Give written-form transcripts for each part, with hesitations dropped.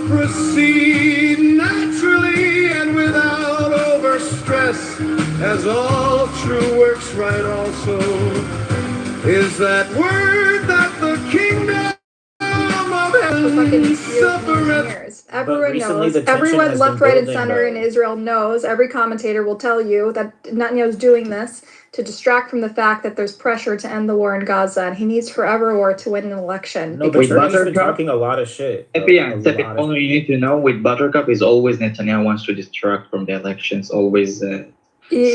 proceed naturally and without overstress, as all true works right also, is that word that the kingdom of heaven suffereth. Everyone knows. Everyone left, right, and center in Israel knows. Every commentator will tell you that Netanyahu's doing this to distract from the fact that there's pressure to end the war in Gaza, and he needs forever war to win an election. No, but Turkey's been talking a lot of shit. Only you need to know with Buttercup is always Netanyahu wants to distract from the elections. Always. He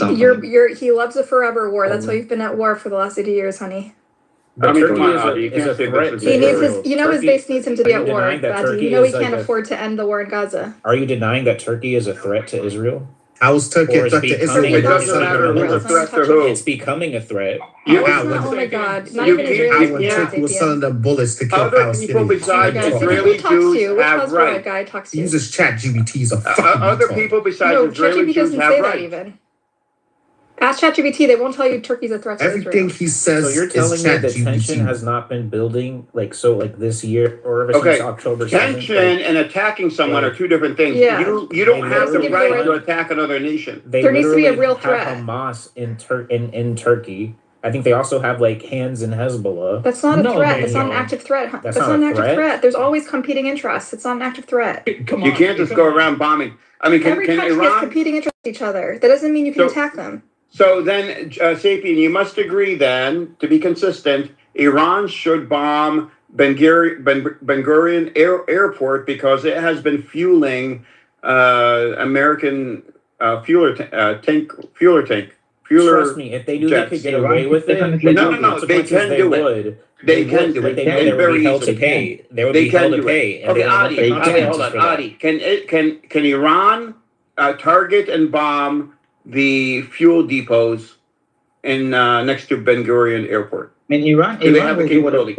loves a forever war. That's why you've been at war for the last 80 years, honey. But Turkey is a threat. He needs his base needs him to be at war. You know he can't afford to end the war in Gaza. Are you denying that Turkey is a threat to Israel? How is Turkey a threat to Israel? It doesn't matter who's a threat to who. It's becoming a threat. Oh my God! Not even Israeli. When Turkey was selling them bullets to kill Other people Palestinians. besides Israeli Jews have rights. Guy talks to He you. uses ChatGPT. He's a fucking Other retard. people besides No, Israeli ChatGPT Jews doesn't have say that rights. even. Ask ChatGPT, they won't tell you Turkey's a threat to Everything Israel. he says So you're telling is me the ChatGPT. tension has not been building like this year or ever since October 7th? Tension and attacking someone are two different things. Yeah. You don't have the literally right to attack another nation. They There needs to be a literally real have threat. Hamas in Turkey. I think they also have like hands in Hezbollah. That's not a threat. That's not an active threat. That's not an active threat. There's always competing interests. It's not an active threat. You can't just go around bombing. I mean, Every can country has Iran? competing interests with each other. That doesn't mean you can attack them. So then, Sapien, you must agree then, to be consistent, Iran should bomb Ben Gurion Airport because it has been fueling American fueler tank. Trust me, if they knew they could get away with it, no, they can do it. They can do it. They would be held to pay. They would be held to pay. Okay, Adi, hold on, Adi. Can Iran target and bomb the fuel depots in next to Ben Gurion Airport? In Iran, do they have the capability?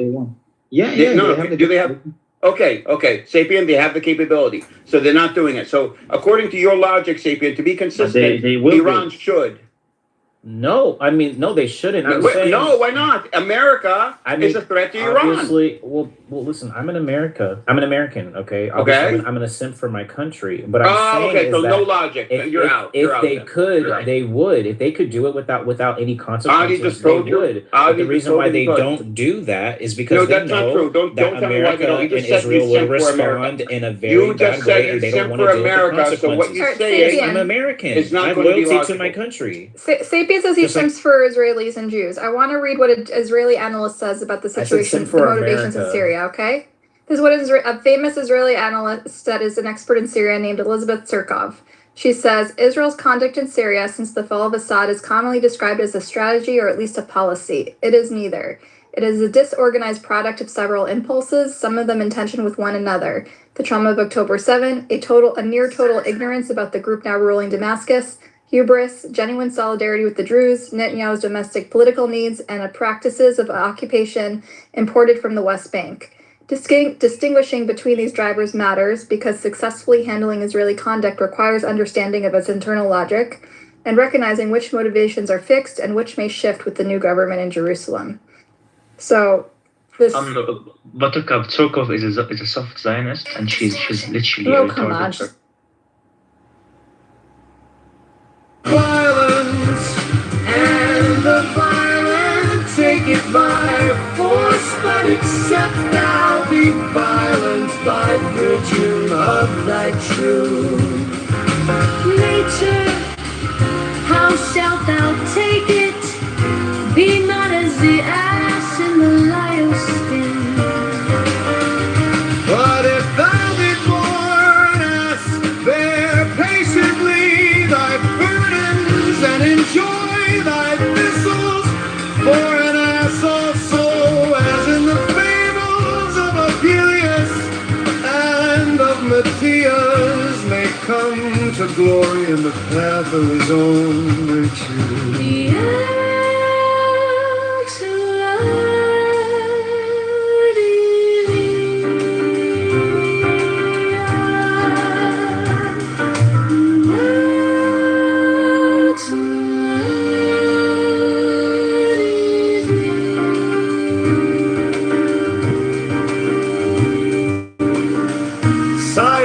Yeah. Do they have? Okay. Sapien, they have the capability, so they're not doing it. So according to your logic, Sapien, to be consistent, Iran should. No, I mean, no, they shouldn't. No, why not? America is a threat to Iran. Obviously, well, listen, I'm an American, okay? Obviously, I'm gonna simp for my country, but I'm saying okay, so that no logic. You're out. If they could, they would. If they could do it without any consequences, they would. But the reason why they don't do that is because they know that America and Israel will respond in a very bad way, and they don't want to deal with the consequences. So what you say is, I'm American. I have loyalty to my country. Sapien says he simps for Israelis and Jews. I want to read what an Israeli analyst says about the situation, the motivations in Syria, okay? This is what a famous Israeli analyst that is an expert in Syria named Elizabeth Surkov. She says, Israel's conduct in Syria since the fall of Assad is commonly described as a strategy or at least a policy. It is neither. It is a disorganized product of several impulses, some of them in tension with one another. The trauma of October 7, a near total ignorance about the group now ruling Damascus, hubris, genuine solidarity with the Druze, Netanyahu's domestic political needs, and practices of occupation imported from the West Bank. Distinguishing between these drivers matters because successfully handling Israeli conduct requires understanding of its internal logic and recognizing which motivations are fixed and which may shift with the new government in Jerusalem. So, this... Buttercup Surkov is a soft Zionist, and she's literally a retarded. Violence and the violent take it by force, but accept thou be violent by virtue of thy truth. Nature, how shalt thou take it? Be not as the ash in the lyre's stem. But if thou be born as bear patiently thy burdens and enjoy thy thistles, for an ass also, as in the fables of Apelius and of Matthias, may come to glory in the path of his own virtue.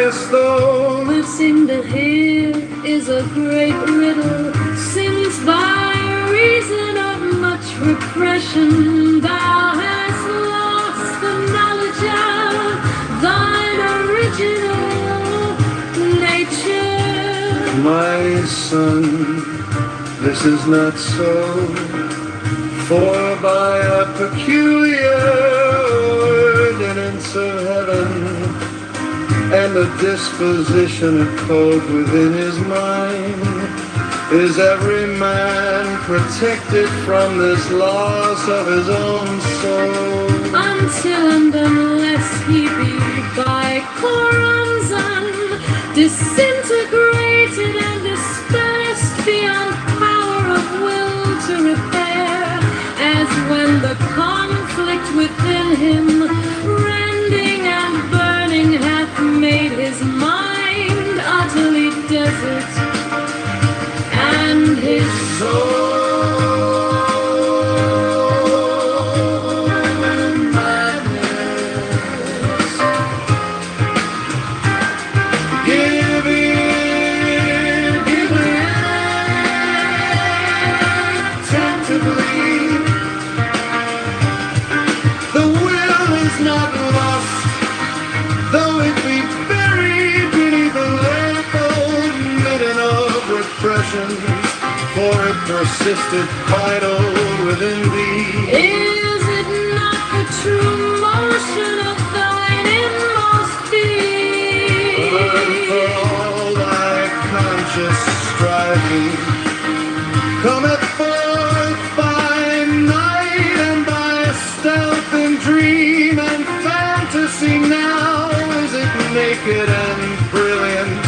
mysterious though. Missing the here is a great riddle, since by reason of much repression thou hast lost the knowledge of thine original nature. My son, this is not so, for by a peculiar ordinance of heaven and the disposition of code within his mind, is every man protected from this loss of his own soul. Until and unless he be by Koranzan disintegrated and dispersed beyond power of will to repair, as when the conflict within him, rending and burning, hath made his mind utterly desert, and his soul madness. Give in attentively. The will is not lost, though it be buried beneath a level midden of repression, for it persisted vital within thee. Is it not the true motion of thine inmost being? But for all thy conscious striving, cometh forth by night and by stealth and dream and fantasy. Now is it naked and brilliant,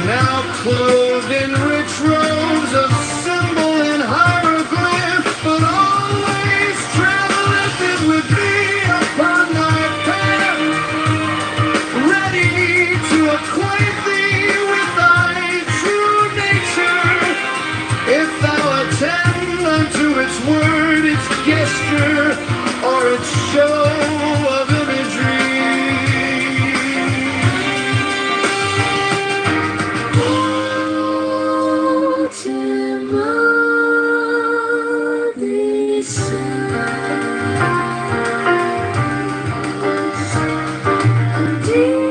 now clothed in rich robes of symbol and hieroglyph, but always traveleth it with thee upon thy path, ready to acquaint thee with thy true nature, if thou attend unto its word, its gesture, or its show of imagery. Ultimately says, Dear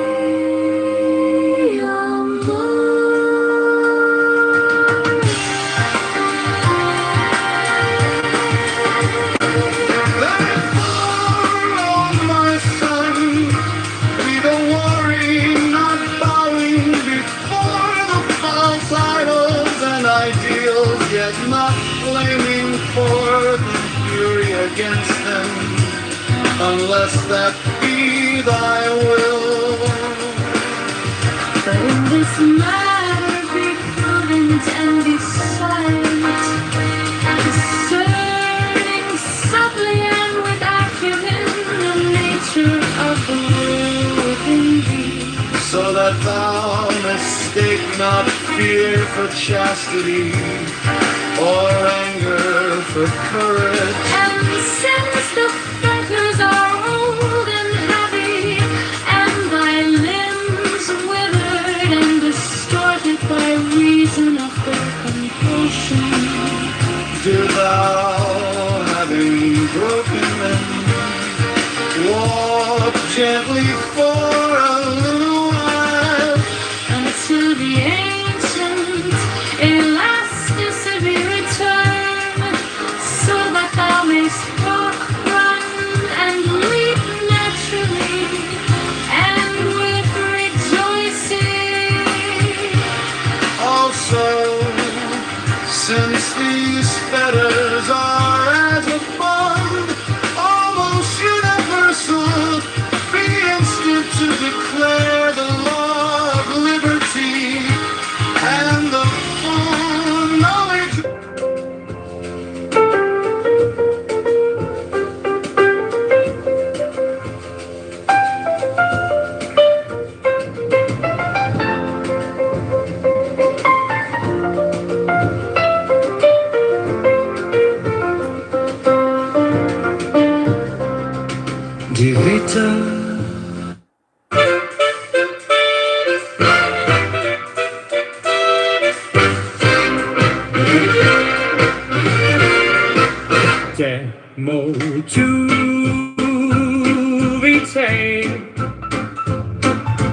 Therefore, oh my son, be the worry, not bowing before the false idols and ideals, yet not flaming forth in fury against them, unless that be thy will. but in this matter be prudent and be silent, discerning subtly and with acumen the nature of the will within thee. So that thou mistake not fear for chastity, or anger for courage. And since the fetters are old and heavy, and thy limbs withered and distorted by reason of their compulsion, Do thou, having broken them, walk gently for a little while, until the ancient elasticity return, so that thou mayst run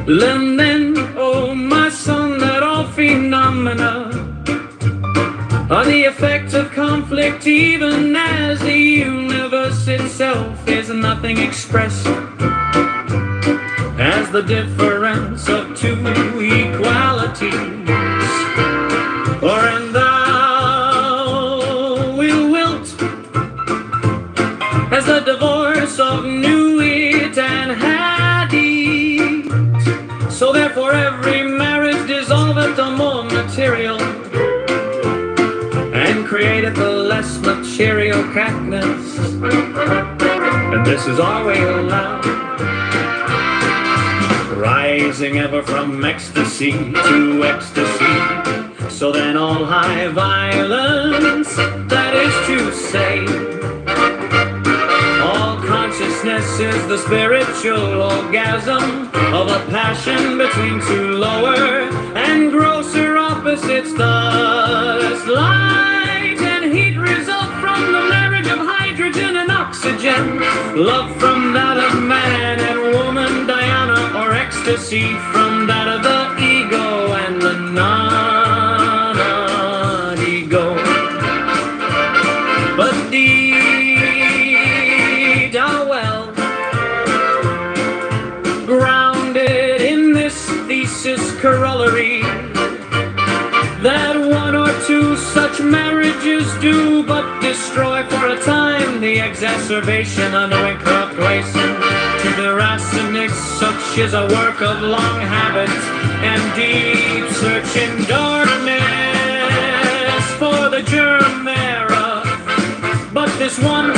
Learn then, oh my son, that all phenomena are the effect of conflict, even as the universe itself is nothing expressed as the difference of two equalities. Or and thou will wilt as the divorce of knew it and had it. So therefore every marriage dissolveth the more material and createth the less material catness. And this is our way allowed, rising ever from ecstasy to ecstasy. So then all high violence, that is to say, all consciousness is the spiritual orgasm of a passion between two lower and grosser opposites. Thus light and heat result from the marriage of hydrogen and oxygen, love from that of man and woman, Diana, or ecstasy from that of the ego and the non-ego. But deed are well grounded in this thesis corollary, that one or two such marriages do but destroy for a time the exacerbation of the corrupt waste to the racinic. Such is a work of long habit and deep searching darkness for the germ thereof. But this once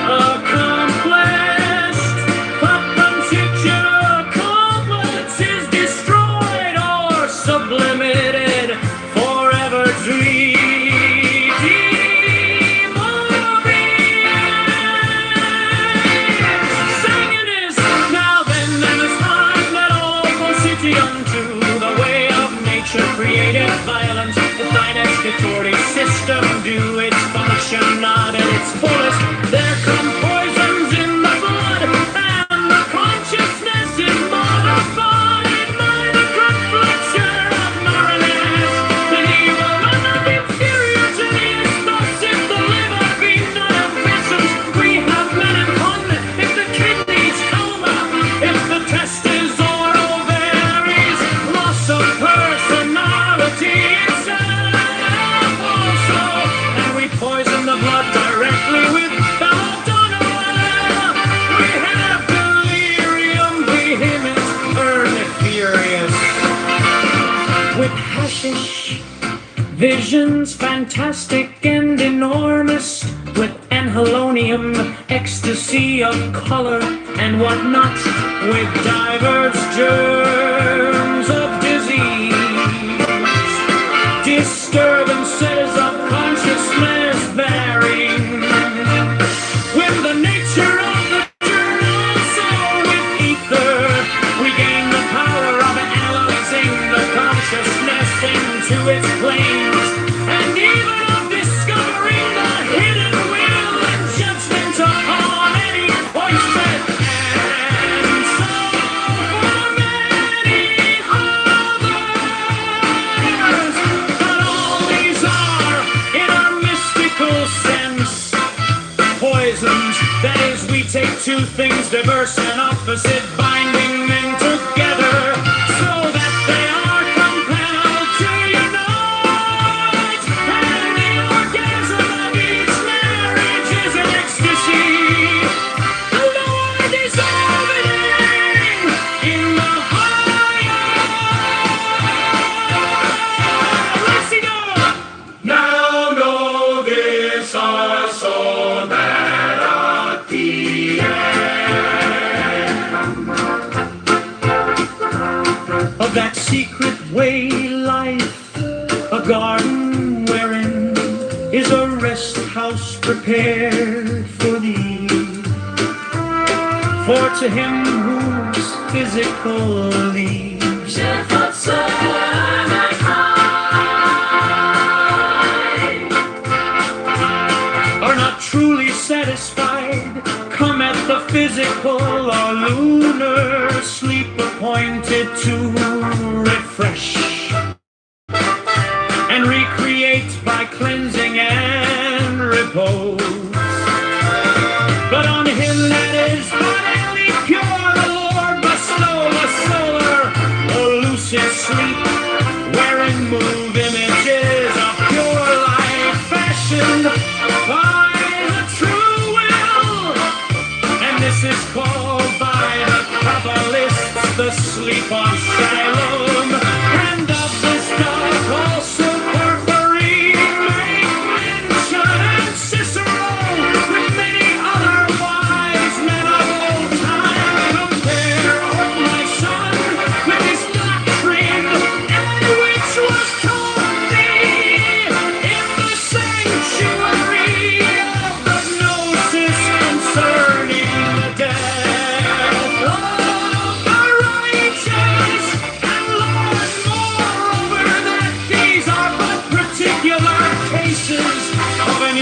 accomplished, picture complex is destroyed or sublimated, forever Singing is now then, and it's time that all proceed unto the way of nature created violence. The thine excatory system do its function not at its fullest. There come poisons in the blood, and the consciousness is modified by the confliction of narrowness. The evil will not be inferior to these. Thus, if the liver be not of vessels, we have melancholy. If the kidneys coma, if the testes or ovaries, loss of personality itself also, and we poison the blood directly with belladonna. We have delirium vehement, furious with hashish, visions fantastic and enormous, with anhelonium, ecstasy of color and whatnot, with diverse germs of disease, disturbances of consciousness varying with the nature of the germ. Also with ether we gain the power of analyzing the consciousness into its planes, and even of discovering the hidden will and judgment upon any oyster. And so for many others, but all these are, in our mystical sense, poisons. That is, we take two things diverse and opposite, binding them together so that they are compelled to unite. And the orgasm of each marriage is an ecstasy, the lower dissolving in the higher. Let's see go. Now know this also, that at the end of that secret way life, a garden wherein is a rest house prepared for thee. For to him whose physical leaves are not truly satisfied, come at the physical or lunar sleep of appointed to refresh and recreate by cleansing and repose. But on him that is bodily pure, the Lord bestow a solar, a lucid sleep, wherein move images of pure light fashioned by the true will. And this is called by the Kabbalists the sleep of Shalom. And of this doth also Porphyry make mention, and Cicero with many other wise men of old time compare, O my son, with his doctrine, and which was taught thee in the sanctuary of the gnosis concerning the death of the righteous. And Lord, moreover, that these are but particular cases of an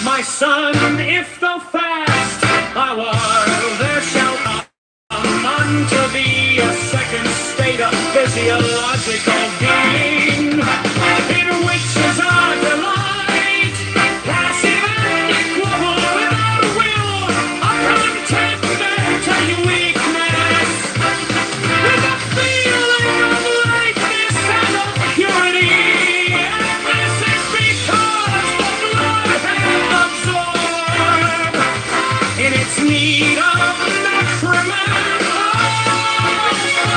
my son, if thou fast a while, there shall come unto thee a second state of physiological being, in which is our delight, passive and equable, without will, a contentment and weakness, with a feeling of lightness and of purity. And this is because the blood hath absorbed in its need of nutriment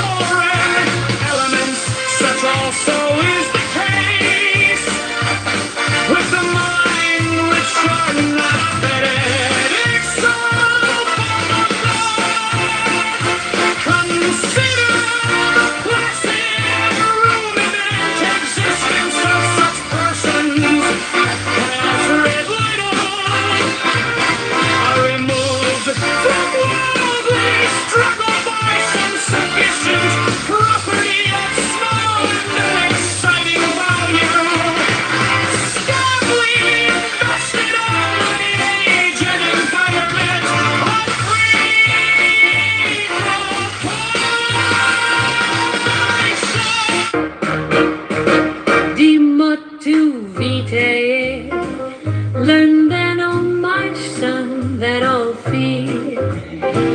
foreign elements. Such also is the case with the mind which are not fettered itself on the blood. Consider the placid ruminant existence of such persons as red are removed from worldly struggle by some sufficient property of small and exciting value, stably invested on the age and environment of free Die motivate. Learn then, O my son, that all phenomena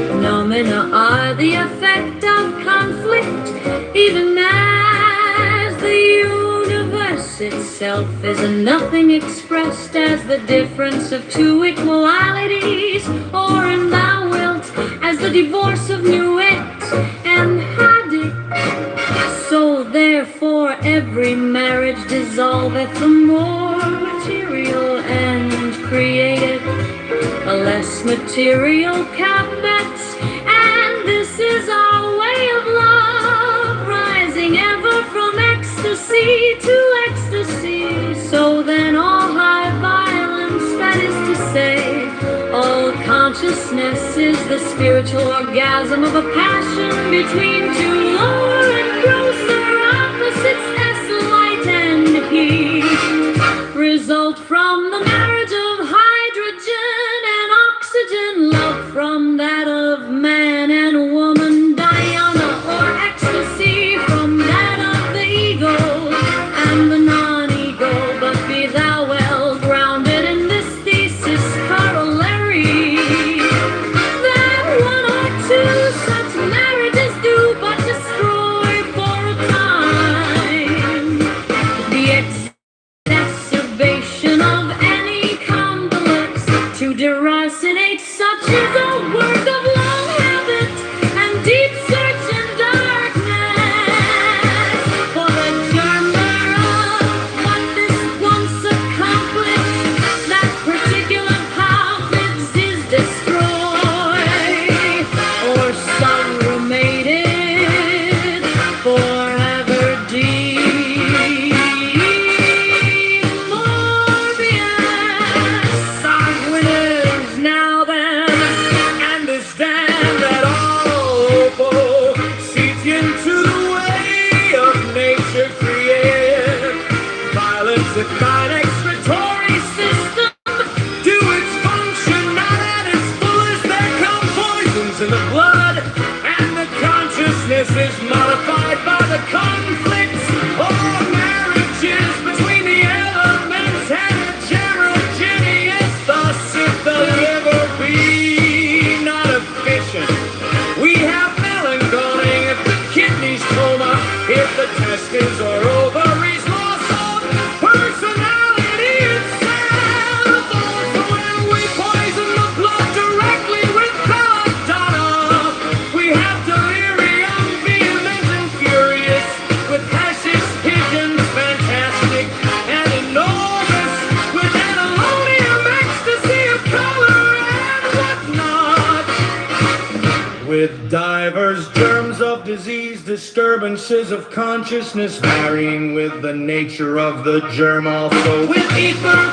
are the effect of conflict, even as the universe itself is a nothing expressed as the difference of two equalities, or in thou wilt, as the divorce of nuet and hadith. So therefore every marriage dissolveth the more material and createth a less material cabinet. And this is our way of love, rising ever from ecstasy to ecstasy. So then all high violence, that is to say, all consciousness, is the spiritual orgasm of a passion between two lower and grosser opposites, as light and heat, result from the marriage of hydrogen and oxygen, love from that of man and woman, dhyana or ecstasy from that of the ego and the non-ego. But be thou well grounded in this thesis corollary, that one or two such marriages do but destroy ossified excretory system do its function not at its fullest. There come poisons in the blood, and the consciousness is modified by the conflicts or marriages between the elements heterogeneous. Thus, if the liver be not efficient, we have melancholy. If the kidneys coma, if the testes or ovaries loss of personality itself. Also, when we poison the blood directly with belladonna, we have delirium, vehement and furious, with hashish pigeons, fantastic and enormous, with analonium, ecstasy of color and whatnot, with divers germs of disease, disturbances of consciousness varying with the nature of the germ. Also with ether,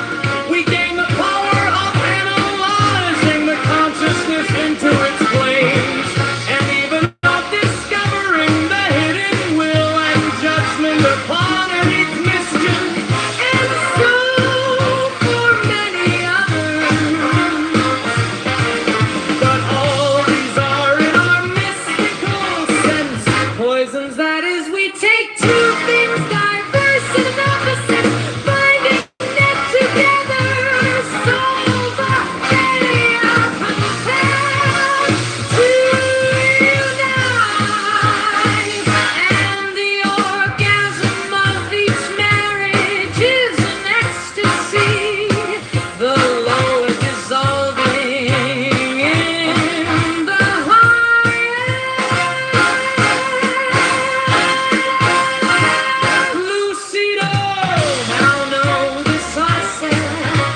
we gain the power of analyzing the consciousness into its planes, and even of discovering the hidden will and judgment upon any question, and so for many others. But all these are in our mystical sense poisons, that is, we take two things diverse and opposite, binding them together, solve any are compelled to unite, and the orgasm of each marriage is an ecstasy, the lower dissolving in the higher. Lucido, now know this I said,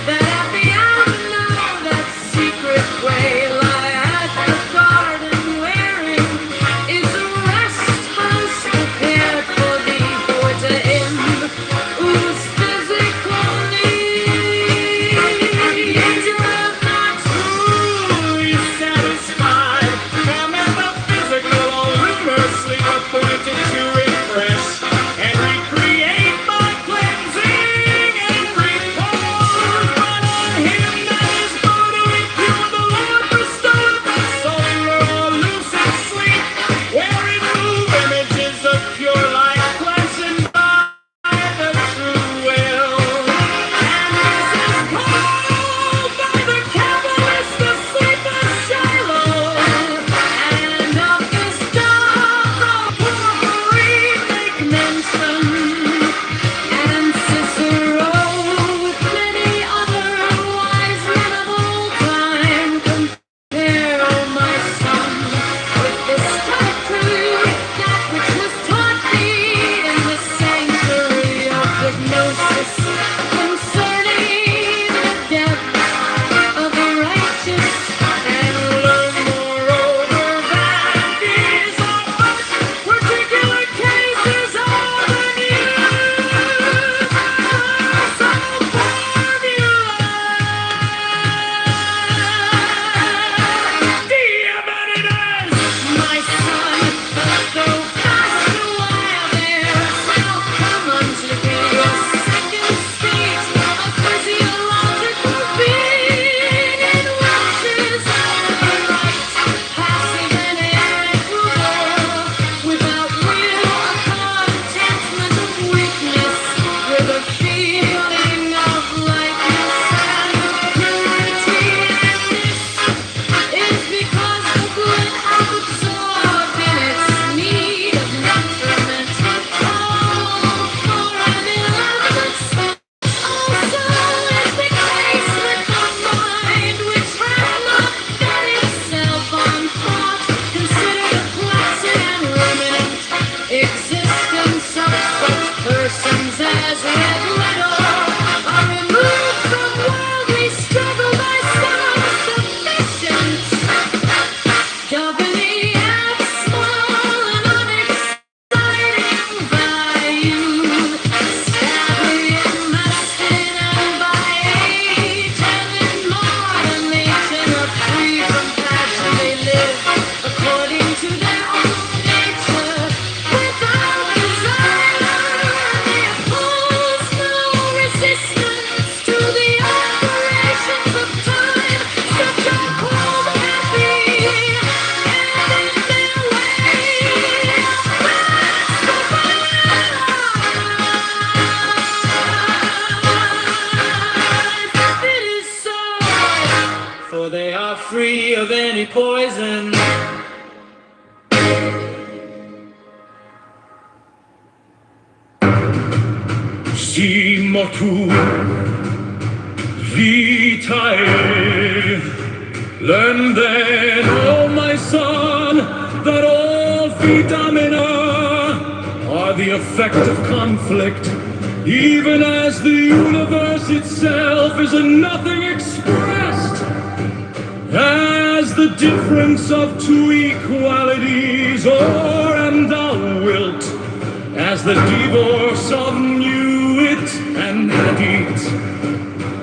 that at the end of that secret way lie at the garden wherein is a rest house prepared for thee, for to end whose physical needs you have not truly satisfied, and the physical or rumor sleep appointed to refresh and recreate by cleansing and repose. But on him that is brutally pure, the Lord bestoweth the solar or lucid sleep, wherein move images of pure light, flesh and by the true will. And this is called by the Kabbalists the sleep of Shiloh. And of this doth the Porphyry make mention, and Cicero with many other wise men of old time compare, O my son, with this type truth, that which was taught thee in the sanctuary of hypnosis concerning the depth of the righteous, and learn moreover that these are but particular cases of the universal formula. Diamantidus, my son, though fast a while there shall come unto thee a second state of physiological being, in which is only right, passive and irreparable, without will, a contentment of weakness, with a feeling of lightness and of purity. And this is because the good hath absorbed in its need of nutriment all foreign elements. Also is the case with the mind, which hath not fed itself on thought, considered a placid and ruminant existence of such persons as Red Leto are removed from worldly struggle by self-sufficient, governing at small and unexciting value, sadly invested and by age and in moderation are free from passion. They live according to their own nature, without desire. They oppose free of any poison. Si mortu vitae, learn then, O my son, that all phenomena are the effect of conflict, even as the universe itself is a nothing expressed as the difference of two equalities, or and thou wilt, as the divorce of Nuit and Hadit.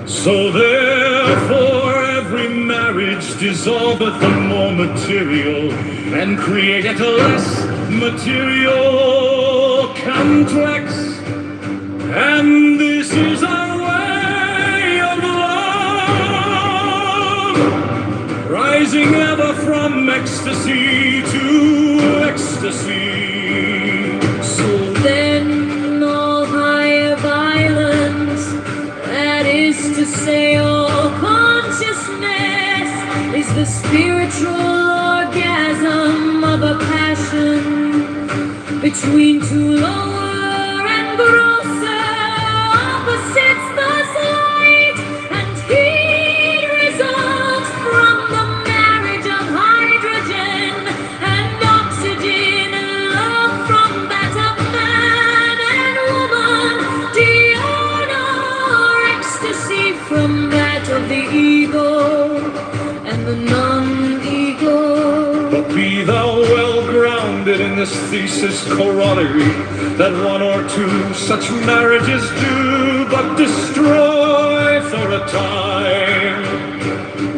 So therefore every marriage dissolveth the more material, and createth a less material complex. And this is our way of love, rising ever from ecstasy to ecstasy. So then all higher violence, that is to say all consciousness, is the spiritual orgasm of a passion between two lower and grosser opposites. Thus light and heat result from the marriage of hydrogen and oxygen, and love from that of man and woman, dhyana or ecstasy from that of the ego and the non-ego. But be thou well grounded in this thesis corollary, that one or two such marriages do but destroy for a time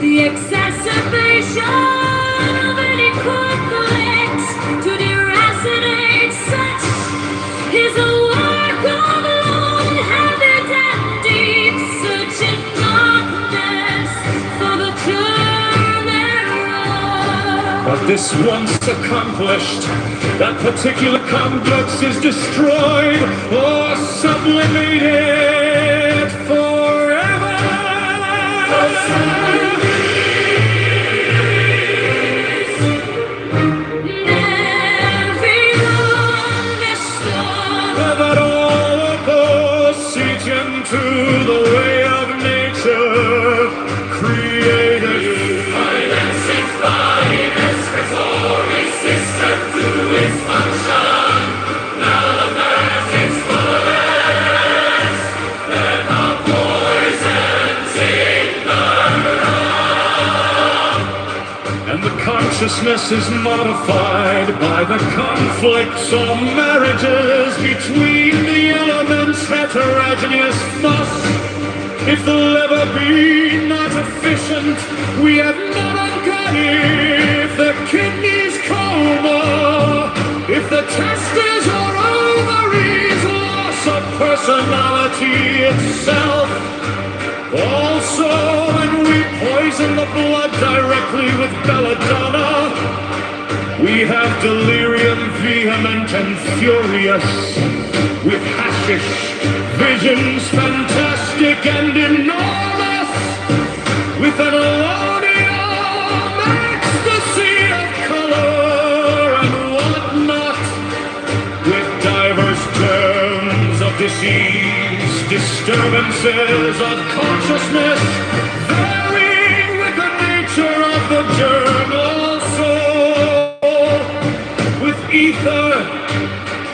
The exacerbation of any conflict to deracinate such is a work of long habit and deep searching darkness for the term thereof. But this once accomplished, that particular complex is destroyed or sublimated forever. That all opposite into the way of nature created. And the consciousness is modified by the conflicts or marriages between the elements heterogeneous. Thus, if the liver be not efficient, we have not uncanny. If the kidneys coma, if the testes or ovaries, loss of personality itself. Also, when we poison the blood directly with belladonna, we have delirium vehement and furious, with hashish, visions fantastic and enormous, with an elonium ecstasy of color and whatnot, with diverse terms of disease, disturbances of consciousness, varying with the nature of the germ. Also, with ether,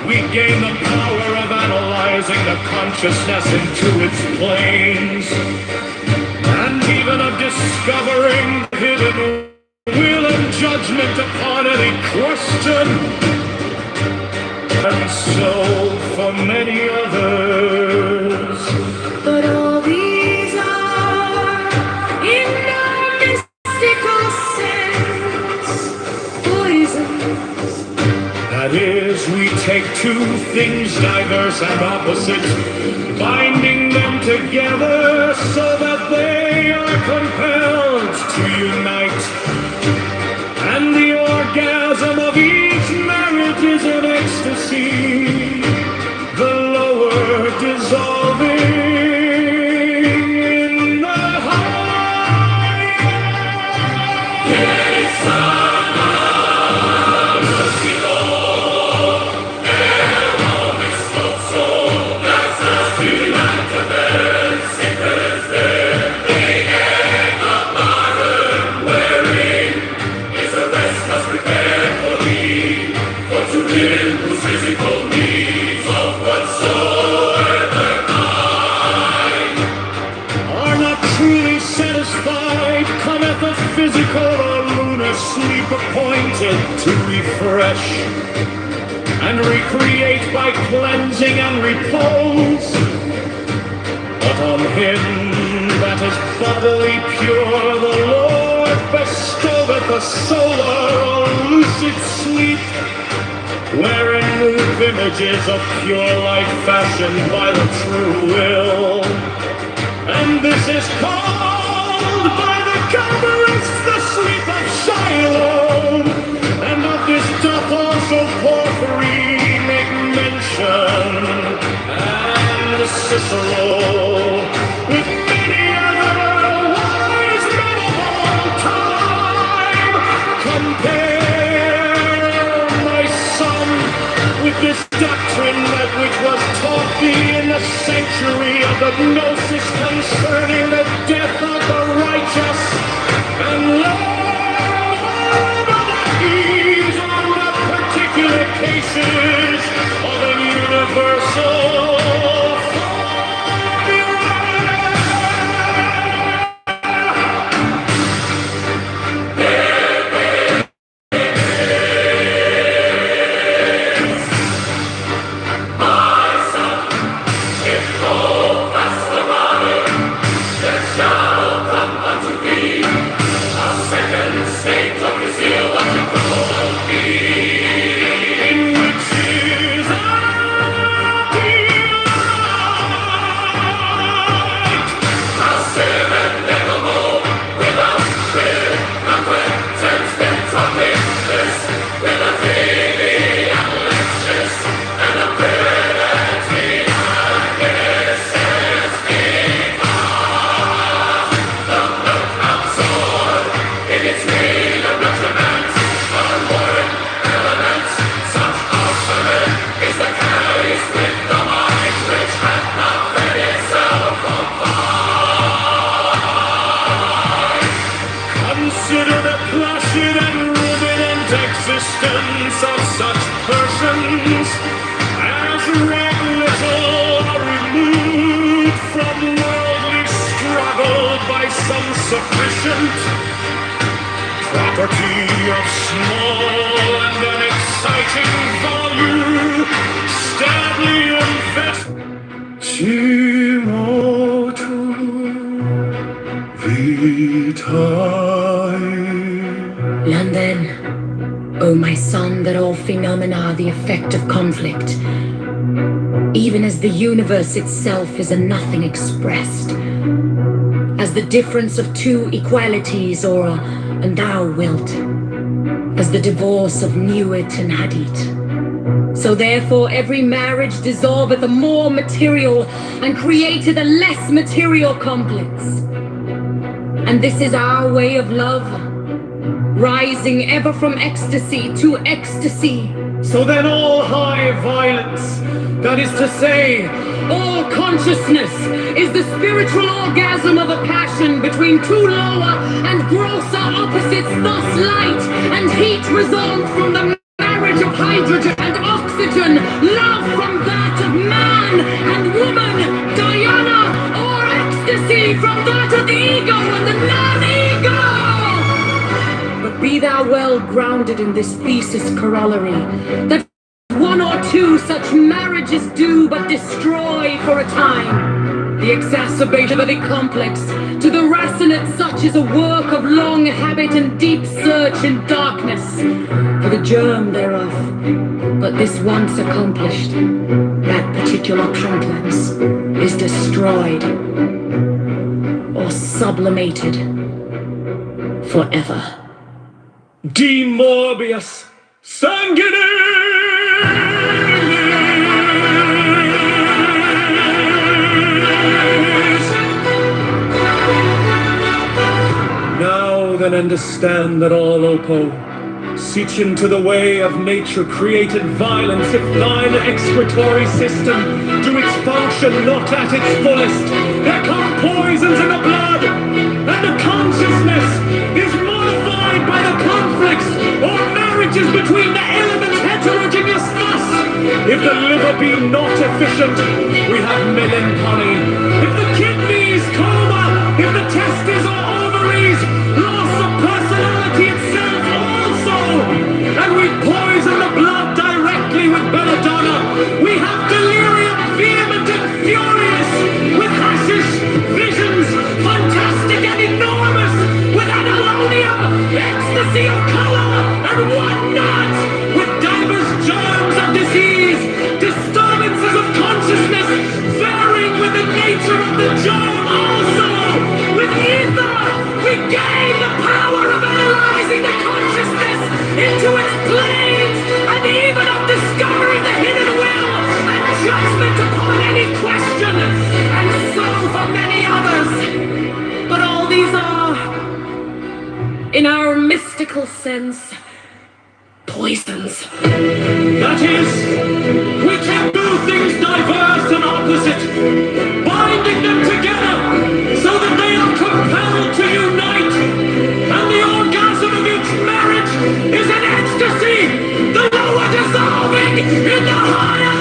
we gain the power of analyzing the consciousness into its planes, and even of discovering hidden will and judgment upon any question. And so for many others. But all these are, in no mystical sense, poisons. That is, we take two things diverse and opposite, binding them together so that they are compelled to unite. And the orgasm of each marriage is an ecstasy, the lower dissolving. In the higher. wanted to refresh and recreate by cleansing and repose. But on him that is bodily pure, the Lord bestoweth a solar or lucid sleep, wherein move images of pure light fashioned by the true will. And this is called by the Kabbalists the sleep of Shiloh. And of this doth also Porphyry make mention, and Cicero, with many other wise men of all time. Compare, my son, with this doctrine that which was taught thee in the sanctuary of the Gnosis concerning the death of the righteous, and learn that these are not particular cases of a universal existence of such persons as reck little are removed from worldly struggle by some sufficient property of small and unexciting value, steadily invest Timotu Vitae. Learn then, O my son, that all phenomena are the effect of conflict, even as the universe itself is a nothing expressed, as the difference of two equalities or a and thou wilt, as the divorce of Newit and Hadit. So therefore every marriage dissolveth a more material and createth a less material complex. And this is our way of love, rising ever from ecstasy to ecstasy. So then all high violence, that is to say, all consciousness, is the spiritual orgasm of a passion between two lower and grosser opposites, thus light and heat result from the marriage of hydrogen and oxygen, love from that of man and woman, Diana, or ecstasy from that of the ego and the non-ego. But be thou well grounded in this thesis corollary, that one or two such marriages do but destroy for a time the exacerbation of the complex, to the racinates such is a work of long habit and deep search in darkness for the germ thereof. But this once accomplished, that particular complex is destroyed or sublimated forever. D. Morbius Sanguinis! Now then understand that all Opo, seeching to the way of nature created violence, if thine excretory system do its function not at its fullest, there come poisons in the blood, and the consciousness is modified by the conflicts or marriages between the elements heterogeneous thus. If the liver be not efficient, we have melancholy. If the kidneys coma, if the testes or ovaries, loss of personality itself also. furious with hashish visions, fantastic and enormous with analonium, ecstasy of color and whatnot, with divers germs of disease, disturbances of consciousness, varying with the nature of the germ also. With ether, we gain the power of analyzing the consciousness into its planes, and even of discovering the hidden will and judgment upon any question, and so for many others. But all these are, in our mystical sense, poisons. That is, we can do things diverse and opposite, binding them together so that they are compelled to unite. And the orgasm of each marriage is an ecstasy, the lower dissolving in the higher.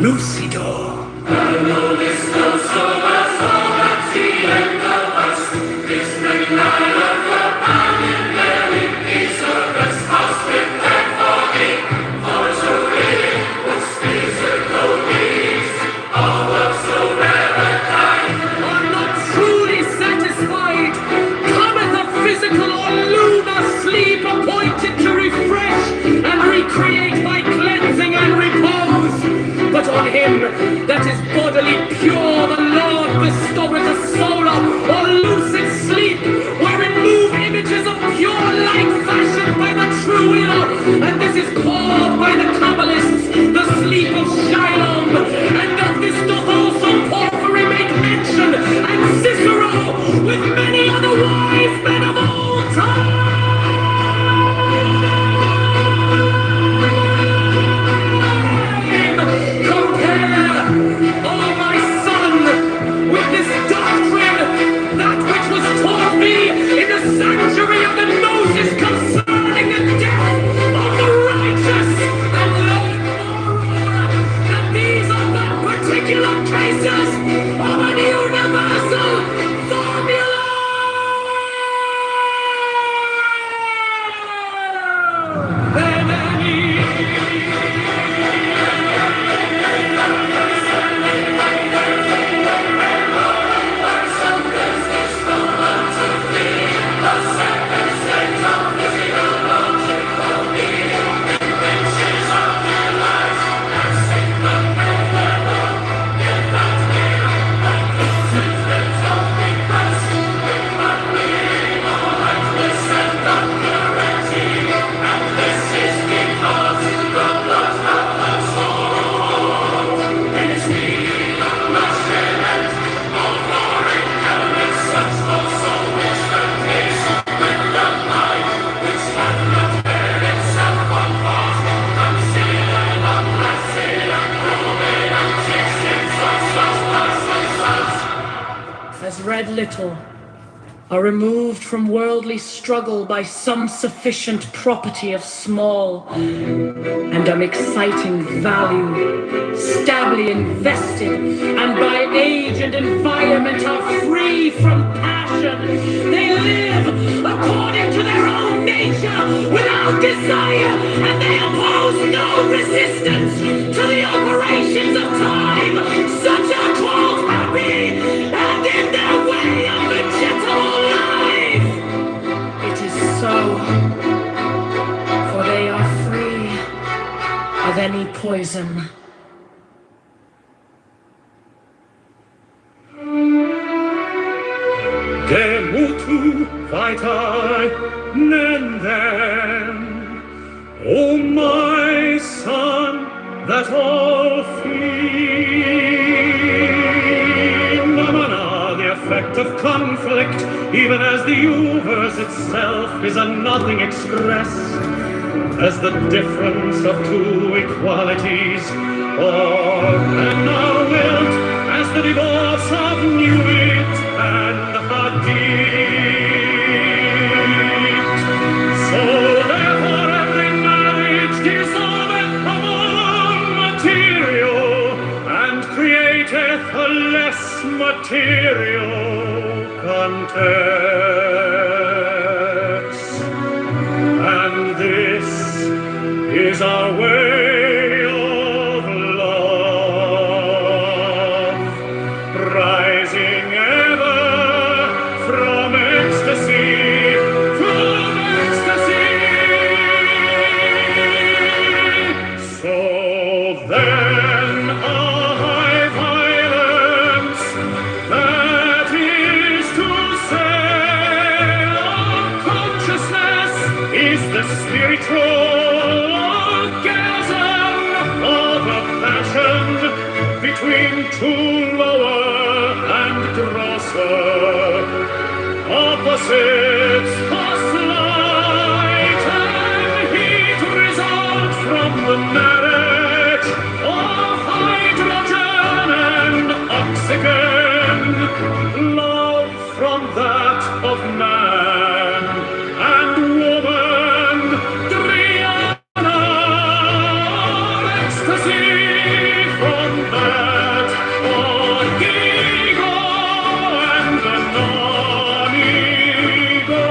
Lucidor. Are not truly satisfied, cometh a physical or lunar sleep appointed to refresh and recreate by cleansing and repose. But on him that is bodily pure, the Lord bestoweth a solar or lucid sleep, wherein move images of pure light fashioned by the true will, and this is called by the Kabbalists the sleep of Shalom, and of this doth also Porphyry make mention, and Cicero, with many other wise men of old time. Compare, oh my son, with this doctrine, that which was taught me in the sanctuary of the Gnosis concerning the death of the righteous, and learn moreover that these are but particular cases of an universal formula. As read little, are removed from worldly struggle by some sufficient property of small, and am exciting value, stably invested, and by age and environment are free from passion. They live according to their own nature, without desire, and they oppose no resistance to the operations of time. Such are called happy, and in their way of vegetable life. It is so, for they are free of any poison. Demutu vitae nendem, O my son, that all phenomena, the effect of conflict, even as the universe itself is a nothing expressed, as the difference of two equalities, or, and thou wilt, as the divorce of Nuit and Hadid. So therefore every marriage dissolveth among material, and createth a less material context. And this is our way of love, rising ever from ecstasy to ecstasy. So then a high violence, that is to say, our consciousness is the spiritual orgasm of a passion between two lower and grosser opposites. Thus light and heat result from the marriage of hydrogen and oxygen, love from that of man and woman, Triana, ecstasy from that of ego and the non-ego.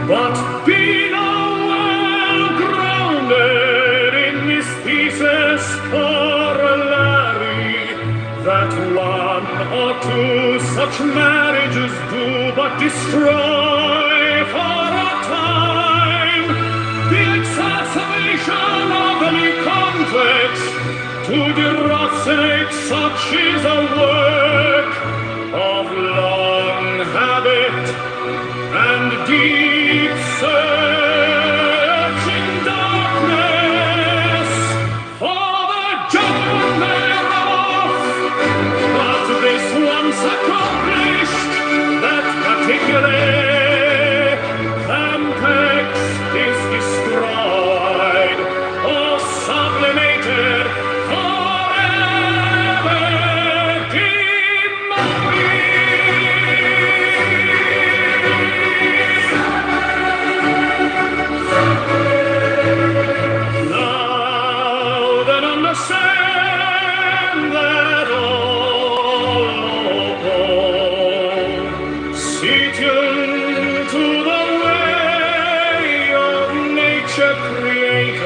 But be now well grounded in this thesis corollary, that one or two such marriages do but destroy for a time the exacerbation of any conflict. To deracinate such is a work of long habit and deep searching darkness for the judgment thereof. But this once accomplished, that particular context is destroyed or sublimated forever, now then understand that all local, see tuned to the way of nature created.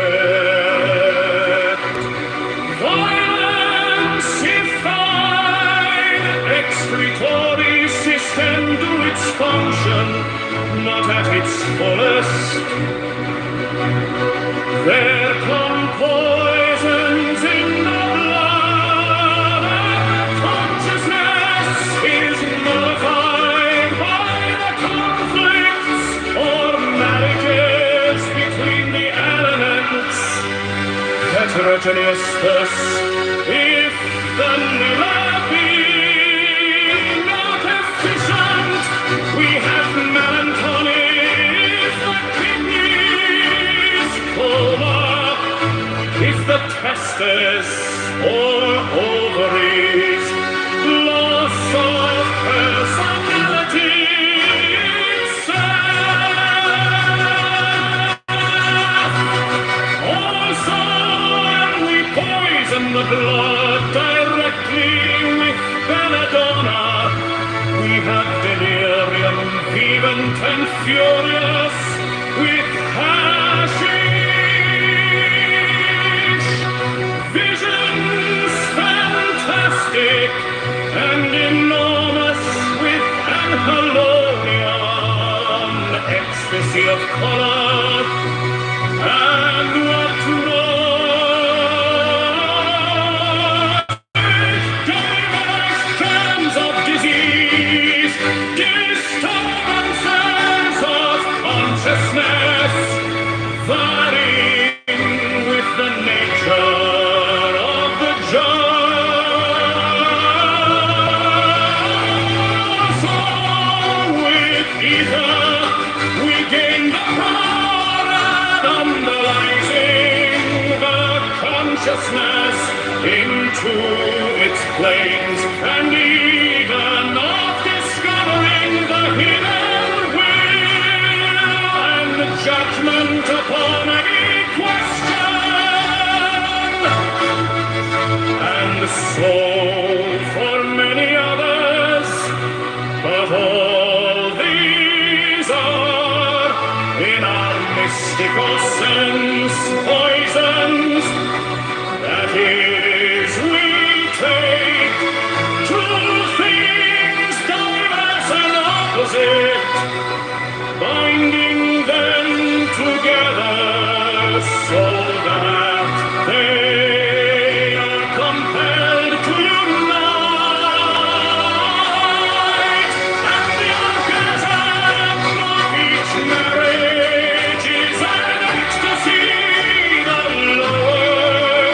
Violence-ified excretory system do its function, not at its fullest. There come poisons in the blood, and consciousness is nullified by the conflicts or marriages between the elements. Heterogeneous thus, if the liver be not efficient, we have melancholy. If the kidneys coma, if the testes or ovaries, loss of personality itself. Also, we poison the blood directly with belladonna. We have delirium vivant and furious with hashish. Visions fantastic and enormous with anhelonium, ecstasy of color, and what more, diverse germs of disease, disturbances of consciousness, varying with the nature of the germ. So with ether we gain the power and analyzing the consciousness into its planes, and even of discovering the hidden will and the judgment upon any question. and so for many others, but all these are, in our mystical sense, poisons. That is, we take two things diverse and opposite, binding them together so that they are compelled to unite. And the orgasm of each marriage is an ecstasy, the lower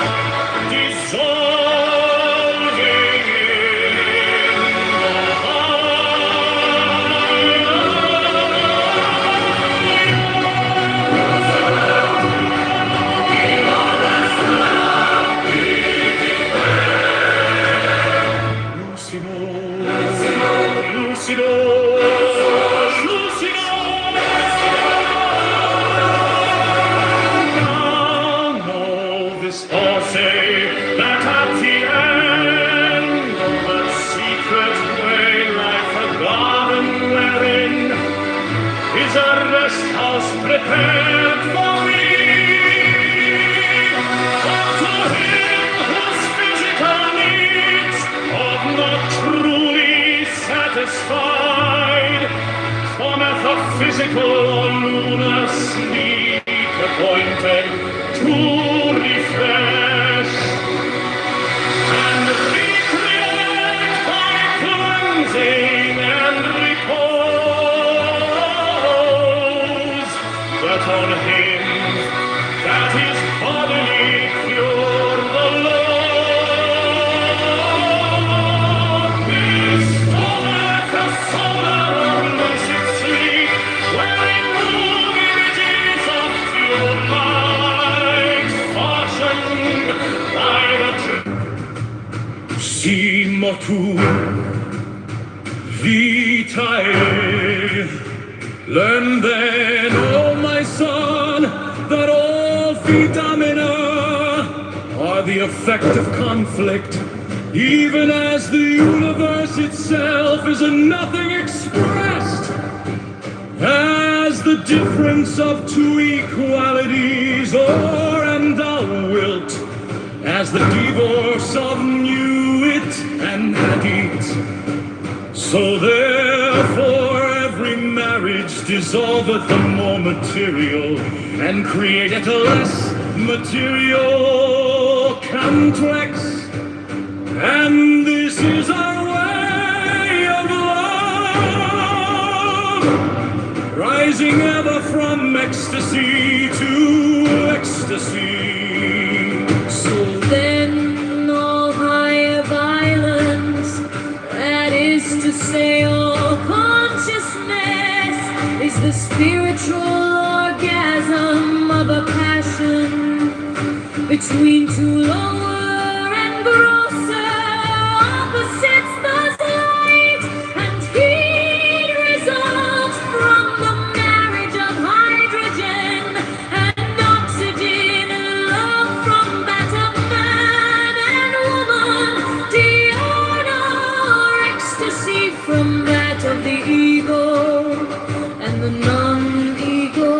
dissolving in the Lucido, now know this say that at the end of that secret way like a garden wherein is a rest house prepared for me. For to him whose physical needs are not truly satisfied, cometh a physical or lunar sleep appointed to refresh and recreate by cleansing and repose. But on him that is bodily pure, the Lord bestoweth a solar or lucid sleep, wherein move images of pure light, fashioned by the Si motu vitae. Learn then, O my son, that all phenomena are the effect of conflict, even as the universe itself is a nothing expressed as the difference of two equalities, or and thou wilt, as the divorce of knew it and had it. So therefore every marriage dissolveth the more material, and createth a less material complex. And this is our way of love, rising ever from ecstasy to ecstasy. So then all higher violence, that is to say all consciousness, is the spiritual orgasm of a passion between two lower and grosser opposites. Thus light and heat results from the marriage of hydrogen and oxygen, and love from that of man and woman, diana or ecstasy from that of the ego and the non-ego.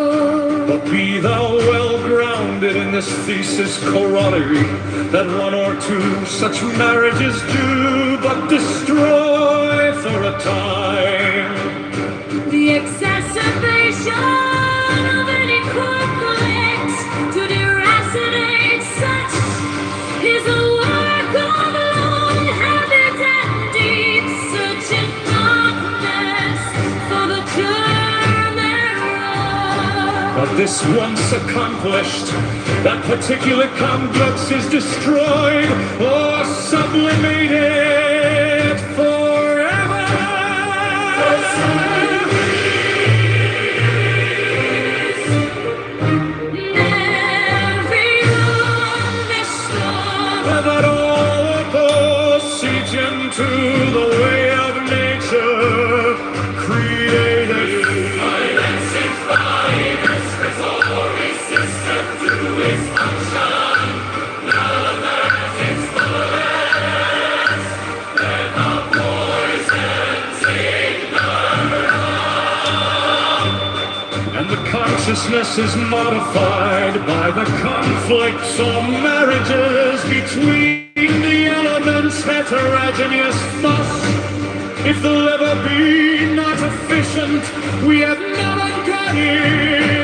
But be thou well grounded in this thesis corollary, that one or two such marriages do but destroy for a time The exacerbation of any conflict to deracinate such is a work of long habit and deep searching darkness for the cure thereof. But this once accomplished, that particular complex is destroyed or sublimated forever. That all passage into the way of nature created. consciousness is modified by the conflicts or marriages between the elements heterogeneous thus. If the liver be not efficient, we have not uncanny.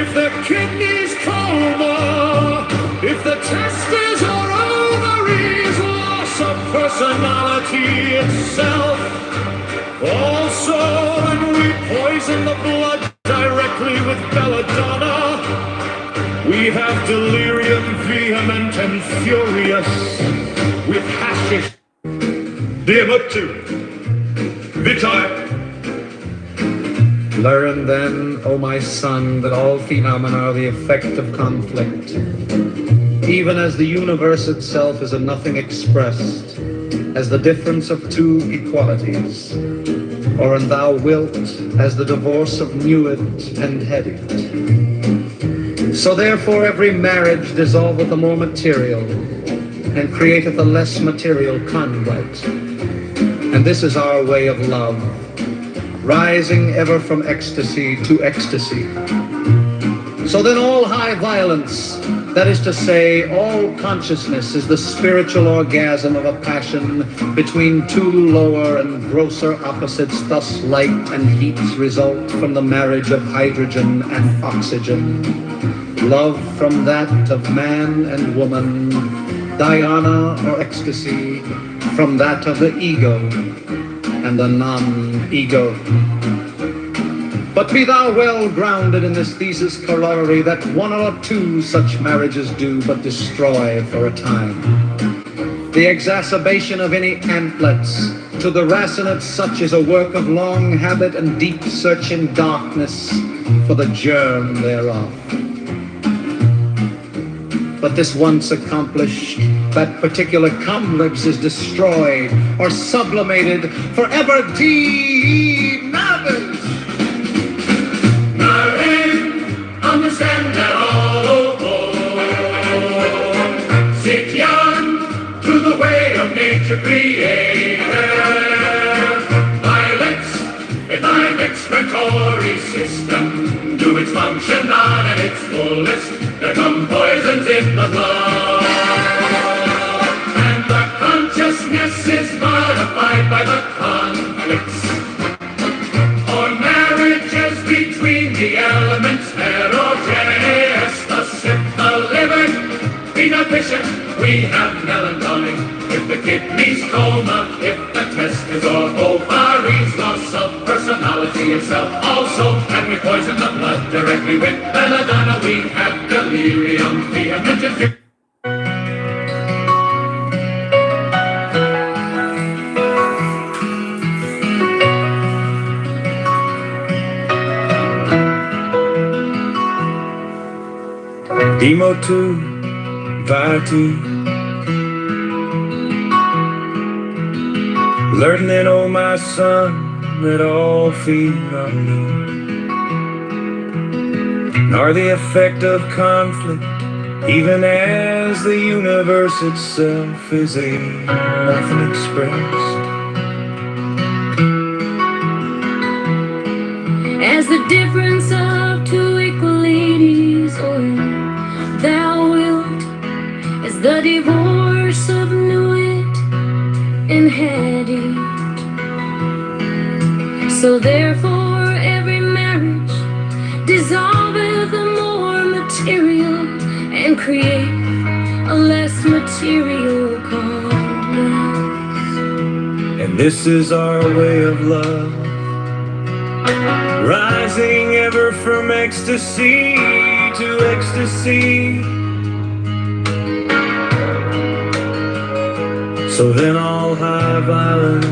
If the kidneys coma, if the testes or ovaries, loss of personality itself. Also, when we poison the blood directly with belladonna, we have delirium vehement and furious with hashish. Diamatu, Vitae. Learn then, O my son, that all phenomena are the effect of conflict. Even as the universe itself is a nothing expressed, as the difference of two equalities, or and thou wilt, as the divorce of Newit and Hedit. So therefore every marriage dissolveth the more material, and createth a less material conduit. And this is our way of love, rising ever from ecstasy to ecstasy. So then all high violence, that is to say, all consciousness is the spiritual orgasm of a passion between two lower and grosser opposites, thus light and heat result from the marriage of hydrogen and oxygen. Love from that of man and woman, dhyana or ecstasy from that of the ego and the non-ego. But be thou well grounded in this thesis corollary that one or two such marriages do but destroy for a time. The exacerbation of any antlets to the racinates such is a work of long habit and deep search in darkness for the germ thereof. But this once accomplished, that particular comlibs is destroyed or sublimated, forever denounced. Understand that all sit young to the way of nature created. Violence in thy excretory system, do its function not at its fullest, there come poisons in the blood. And the consciousness is modified by the conflicts or marriages between the elements heterogeneous. Thus if the liver be not efficient, we have melancholy. If the kidneys coma, if the testes or ovaries, loss of personality itself also, and we poison the blood directly with belladonna, we have delirium vehement and furious. Demo tu, vati. Learn then, O my son, that all phenomena are the effect of conflict, even as the universe itself is a nothing expressed. As the difference of two equalities, or thou wilt, as the divorce of Nuit and Hedit. So therefore every marriage dissolveth the more material and create a less material complex. And this is our way of love, rising ever from ecstasy to ecstasy. So then all high violence,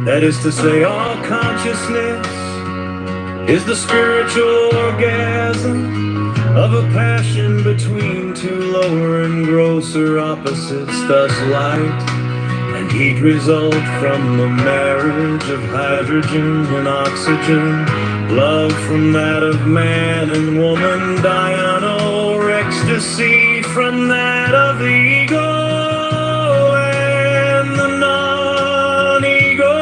that is to say all consciousness, is the spiritual orgasm of a passion between two lower and grosser opposites. Thus light and heat result from the marriage of hydrogen and oxygen. Love from that of man and woman, dhyana or ecstasy from that of the ego and the non-ego.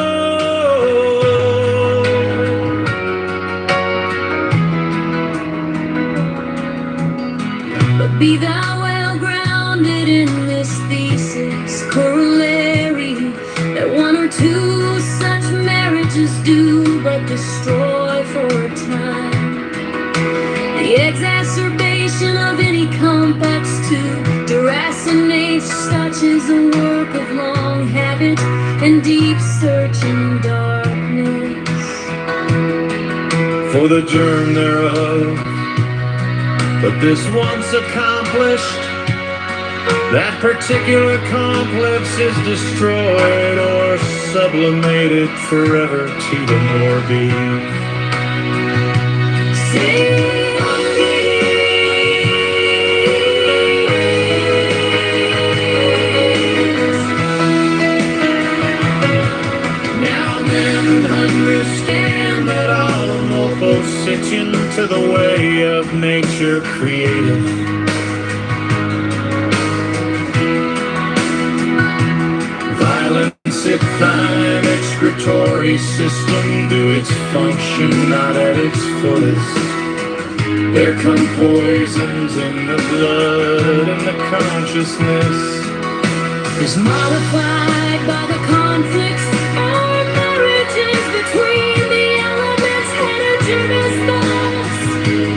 do but destroy for a time. The exacerbation of any complex to deracinate such is a work of long habit and deep searching darkness. For the germ thereof, but this once accomplished, that particular complex is destroyed or sublimated forever to the more beef. Now then understand that all opposition to the way of nature created. If thine excretory system do its function not at its fullest, there come poisons in the blood, and the consciousness is modified by the conflicts or marriages between the elements heterogeneous thoughts.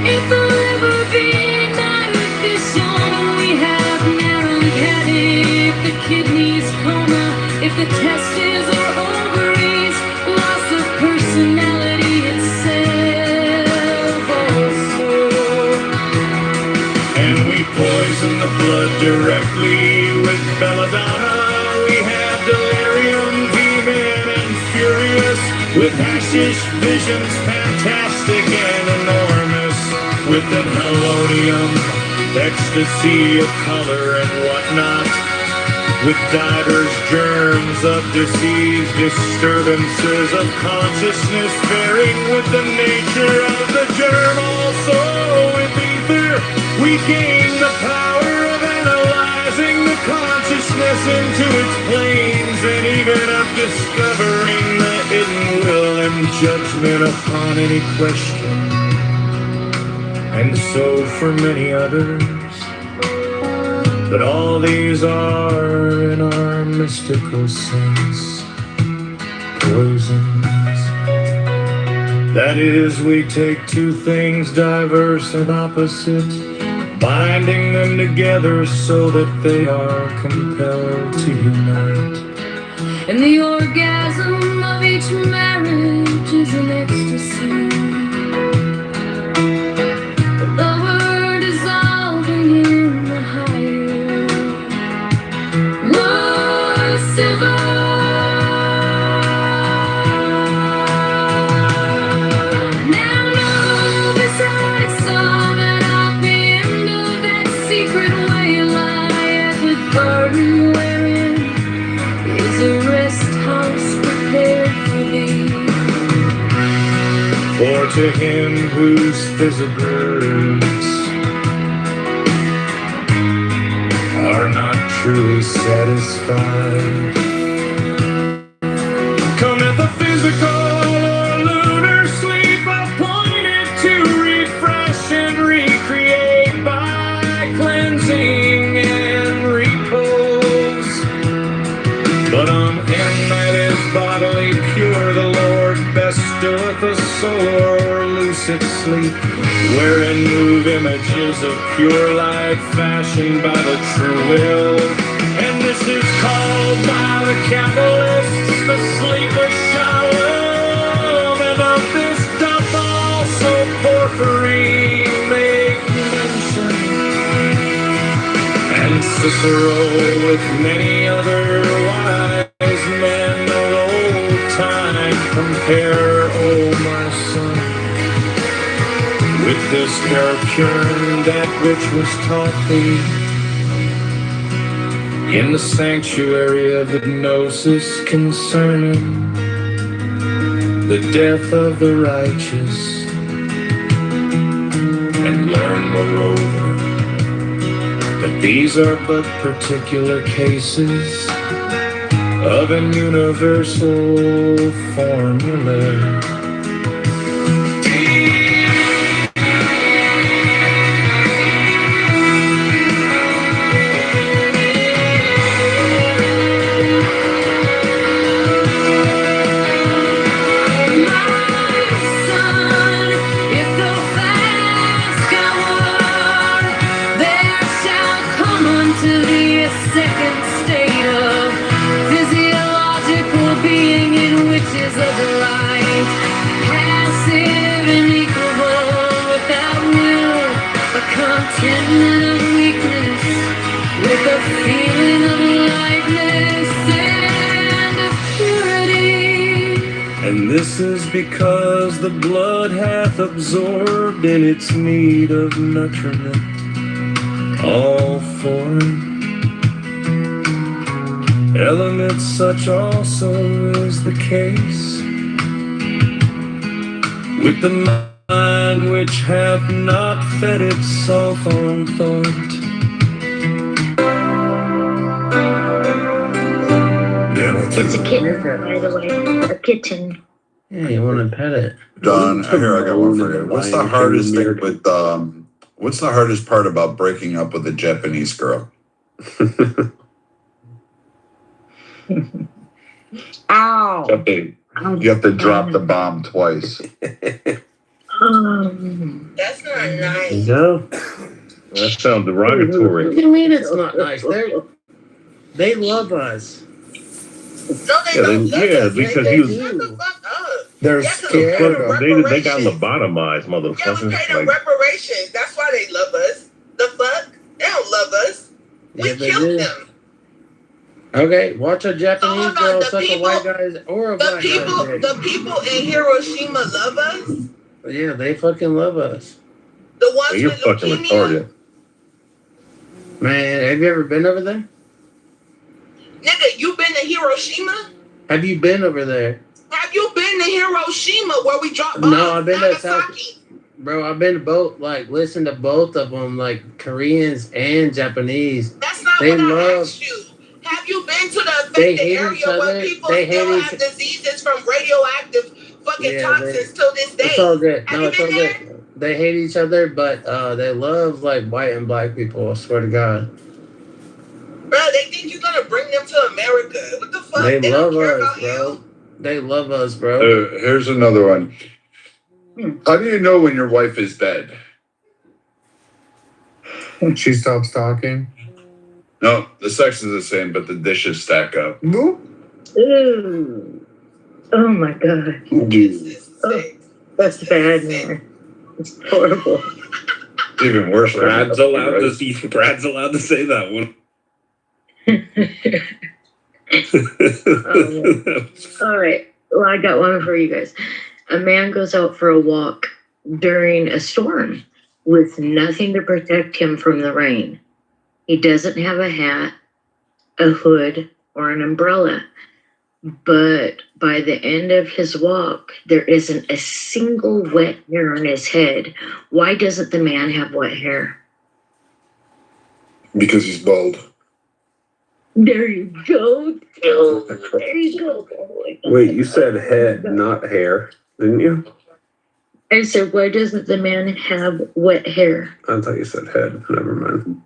If the liver being not efficient, we have narrow caddy. If the kidneys coma, if the testes or ovaries, loss of personality itself also. And we poison the blood directly with belladonna. We have delirium, demon and furious, with hashish visions fantastic and enormous, with the melodium, ecstasy of color and whatnot, with divers germs of disease, disturbances of consciousness, varying with the nature of the germ. Also with ether, we gain the power of analyzing the consciousness into its planes, and even of discovering the hidden will and judgment upon any question. And so for many others. But all these are, in our mystical sense, poisons. That is, we take two things diverse and opposite, binding them together so that they are compelled to unite. And the orgasm of each marriage is an ecstasy. The lover dissolving in the higher. Silver. Now know besides all that I'll be into that secret way lieth with garden wherein is a rest house prepared for thee. For to him whose physicals are not truly satisfied, cometh a physical or lunar sleep appointed to refresh and recreate by cleansing and repose. But on him that is bodily pure, the Lord bestoweth a soul or lucid sleep, wherein move images of pure light fashioned by the true will. And this is called by the Kabbalists the sleep of Shalom, and of this doth also Porphyry make mention, and Cicero with many other wise men of old time compare, O my son, with this Heracurn that which was taught thee in the sanctuary of hypnosis concerning the death of the righteous, and learn moreover that these are but particular cases of an universal formula. being in which is a delight. Passive and equable without will, a contentment of weakness with a feeling of lightness and of purity. And this is because the blood hath absorbed in its need of nutriment all foreign elements, such also is the case with the mind which hath not fed itself on thought. It's a kitten, by the way. A kitten. Yeah, you want to pet it. Don, here I got one for you. What's the hardest thing with what's the hardest part about breaking up with a Japanese girl? Ow. You have to drop the bomb twice. That's not nice. No. That sounds derogatory. What do you mean it's not nice? They love us. No, they don't. Because Shut you. the fuck up. They're You have to scared pay of them them. They got lobotomized, You have to motherfuckers. pay them reparations. That's why they love us. The fuck? They don't love us. We Yeah, they killed do. them. Okay, watch a Japanese hold on, girl the suck a people- white guy's or a black guy's dick. The people in Hiroshima love us. Yeah, they fucking love us. The ones You're with fucking leukemia. retarded. Man, have you ever been over there? Nigga, you been to Hiroshima? Have you been over there? Have you been to Hiroshima where we dropped bombs? No, I've been to South. Nagasaki? Bro, I've been to both. Like, listen to both of them, like Koreans and Japanese. That's not They what I love. asked you. Have you been to the They affected hate area each other. where people They still hate have each- diseases from radioactive fucking Yeah, toxins till this day? It's all good. Have No, you it's all been good. there? They hate each other, but they love like white and black people. I swear to God. Bro, they think you're gonna bring them to America. What the fuck? They love don't care us, about bro. you. They love us, bro. Here's another one. How do you know when your wife is dead? She stops talking. No, the sex is the same, but the dishes stack up. Boop. Ooh. Oh my god. Oh, that's bad, man. It's horrible. It's even worse. Brad's allowed to say that one. All right. Well, I got one for you guys. A man goes out for a walk during a storm with nothing to protect him from the rain. He doesn't have a hat, a hood, or an umbrella. But by the end of his walk, there isn't a single wet hair on his head. Why doesn't the man have wet hair? Because he's bald. There you go. Oh, there you go. Oh my God. Wait, you said head, not hair, didn't you? I said, why doesn't the man have wet hair? I thought you said head. Never mind.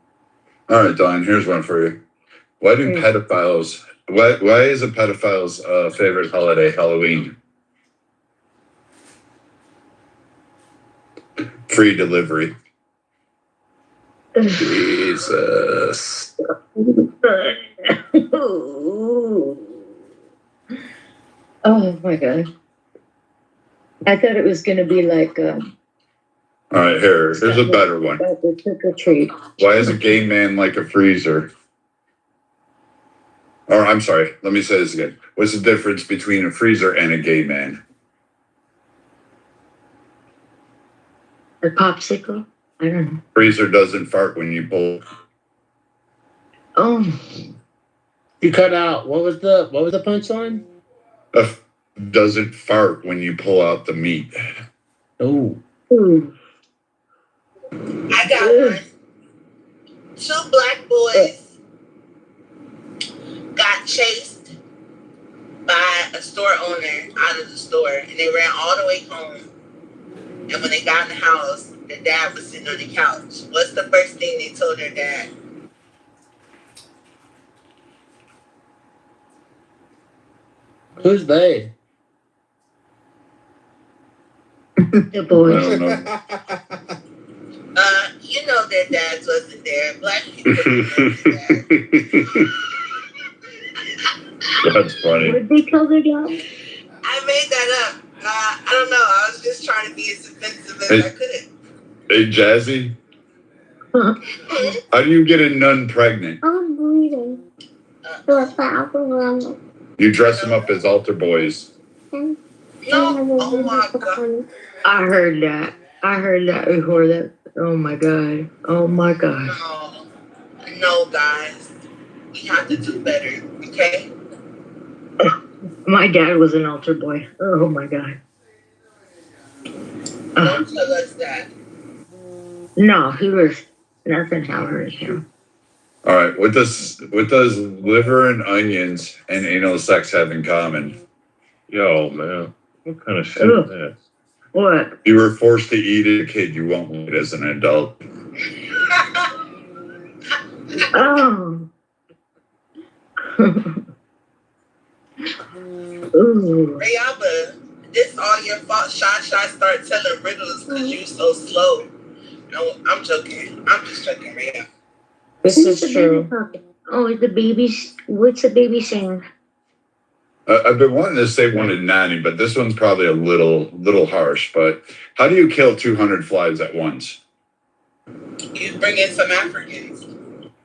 All right, Don, here's one for you. Why do pedophiles, why is a pedophile's favorite holiday Halloween? Free delivery. Jesus. Oh my God. I thought it was going to be like All right, here's a better one. the trick or treat. Why is a gay man like a freezer? Or I'm sorry, let me say this again. What's the difference between a freezer and a gay man? A popsicle? I don't know. Freezer doesn't fart when you pull. Oh, You cut out. What was the punchline? Doesn't fart when you pull out the meat. Oh. ooh. I got one. 2 black boys got chased by a store owner out of the store, and they ran all the way home. And when they got in the house, the dad was sitting on the couch. What's the first thing they told their dad? Who's they? The boys. I don't know. You know their dads wasn't there. Black people don't know their dads. That's funny. Would they kill their dog? I made that up. I don't know. I was just trying to be as offensive as I could. Hey, Jazzy. How do you get a nun pregnant? I'm bleeding. You dress them up as altar boys. No. Oh my God. I heard that. I heard that before. That. Oh my God. Oh my God. No, guys. We have to do better. Okay. My dad was an altar boy. Oh my God. Don't tell us that. No, he was nothing happened to him. All right. What does liver and onions and anal sex have in common? Yo, man. What kind of shit is that? What? You were forced to eat it as a kid. You won't eat as an adult. Oh. Ooh. Rayaba, this all your fault. Shy start telling riddles because you so slow. No, I'm joking. I'm just joking, Rayaba. This is true. Oh, it's the baby. What's the baby saying? I've been wanting to say 1 in 90, but this one's probably a little harsh. But how do you kill 200 flies at once? You bring in some Africans.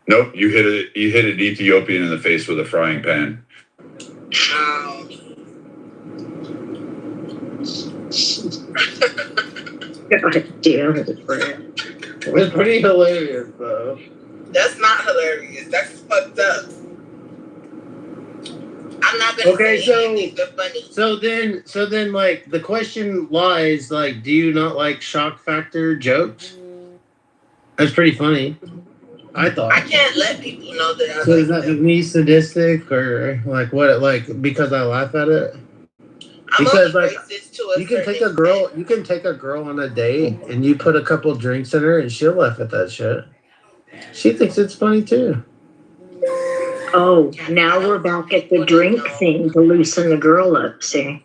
Nope, you hit an Ethiopian in the face with a frying pan. God damn it, It's pretty hilarious, though. That's not hilarious. That's fucked up. I'm not gonna say anything so funny. So then, like, the question lies, like, do you not like shock factor jokes? That's pretty funny. I thought. I can't let people know that I so like is that them. me sadistic or like what? Like because I laugh at it? Because like you can take a girl on a date and you put a couple drinks in her and she'll laugh at that shit. She thinks it's funny too. Oh, now we're back at the drink thing to loosen the girl up, see?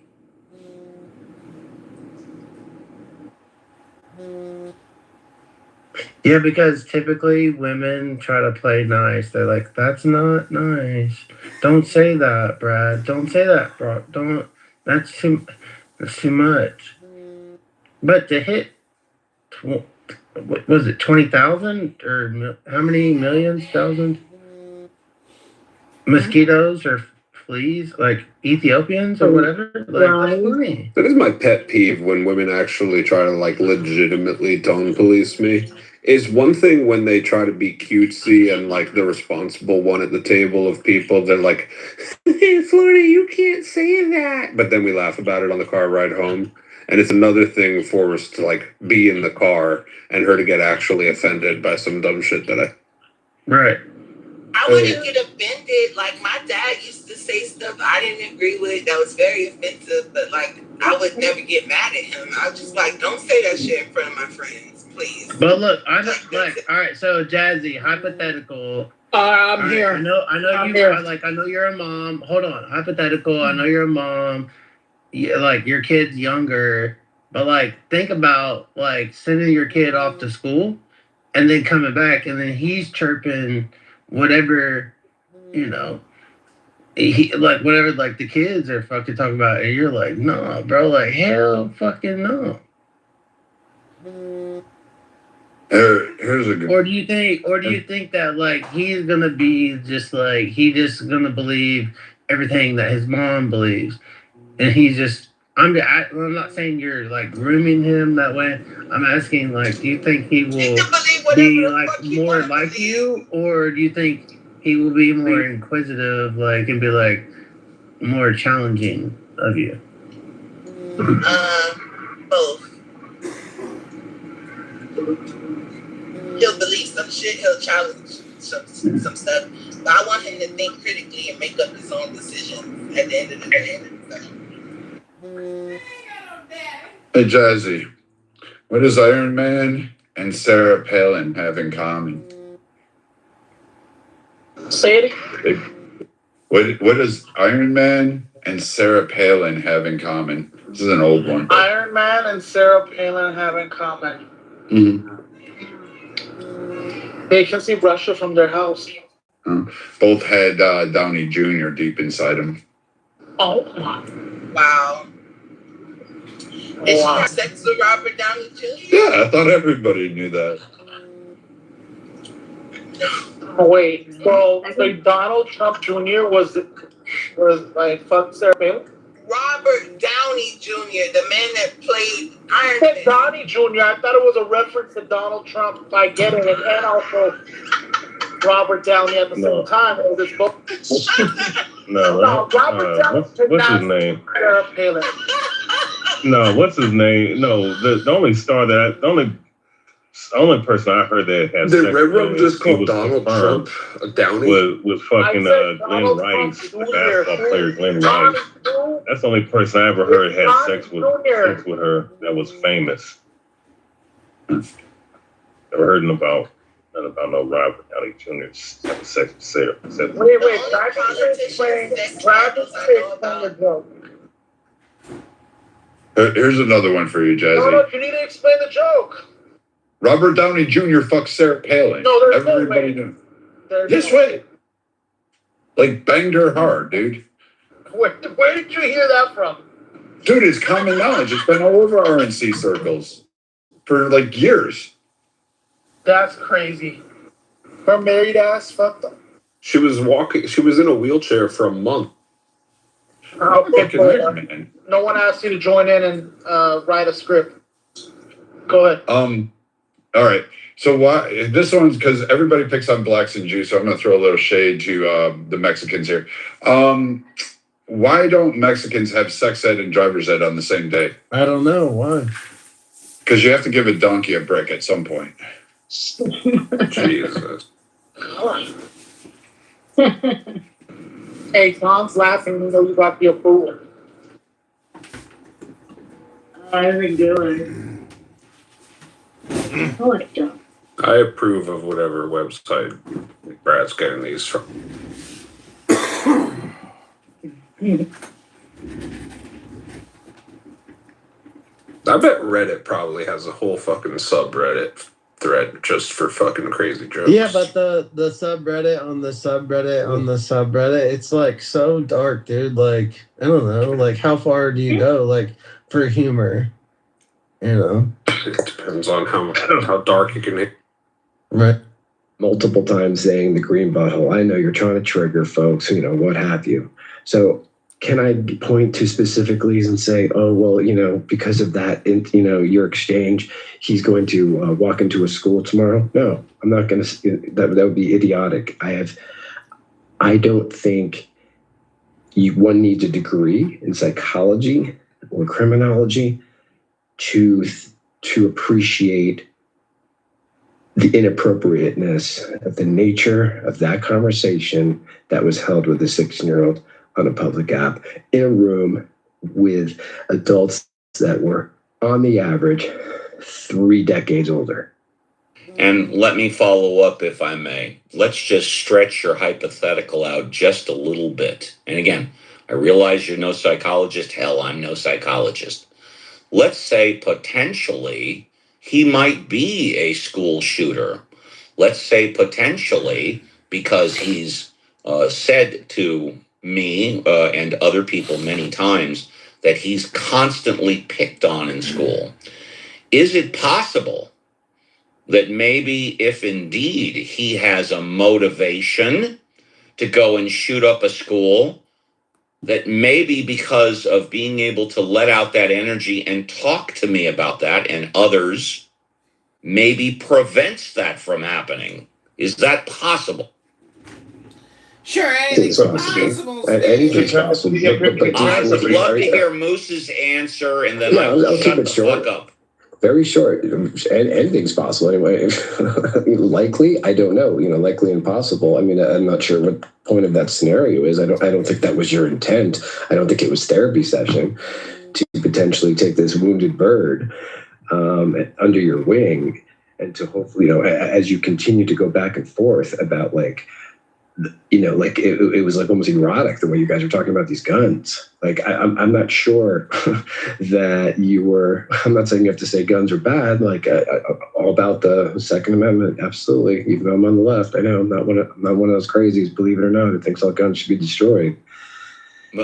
Yeah, because typically women try to play nice. They're like, that's not nice. Don't say that, Brad. Don't say that, bro. Don't. That's too much. But to hit, what was it 20,000 or how many millions, thousands? Mosquitoes or fleas, like Ethiopians or whatever. Like, that's funny. That is my pet peeve when women actually try to like legitimately tone police me. Is one thing when they try to be cutesy and like the responsible one at the table of people. They're like, "Hey, Florida, you can't say that," but then we laugh about it on the car ride home. And it's another thing for us to like be in the car and her to get actually offended by some dumb shit that I. Right. I wouldn't get offended. Like, my dad used to say stuff I didn't agree with that was very offensive, but like, I would never get mad at him. I was just like, don't say that shit in front of my friends, please. But look, I know, like, all right, so Jazzy, hypothetical. I'm here. I know I'm you here. I know you're a mom. Hold on, hypothetical. I know you're a mom. Yeah, like your kid's younger, but like think about like sending your kid off to school, and then coming back, and then he's chirping whatever, you know. He like whatever like the kids are fucking talking about, and you're like, no, bro, like hell, fucking no. Here's a good. Or do you think that like he's gonna be just like he just gonna believe everything that his mom believes, and he's just I'm not saying you're like grooming him that way. I'm asking like, do you think he will be like more like you, or do you think he will be more inquisitive, like and be like more challenging of you? Both. He'll believe some shit, he'll challenge some stuff. But I want him to think critically and make up his own decisions at the end of the day. Hey, Jazzy, what does Iron Man and Sarah Palin have in common? Say it. What does Iron Man and Sarah Palin have in common? This is an old one. Iron Man and Sarah Palin have in common. Mm-hmm. They can see Russia from their house. Both had Downey Jr. deep inside them. Oh. Wow. Did she have sex with Robert Downey Jr.? Yeah, I thought everybody knew that. Oh, wait, so Donald Trump Jr. was like fuck Sarah Palin? Robert Downey Jr., the man that played Iron Man. Downey Jr. I thought it was a reference to Donald Trump by getting it, and also Robert Downey at the same time. It was both. No, Robert Downey. What's his name? Sarah Palin. No, what's his name? No, the only star that the only person I heard that had The sex railroad with just called Donald Trump a Downey. Was fucking Glenn Rice, the basketball player Glenn Rice. That's the only person I ever heard had sex with her that was famous. Never heard nothing about no Robert Downey Jr. having sex with Sarah. Wait, Here's another one for you, Jazzy. No, you need to explain the joke. Robert Downey Jr. fucked Sarah Palin. No, there's Everybody knew. Yes, wait. Like, banged her hard, dude. Where did you hear that from? Dude, it's common knowledge. It's been all over RNC circles for, like, years. That's crazy. Her married ass fucked up. She was in a wheelchair for a month. No one asked you to join in and write a script. Go ahead. All right. So why this one's because everybody picks on blacks and Jews, so I'm gonna throw a little shade to the Mexicans here. Why don't Mexicans have sex ed and driver's ed on the same day? I don't know why. Because you have to give a donkey a break at some point. Jesus. Hey, Tom's laughing even though you got the approval. How we doing? I like John. I approve of whatever website Brad's getting these from. I bet Reddit probably has a whole fucking subreddit thread just for fucking crazy jokes. Yeah, but the subreddit on the subreddit on the subreddit, it's like so dark, dude. Like, I don't know, like how far do you go, like, for humor? You know? It depends on how dark you can hit. Right. Multiple times saying the green butthole. I know you're trying to trigger folks, you know, what have you. So can I point to specifically and say, oh, well, you know, because of that, you know, your exchange, he's going to walk into a school tomorrow? No, I'm not going to. That would be idiotic. I don't think one needs a degree in psychology or criminology to appreciate the inappropriateness of the nature of that conversation that was held with a 16-year-old on a public app in a room with adults that were, on the average, 3 decades older. And let me follow up, if I may. Let's just stretch your hypothetical out just a little bit. And again, I realize you're no psychologist. Hell, I'm no psychologist. Let's say potentially he might be a school shooter. Let's say potentially because he's said to me and other people many times that he's constantly picked on in school. Is it possible that maybe if indeed he has a motivation to go and shoot up a school, that maybe because of being able to let out that energy and talk to me about that and others, maybe prevents that from happening? Is that possible? Sure, anything's possible. Anything's possible. I would love to hear Moose's answer, and then I'll keep it short. Very short. Anything's possible anyway. Likely, I don't know. You know, likely impossible. I mean, I'm not sure what point of that scenario is. I don't think that was your intent. I don't think it was therapy session to potentially take this wounded bird under your wing and to hopefully, you know, as you continue to go back and forth about like like it was like almost erotic the way you guys were talking about these guns. Like I'm not sure that you were. I'm not saying you have to say guns are bad. Like all about the Second Amendment, absolutely. Even though I'm on the left, I know I'm not one of those crazies. Believe it or not, that thinks all guns should be destroyed.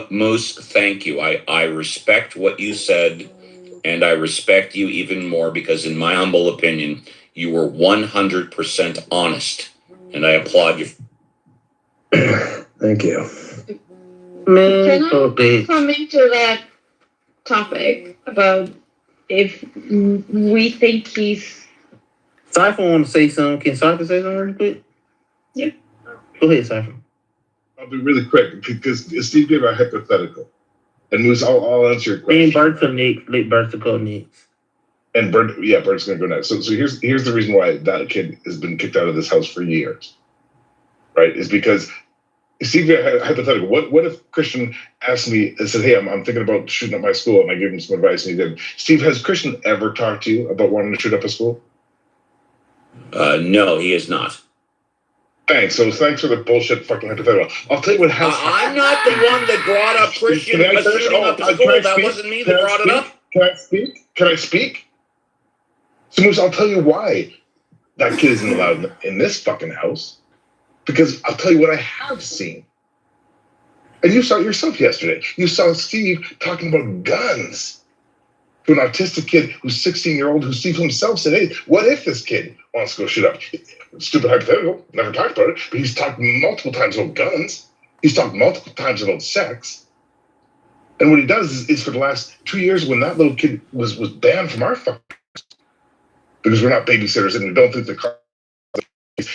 Moose, thank you. I respect what you said, and I respect you even more because, in my humble opinion, you were 100% honest, and I applaud you. Thank you. Man, Can I come into that topic about if we think he's... Cypher want to say something. Can Cypher say something real quick? Yeah. Go ahead, Cypher. I'll be really quick because Steve gave a hypothetical. And Moose, I'll answer your question. And Bert's to go next. And Bert's going to go next. So here's the reason why that kid has been kicked out of this house for years. Right? Is because Steve gave a hypothetical. What if Christian asked me and said, hey, I'm thinking about shooting up my school, and I gave him some advice and he did. Steve, has Christian ever talked to you about wanting to shoot up a school? No, he is not. Thanks. So thanks for the bullshit fucking hypothetical. I'll tell you what has I'm not the one that brought up Christian shooting up a school. That wasn't me that brought it up. Can I speak? So Moose, I'll tell you why that kid isn't allowed in this fucking house. Because I'll tell you what I have seen. And you saw it yourself yesterday. You saw Steve talking about guns to an autistic kid who's 16-year-old who Steve himself said, hey, what if this kid wants to go shoot up? Stupid hypothetical, never talked about it, but he's talked multiple times about guns. He's talked multiple times about sex. And what he does is for the last 2 years when that little kid was banned from our fucking house, because we're not babysitters and we don't think the conversations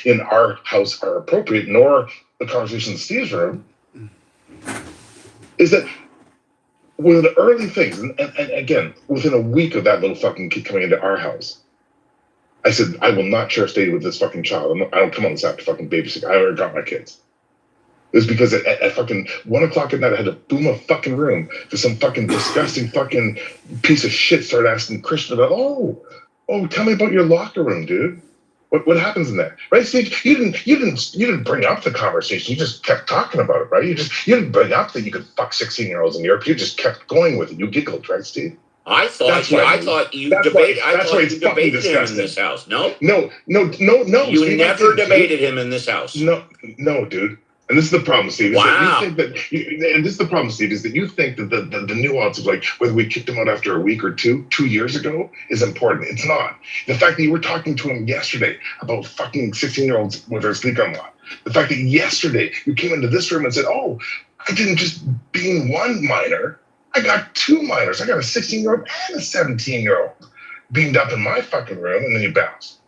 in our house are appropriate, nor the conversation in Steve's room, is that one of the early things, and again, within a week of that little fucking kid coming into our house, I said, I will not share a stay with this fucking child. I don't come on this app to fucking babysit. I already got my kids. It was because at fucking 1 o'clock at night, I had to boom a fucking room to some fucking disgusting fucking piece of shit start asking Christian about, oh, tell me about your locker room, dude. What happens in there, right, Steve? You didn't bring up the conversation. You just kept talking about it, right? You didn't bring up that you could fuck 16-year-olds in Europe. You just kept going with it. You giggled, right, Steve? I thought you debated him in this house. No. You Steve, never debated him in this house. No, dude. And this is the problem, Steve. Wow. And this is the problem, Steve, is that you think that the nuance of like whether we kicked him out after a week or 2 years ago is important. It's not. The fact that you were talking to him yesterday about fucking 16-year-olds with their sneaker unlocked. The fact that yesterday you came into this room and said, oh, I didn't just beam one minor. I got 2 minors. I got a 16-year-old and a 17-year-old beamed up in my fucking room, and then you bounce.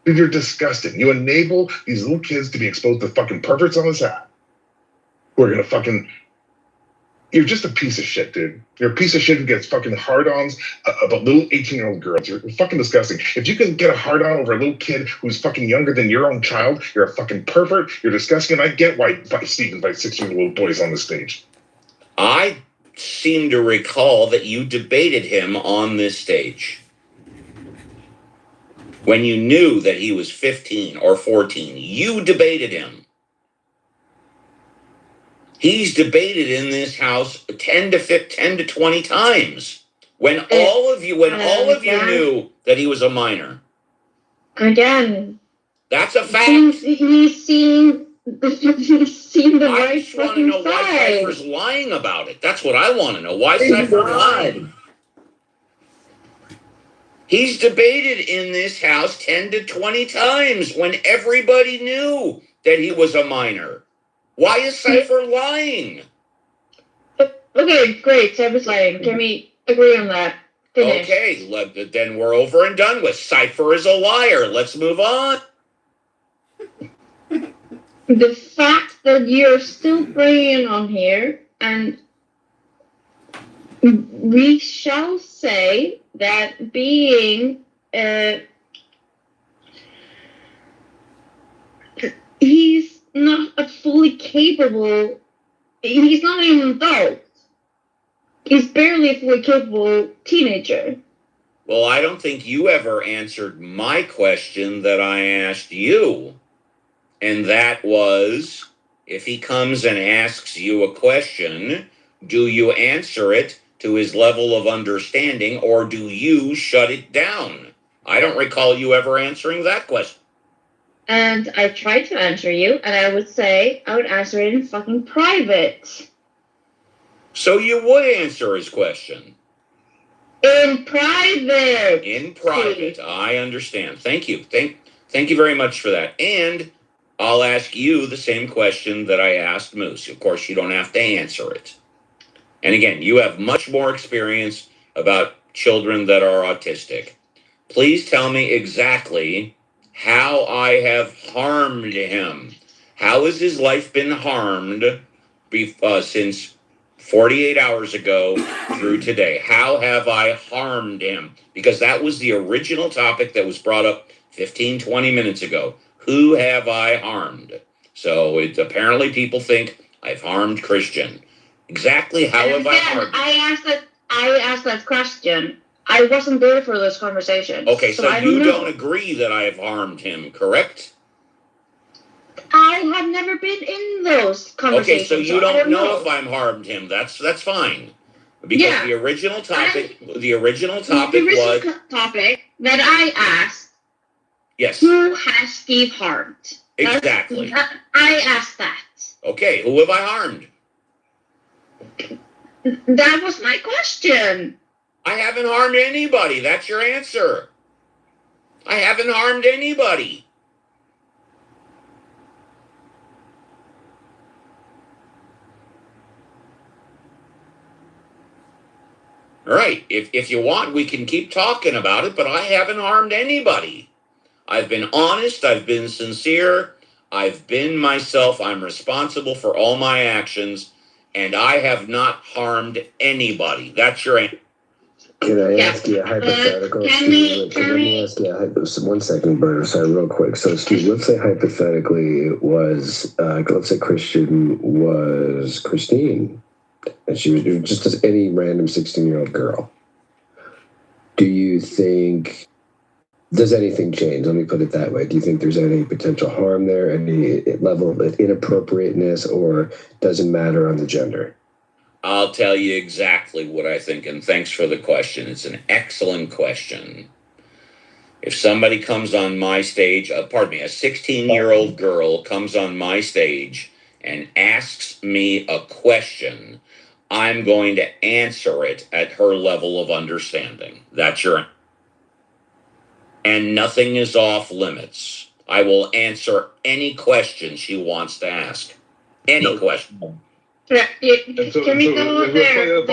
Dude, you're disgusting. You enable these little kids to be exposed to fucking perverts on this app who are gonna fucking... You're just a piece of shit, dude. You're a piece of shit who gets fucking hard-ons about little 18-year-old girls. You're fucking disgusting. If you can get a hard-on over a little kid who's fucking younger than your own child, you're a fucking pervert. You're disgusting. And I get why Steve invites 16-year-old boys on the stage. I seem to recall that you debated him on this stage. When you knew that he was 15 or 14, you debated him. He's debated in this house 10 to 20 times. When all of you knew that he was a minor. Again. That's a fact. He's seen the right fucking side. I just want to know why Cypher's lying about it. That's what I want to know. Why Cypher lied? He's debated in this house 10 to 20 times when everybody knew that he was a minor. Why is Cypher lying? Okay, great. Cypher's lying. Can we agree on that? Finish. Okay, then we're over and done with. Cypher is a liar. Let's move on. The fact that you're still praying on here, and we shall say that being he's not a fully capable, he's not even an adult. He's barely a fully capable teenager. Well, I don't think you ever answered my question that I asked you. And that was, if he comes and asks you a question, do you answer it to his level of understanding, or do you shut it down? I don't recall you ever answering that question. And I tried to answer you, and I would say I would answer it in fucking private. So you would answer his question? In private. In private. I understand. Thank you. Thank you very much for that. And I'll ask you the same question that I asked Moose. Of course, you don't have to answer it. And again, you have much more experience about children that are autistic. Please tell me exactly how I have harmed him. How has his life been harmed since 48 hours ago through today? How have I harmed him? Because that was the original topic that was brought up 15, 20 minutes ago. Who have I harmed? So apparently people think I've harmed Christian. Exactly how have I harmed? I asked that question. I wasn't there for this conversation. Okay, so you don't agree that I have harmed him, correct? I have never been in those conversations. Okay, so you don't know if I'm harmed him. That's fine. Because the original topic was topic that I asked. Yes. Who has Steve harmed? Exactly. I asked that. Okay, who have I harmed? That was my question. I haven't harmed anybody. That's your answer. I haven't harmed anybody. All right, if you want, we can keep talking about it, but I haven't harmed anybody. I've been honest. I've been sincere. I've been myself. I'm responsible for all my actions, and I have not harmed anybody. That's your answer. Can I ask you a hypothetical? Let me ask you a 1 second, Bert. Sorry, real quick. So, Steve, let's say hypothetically it was, let's say Christian was Christine, and she was just as any random 16-year-old girl. Do you think, does anything change? Let me put it that way. Do you think there's any potential harm there, any level of inappropriateness, or doesn't matter on the gender? I'll tell you exactly what I think, and thanks for the question. It's an excellent question. If somebody comes on my stage, a 16-year-old girl comes on my stage and asks me a question, I'm going to answer it at her level of understanding. That's your answer. And nothing is off limits. I will answer any question she wants to ask. Any question. Can we go there?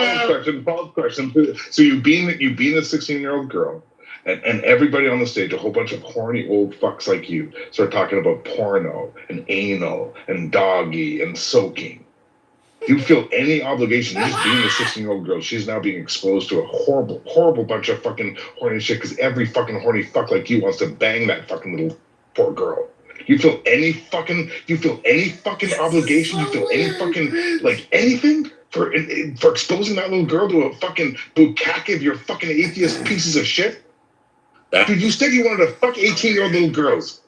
Follow-up question. So you being the 16-year-old girl, and everybody on the stage, a whole bunch of horny old fucks like you, start talking about porno and anal and doggy and soaking. Do you feel any obligation just being the 16-year-old girl? She's now being exposed to a horrible, horrible bunch of fucking horny shit because every fucking horny fuck like you wants to bang that fucking little poor girl. You feel any fucking obligation? You feel any fucking, like, anything for exposing that little girl to a fucking bukkake of your fucking atheist pieces of shit? Dude, you said you wanted to fuck 18-year-old little girls.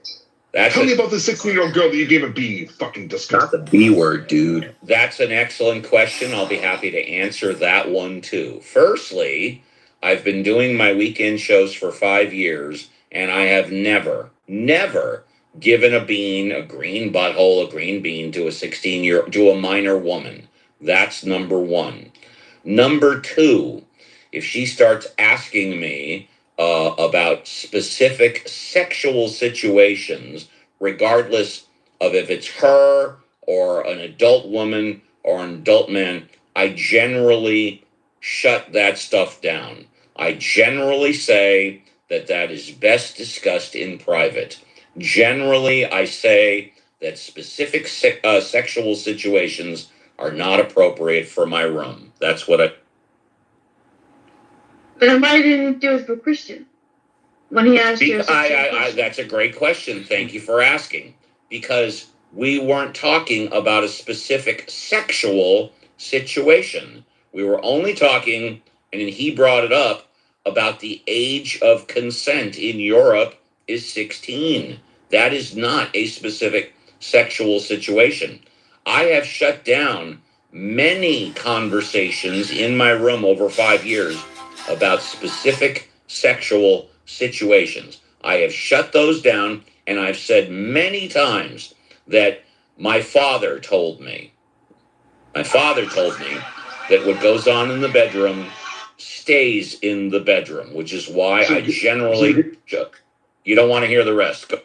Tell me about the 16-year-old girl that you gave a B, you fucking disgusting. Not the B word, dude. That's an excellent question. I'll be happy to answer that one, too. Firstly, I've been doing my weekend shows for 5 years, and I have never given a green butthole, a green bean to to a minor woman. That's number one. Number two, if she starts asking me about specific sexual situations, regardless of if it's her or an adult woman or an adult man, I generally shut that stuff down. I generally say that is best discussed in private. Generally, I say that specific sexual situations are not appropriate for my room. That's what I... Then why didn't you do it for Christian? When he asked you that's a great question. Thank you for asking. Because we weren't talking about a specific sexual situation. We were only talking, and he brought it up, about the age of consent in Europe is 16. That is not a specific sexual situation. I have shut down many conversations in my room over 5 years about specific sexual situations. I have shut those down, and I've said many times that my father told me that what goes on in the bedroom stays in the bedroom, which is why I generally... You don't want to hear the rest. Go.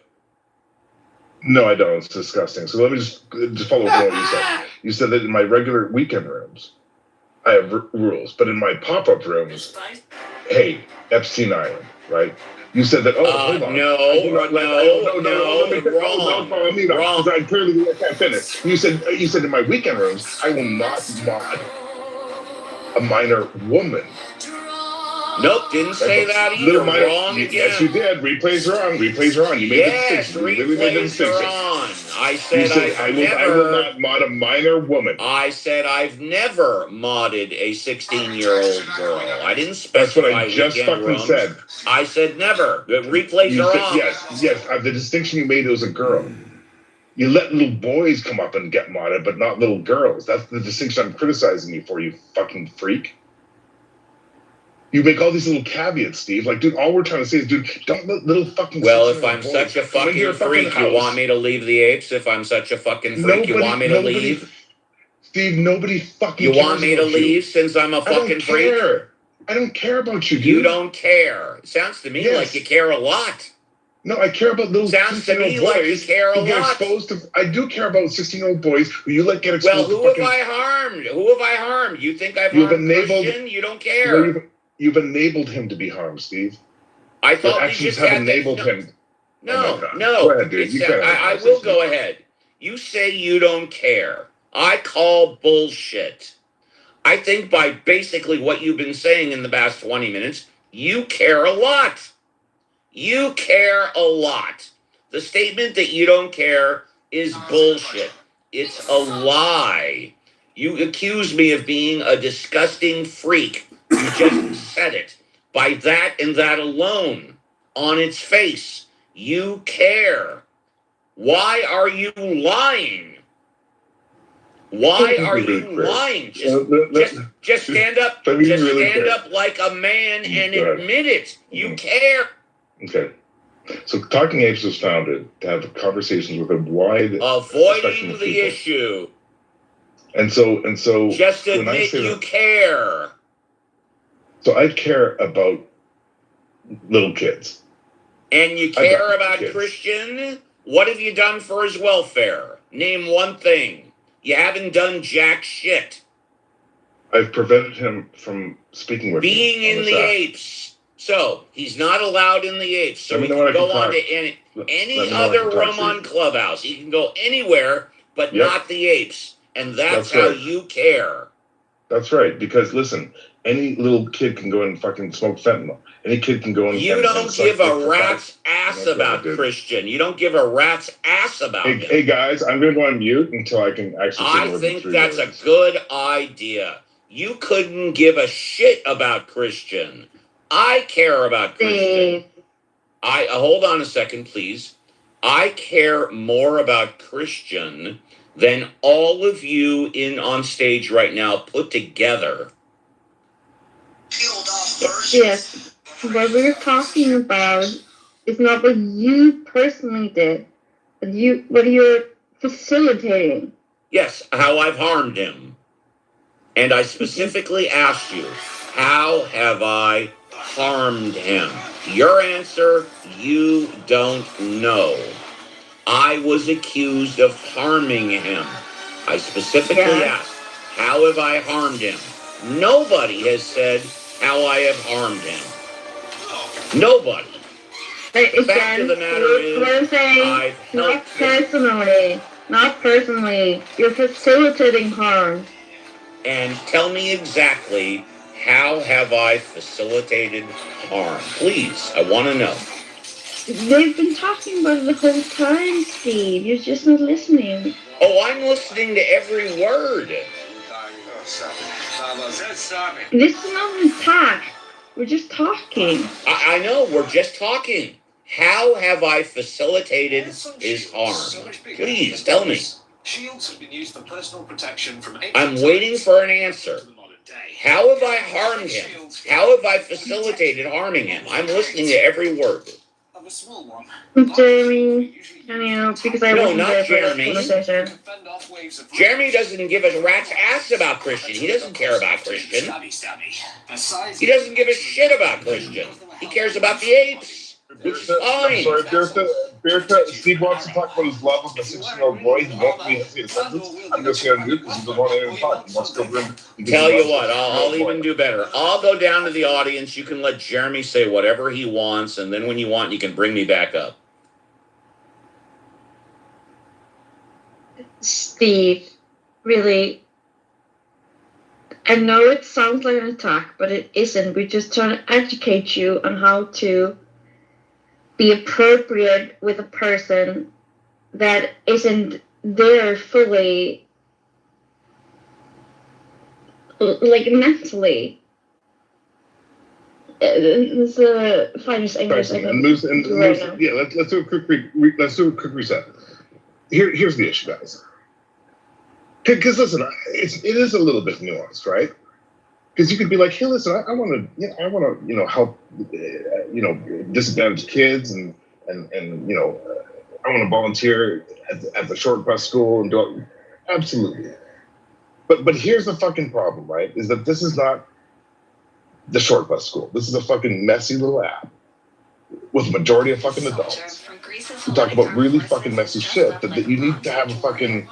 No, I don't. It's disgusting. So let me just follow up on what you said. You said that in my regular weekend rooms, I have rules, but in my pop-up rooms, hey, Epstein Island, right? You said that. Hold on. Wrong. Because I clearly can't finish. You said in my weekend rooms, I will not mod a minor woman. Nope, didn't say that either. Wrong again. Yes, you did. Replays are on. You made the distinction. You really made the distinction. I said I will not mod a minor woman. I said I've never modded a 16-year-old girl. I didn't specify. That's what I just fucking said. I said never. The replays are on. Yes. The distinction you made, it was a girl. You let little boys come up and get modded, but not little girls. That's the distinction I'm criticizing you for, you fucking freak. You make all these little caveats, Steve. Like, dude, all we're trying to say is, dude, don't let little fucking... Well, if I'm such a fucking freak, you want me to leave the apes? If I'm such a fucking freak, you want me to leave? Steve, nobody fucking cares. You want me to leave since I'm a fucking freak? I don't care about you, dude. You don't care. It sounds to me like you care a lot. No, I care about those 16-year-old boys like you care a who get lot. Exposed to... I do care about 16-year-old boys who you let get exposed to. Well, who have I harmed? Who have I harmed? You think I've harmed Christian? You don't care. You've enabled him to be harmed, Steve. I thought your actions have enabled him. No. Go ahead, dude. I will go ahead. You say you don't care. I call bullshit. I think by basically what you've been saying in the past 20 minutes, you care a lot. You care a lot. The statement that you don't care is bullshit. It's a lie. You accuse me of being a disgusting freak. You just said it. By that and that alone, on its face, you care. Why are you lying? Why are you lying? Just stand up. Just stand up like a man and admit it. You care. Okay. So Talking Apes was founded to have conversations with a wide avoiding the issue. And so just admit you care. So I care about little kids. And you care about Christian? What have you done for his welfare? Name one thing. You haven't done jack shit. I've prevented him from speaking with being in the apes. So he's not allowed in the apes. So he can go on to any other room on Clubhouse. He can go anywhere, but not the apes. And that's how you care. That's right. Because listen, any little kid can go and fucking smoke fentanyl. Any kid can go and... You don't give a rat's ass about Christian. You don't give a rat's ass about him. Hey guys, I'm going to go on mute until I can actually... I think that's a good idea. You couldn't give a shit about Christian. I care about Christian. Hold on a second, please. I care more about Christian than all of you on stage right now put together. Yes. What we're talking about is not what you personally did, but what you're facilitating. Yes, how I've harmed him. And I specifically asked you, how have I harmed him? Your answer, you don't know. I was accused of harming him. I specifically asked, how have I harmed him? Nobody has said how I have harmed him. Nobody. The fact of the matter is, I've helped him. Not personally. You're facilitating harm. And tell me exactly, how have I facilitated harm? Please, I want to know. They've been talking about it the whole time, Steve. You're just not listening. Oh, I'm listening to every word. This is not an attack. We're just talking. I know, we're just talking. How have I facilitated his harm? Please tell me. Shields have been used for personal protection from I'm waiting for an answer. How have I harmed him? How have I facilitated harming him? I'm listening to every word. Of a small one. Jeremy, because I No, wasn't not there for this Jeremy. conversation. Jeremy doesn't give a rat's ass about Christian. He doesn't care about Christian. He doesn't give a shit about Christian. He cares about the apes. Which is I'm fine. sorry, Bertha, Steve wants to talk about his love of a 16-year-old boy. He won't be his sentence. I'm just going to do it because he doesn't want to talk. He wants to go room. Tell you what, I'll even do better. I'll go down to the audience. You can let Jeremy say whatever he wants, and then when you want, you can bring me back up. Steve, really, I know it sounds like an attack, but it isn't. We're just trying to educate you on how to be appropriate with a person that isn't there fully, like mentally. It's the finest English I can do right now. Yeah, let's do a quick reset. Here's the issue, guys. Because listen, it is a little bit nuanced, right? Because you could be like, hey, listen, I want to, help, disadvantaged kids, and I want to volunteer at the short bus school and do it. Absolutely. But here's the fucking problem, right? Is that this is not the short bus school. This is a fucking messy little app with a majority of fucking adults who talk about really fucking messy shit that you need to have a fucking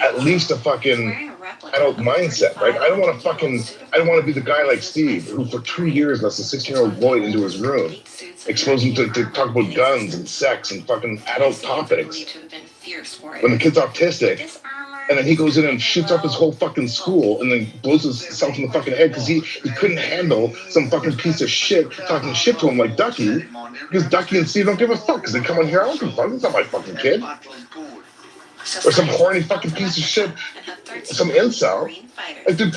at least a fucking adult mindset, right? I don't want to be the guy like Steve who for 2 years lets a 16-year-old boy into his room, expose him to talk about guns and sex and fucking adult topics. When the kid's autistic, and then he goes in and shoots up his whole fucking school and then blows himself in the fucking head because he couldn't handle some fucking piece of shit talking shit to him like Ducky, because Ducky and Steve don't give a fuck because they come in here, I don't give a fuck, it's not my fucking kid. Or some horny fucking piece of shit, some incel. Like, dude,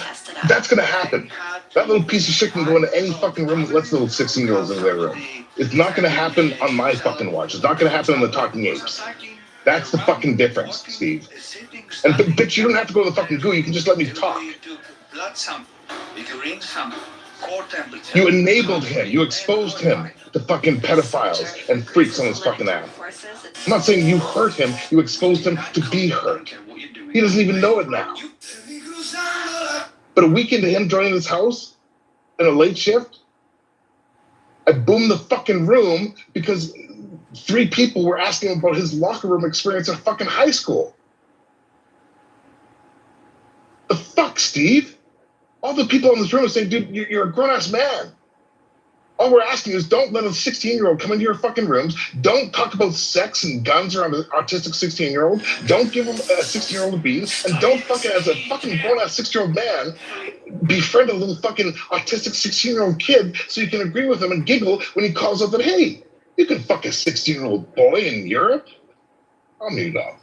that's gonna happen. That little piece of shit can go into any fucking room that lets little 16-year-olds into their room. It's not gonna happen on my fucking watch. It's not gonna happen on the Talking Apes. That's the fucking difference, Steve. And bitch, you don't have to go to the fucking goo. You can just let me talk. You enabled him. You exposed him to fucking pedophiles and freaks on his fucking app. I'm not saying you hurt him. You exposed him to be hurt. He doesn't even know it now. But a week into him joining this house in a late shift, I boomed the fucking room because 3 people were asking him about his locker room experience at fucking high school. The fuck, Steve? All the people in this room are saying, dude, you're a grown-ass man. All we're asking is don't let a 16-year-old come into your fucking rooms. Don't talk about sex and guns around an autistic 16-year-old. Don't give him a 16-year-old a bean. And don't fucking, as a fucking grown-ass 6-year-old man, befriend a little fucking autistic 16-year-old kid so you can agree with him and giggle when he calls up that, hey, you can fuck a 16-year-old boy in Europe? I'll mute up.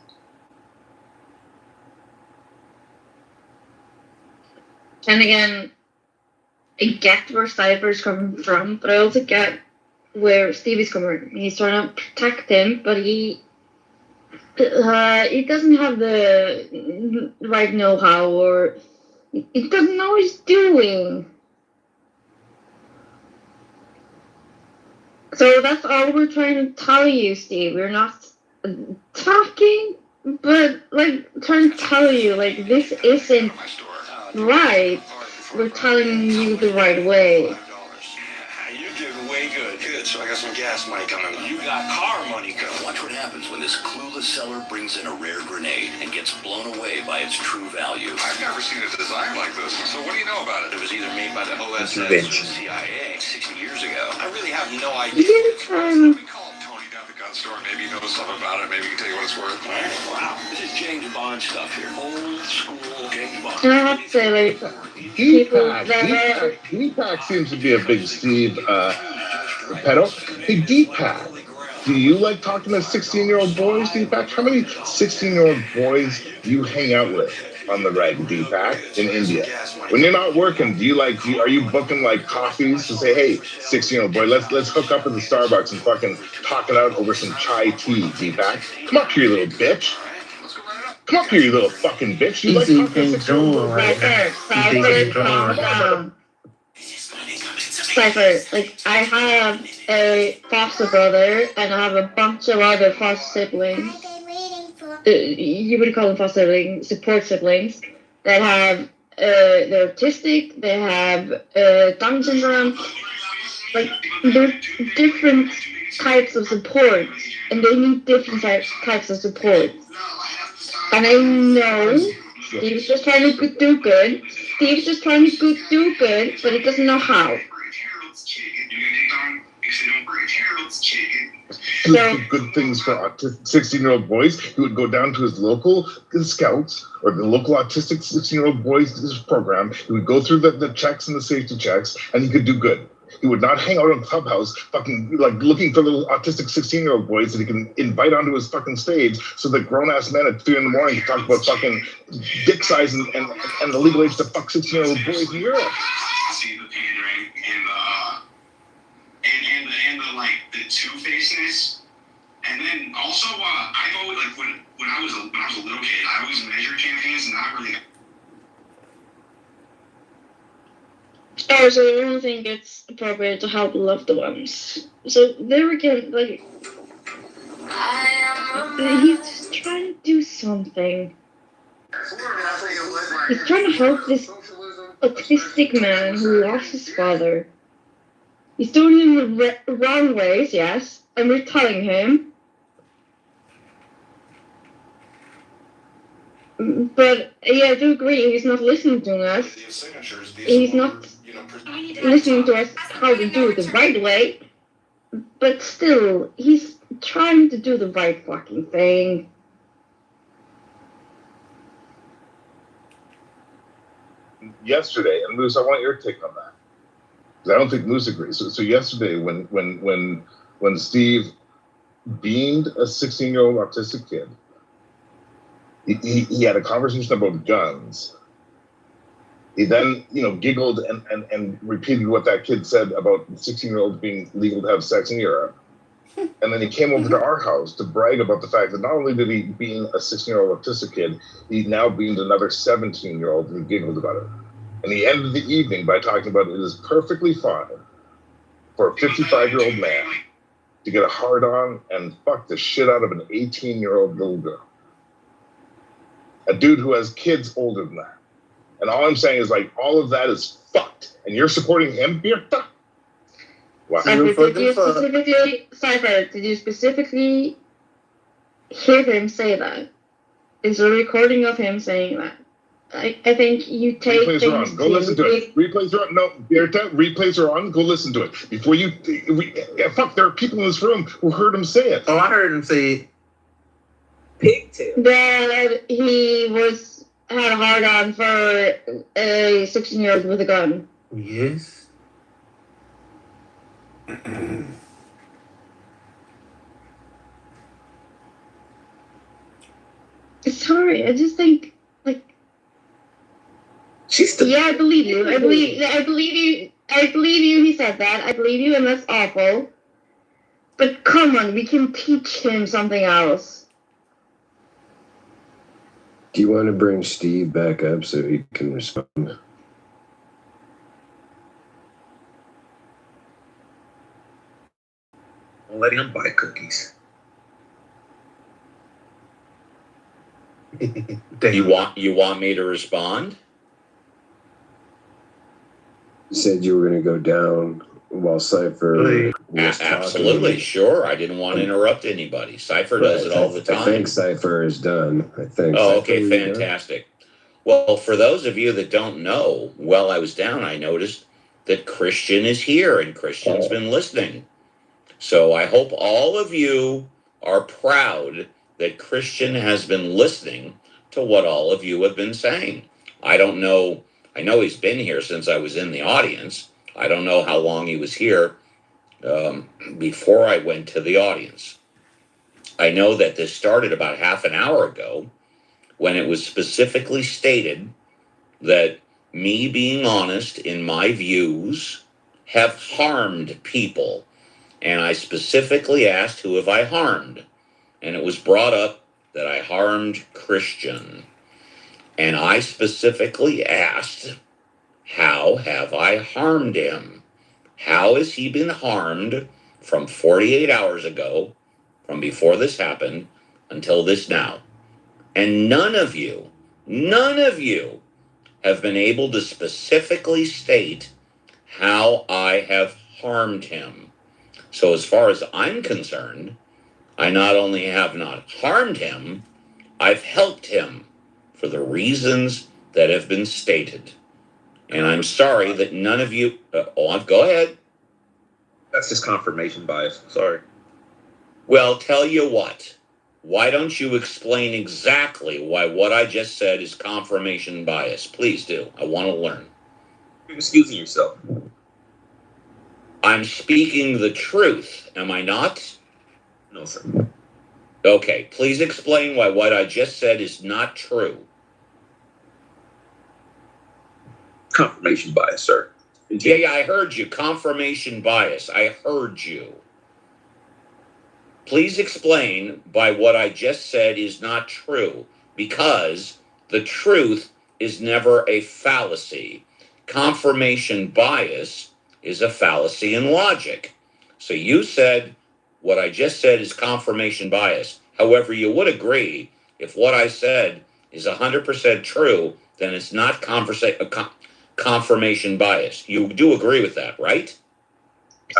And again, I get where Cyber's coming from, but I also get where Steve is coming from. He's trying to protect him, but he doesn't have the right know-how, or he doesn't know what he's doing. So that's all we're trying to tell you, Steve. We're not talking, but like trying to tell you, like, this isn't right. We're telling you the right way. You did way good. Good, so I got some gas money coming. You got car money coming. Watch what happens when this clueless seller brings in a rare grenade and gets blown away by its true value. I've never seen a design like this. So what do you know about it? It was either made by the OSS or the CIA 60 years ago. I really have no idea. We call Tony down at the gun store. Maybe he knows something about it. Maybe he can tell you what it's worth. Wow, this is James Bond stuff here. Old school James Bond. And I have to say, like, Deepak seems to be a big Steve pedo. Hey, Deepak, do you like talking to 16-year-old boys, Deepak? How many 16-year-old boys do you hang out with? on the reg, Deepak, in India. When you're not working, are you booking like coffees to say, hey, 16-year-old boy, let's hook up at the Starbucks and fucking talk it out over some chai tea, Deepak? Come up here, you little bitch. Come up here, you little fucking bitch. You like talking to 16-year-old boys? Cypher, like, I have a foster brother and I have a bunch of other foster siblings. You would call them foster siblings, support siblings, that have, they're autistic, they have Down syndrome. Like, they're different types of support, and they need different types of support. And I know Steve's just trying to do good. Steve's just trying to do good, but he doesn't know how. Good things for 16-year-old boys. He would go down to his local scouts or the local autistic 16-year-old boys program. He would go through the checks and the safety checks, and he could do good. He would not hang out on Clubhouse fucking like looking for little autistic 16-year-old boys that he can invite onto his fucking stage so that grown-ass men at 3 a.m. can talk about fucking dick size and the legal age to fuck 16-year-old boys in Europe. See the pandering and the like the two-facedness. And then also I've always like when I was a little kid, I always measured campaigns, not really. Oh, so you don't think it's appropriate to help loved ones? So there again, like, he's trying to do something. He's trying to help this autistic man who lost his father. He's doing it in the wrong ways, yes, and we're telling him. But yeah, I do agree, he's not listening to us. He's not listening to us how to do it the right way. But still, he's trying to do the right fucking thing. Yesterday, and Moose, I want your take on that. Because I don't think Moose agrees. So yesterday, when Steve beamed a 16-year-old autistic kid, he had a conversation about guns. He then, giggled and repeated what that kid said about 16-year-olds being legal to have sex in Europe. And then he came over to our house to brag about the fact that not only did he beam a 16-year-old autistic kid, he now beamed another 17-year-old and he giggled about it. And he ended the evening by talking about it is perfectly fine for a 55-year-old man to get a hard-on and fuck the shit out of an 18-year-old little girl. A dude who has kids older than that. And all I'm saying is, like, all of that is fucked. And you're supporting him? Birta? Wow. Did you specifically hear him say that? Is a recording of him saying that? I think you take replays things are on. Go listen to it. Replays are on. No, Birta, replays are on. Go listen to it. Before you... fuck, there are people in this room who heard him say it. Oh, I heard him say pigtail. That he had a hard on for a 16-year-old with a gun. Yes. Sorry, I just think, like, she's still. Yeah, I believe you. I believe you. He said that. I believe you, and that's awful. But come on, we can teach him something else. Do you want to bring Steve back up so he can respond? I'm letting him buy cookies. You want me to respond? You said you were going to go down while Cypher was Absolutely, talking. sure. I didn't want to interrupt anybody. Cypher does it all the time. I think Cypher is done. I think. Oh, okay, fantastic. Well, for those of you that don't know, while I was down, I noticed that Christian is here and Christian's been listening. So I hope all of you are proud that Christian has been listening to what all of you have been saying. I don't know. I know he's been here since I was in the audience. I don't know how long he was here before I went to the audience. I know that this started about half an hour ago when it was specifically stated that me being honest in my views have harmed people. And I specifically asked, who have I harmed? And it was brought up that I harmed Christian. And I specifically asked, how have I harmed him? How has he been harmed from 48 hours ago, from before this happened, until this now? And none of you have been able to specifically state how I have harmed him. So as far as I'm concerned, I not only have not harmed him, I've helped him for the reasons that have been stated. And I'm sorry that none of you... go ahead. That's just confirmation bias. Sorry. Well, tell you what. Why don't you explain exactly why what I just said is confirmation bias? Please do. I want to learn. You're excusing yourself. I'm speaking the truth, am I not? No, sir. Okay, please explain why what I just said is not true. Confirmation bias, sir. Yeah, I heard you. Confirmation bias. I heard you. Please explain why what I just said is not true, because the truth is never a fallacy. Confirmation bias is a fallacy in logic. So you said what I just said is confirmation bias. However, you would agree if what I said is 100% true, then it's not confirmation bias. You do agree with that, right?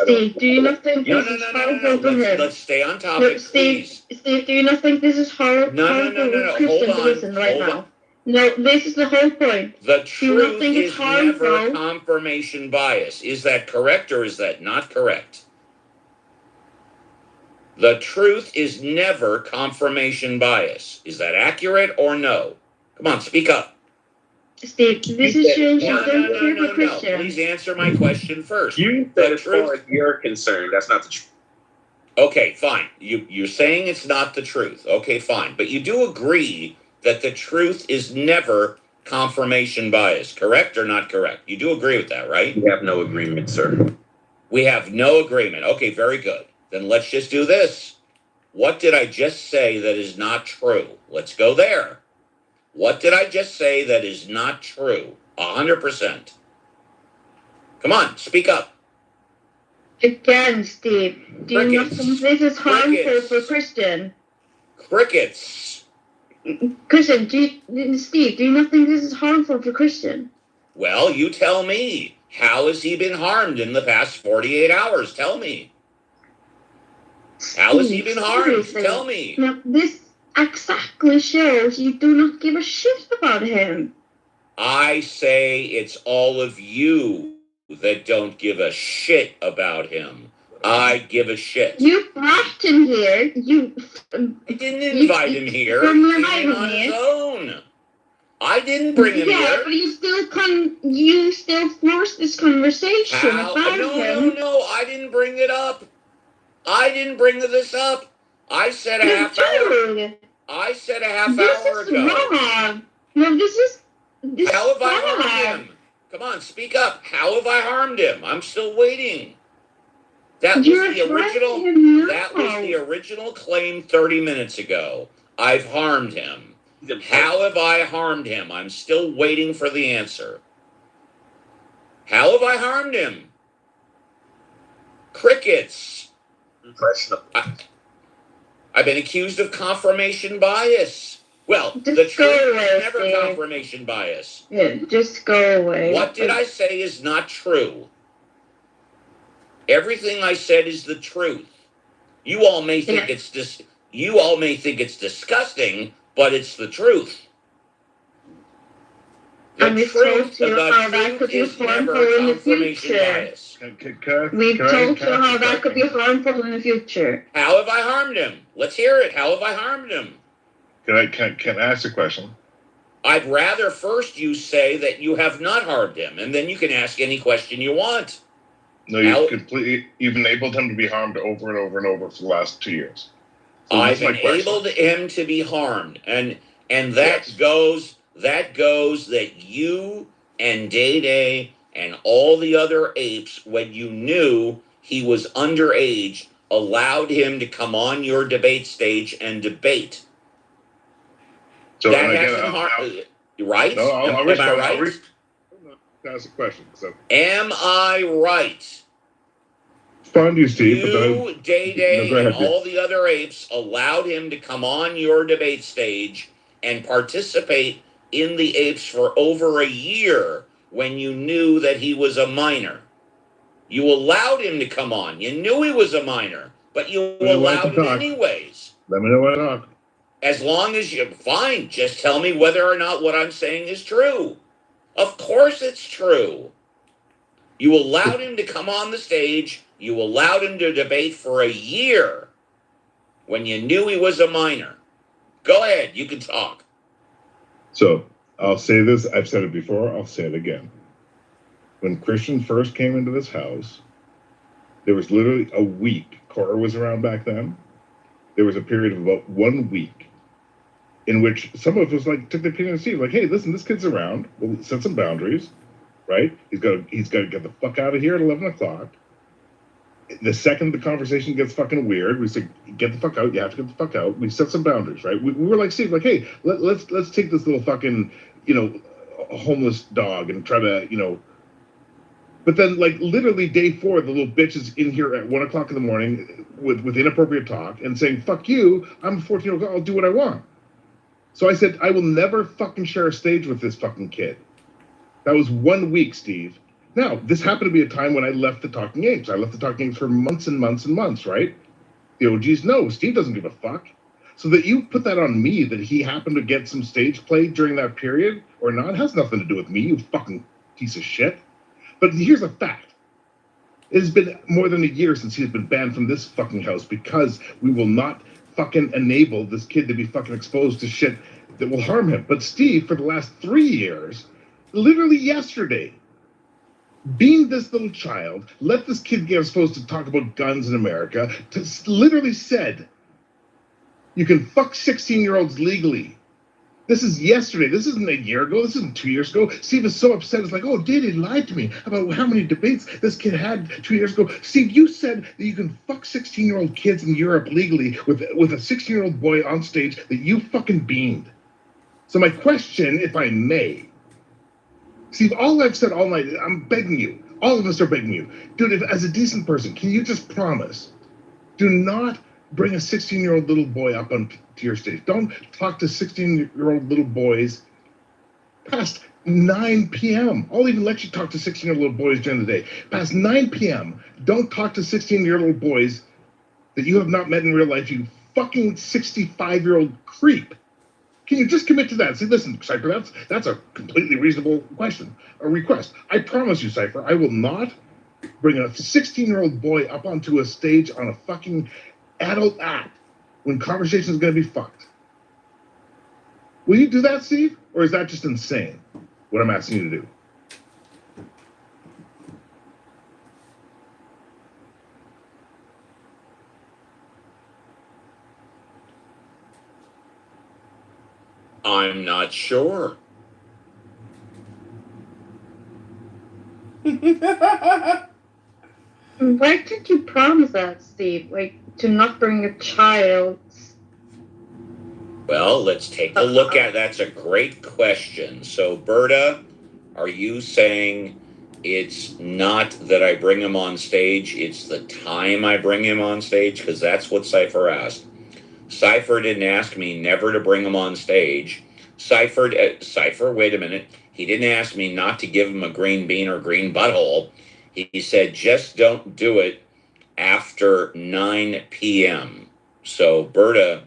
Steve, do you not think this is horrible for him? Let's stay on topic, please. Steve, do you not think this is horrible for Christian to listen right now? No, this is the whole point. The truth is never confirmation bias. Is that correct or is that not correct? The truth is never confirmation bias. Is that accurate or no? Come on, speak up. Steve, this is showing you don't care for Christians. No. Please answer my question first. You said as far as you're concerned, that's not the truth. Okay, fine. You're saying it's not the truth. Okay, fine. But you do agree that the truth is never confirmation bias, correct or not correct? You do agree with that, right? We have no agreement, sir. We have no agreement. Okay, very good. Then let's just do this. What did I just say that is not true? Let's go there. What did I just say that is not true? 100%. Come on, speak up. Again, Steve, do you not think this is harmful for Christian? Crickets. Christian, Steve, do you not think this is harmful for Christian? Well, you tell me. How has he been harmed in the past 48 hours? Tell me. How has he been harmed? Tell me. Now, this exactly shows you do not give a shit about him. I say it's all of you that don't give a shit about him. I give a shit. You brought him here. I didn't invite him here. He came on his own. I didn't bring him here. Yeah, but you still forced this conversation about him. No, I didn't bring it up. I didn't bring this up. I said a half hour. I said a half hour ago. This is wrong. No, this is How have I harmed him? Come on, speak up. How have I harmed him? I'm still waiting. That was the original. That was the original claim 30 minutes ago. I've harmed him. How have I harmed him? I'm still waiting for the answer. How have I harmed him? Crickets. I've been accused of confirmation bias. Well, the truth is never confirmation bias. Yeah, just go away. What did I say is not true? Everything I said is the truth. You all may think it's disgusting, but it's the truth. The truth how that could be harmful in the future. We've told you how that could be harmful in the future. How have I harmed him? Let's hear it. How have I harmed him? Can I ask a question? I'd rather first you say that you have not harmed him, and then you can ask any question you want. No, you've enabled him to be harmed over and over and over for the last 2 years. So I've enabled him to be harmed. And And that goes that you and Day Day and all the other apes, when you knew he was underage, allowed him to come on your debate stage and debate. So that and again, hasn't right? No, Am I respond. right? That's a question. So, Am I right? respond to you, Steve. You, Day Day, go and ahead, dude. all the other apes allowed him to come on your debate stage and participate in the apes for over a year when you knew that he was a minor. You allowed him to come on. You knew he was a minor, but you allowed it anyways. Let me know when I talk. As long as you're fine, just tell me whether or not what I'm saying is true. Of course it's true. You allowed him to come on the stage. You allowed him to debate for a year when you knew he was a minor. Go ahead. You can talk. So I'll say this. I've said it before. I'll say it again. When Christian first came into this house, there was literally a week. Cora was around back then. There was a period of about 1 week in which some of us like took the opinion of Steve, like, hey, listen, this kid's around. We'll set some boundaries, right? He's got to get the fuck out of here at 11 o'clock. The second the conversation gets fucking weird, we say, get the fuck out. You have to get the fuck out. We set some boundaries, right? We were like Steve, like, hey, let's take this little fucking, homeless dog and try to, But then, like, literally day 4, the little bitch is in here at 1 o'clock in the morning with inappropriate talk and saying, fuck you, I'm a 14-year-old girl, I'll do what I want. So I said, I will never fucking share a stage with this fucking kid. That was 1 week, Steve. Now, this happened to be a time when I left the Talking Apes. I left the Talking Apes for months and months and months, right? The OGs know, Steve doesn't give a fuck. So that you put that on me, that he happened to get some stage play during that period or not, has nothing to do with me, you fucking piece of shit. But here's a fact. It has been more than a year since he's been banned from this fucking house because we will not fucking enable this kid to be fucking exposed to shit that will harm him. But Steve, for the last 3 years, literally yesterday, being this little child, let this kid get exposed to talk about guns in America, literally said, you can fuck 16-year-olds legally. This is yesterday. This isn't a year ago. This isn't 2 years ago. Steve is so upset. It's like, oh, Diddy lied to me about how many debates this kid had 2 years ago. Steve, you said that you can fuck 16-year-old kids in Europe legally with a 16-year-old boy on stage that you fucking beamed. So my question, if I may, Steve, all I've said all night, I'm begging you. All of us are begging you. Dude, as a decent person, can you just promise, do not bring a 16-year-old little boy up onto your stage. Don't talk to 16-year-old little boys past 9 p.m. I'll even let you talk to 16-year-old little boys during the day. Past 9 p.m., don't talk to 16-year-old boys that you have not met in real life, you fucking 65-year-old creep. Can you just commit to that? See, listen, Cypher, that's a completely reasonable question, a request. I promise you, Cypher, I will not bring a 16-year-old boy up onto a stage on a fucking adult act when conversation is going to be fucked. Will you do that, Steve? Or is that just insane, what I'm asking you to do? I'm not sure. Why did you promise that, Steve? Like, to not bring a child? Well, let's take a look at that's a great question. So, Berta, are you saying it's not that I bring him on stage, it's the time I bring him on stage? Because that's what Cypher asked. Cypher didn't ask me never to bring him on stage. Cypher, wait a minute. He didn't ask me not to give him a green bean or green butthole. He said, just don't do it after 9 p.m. So, Berta,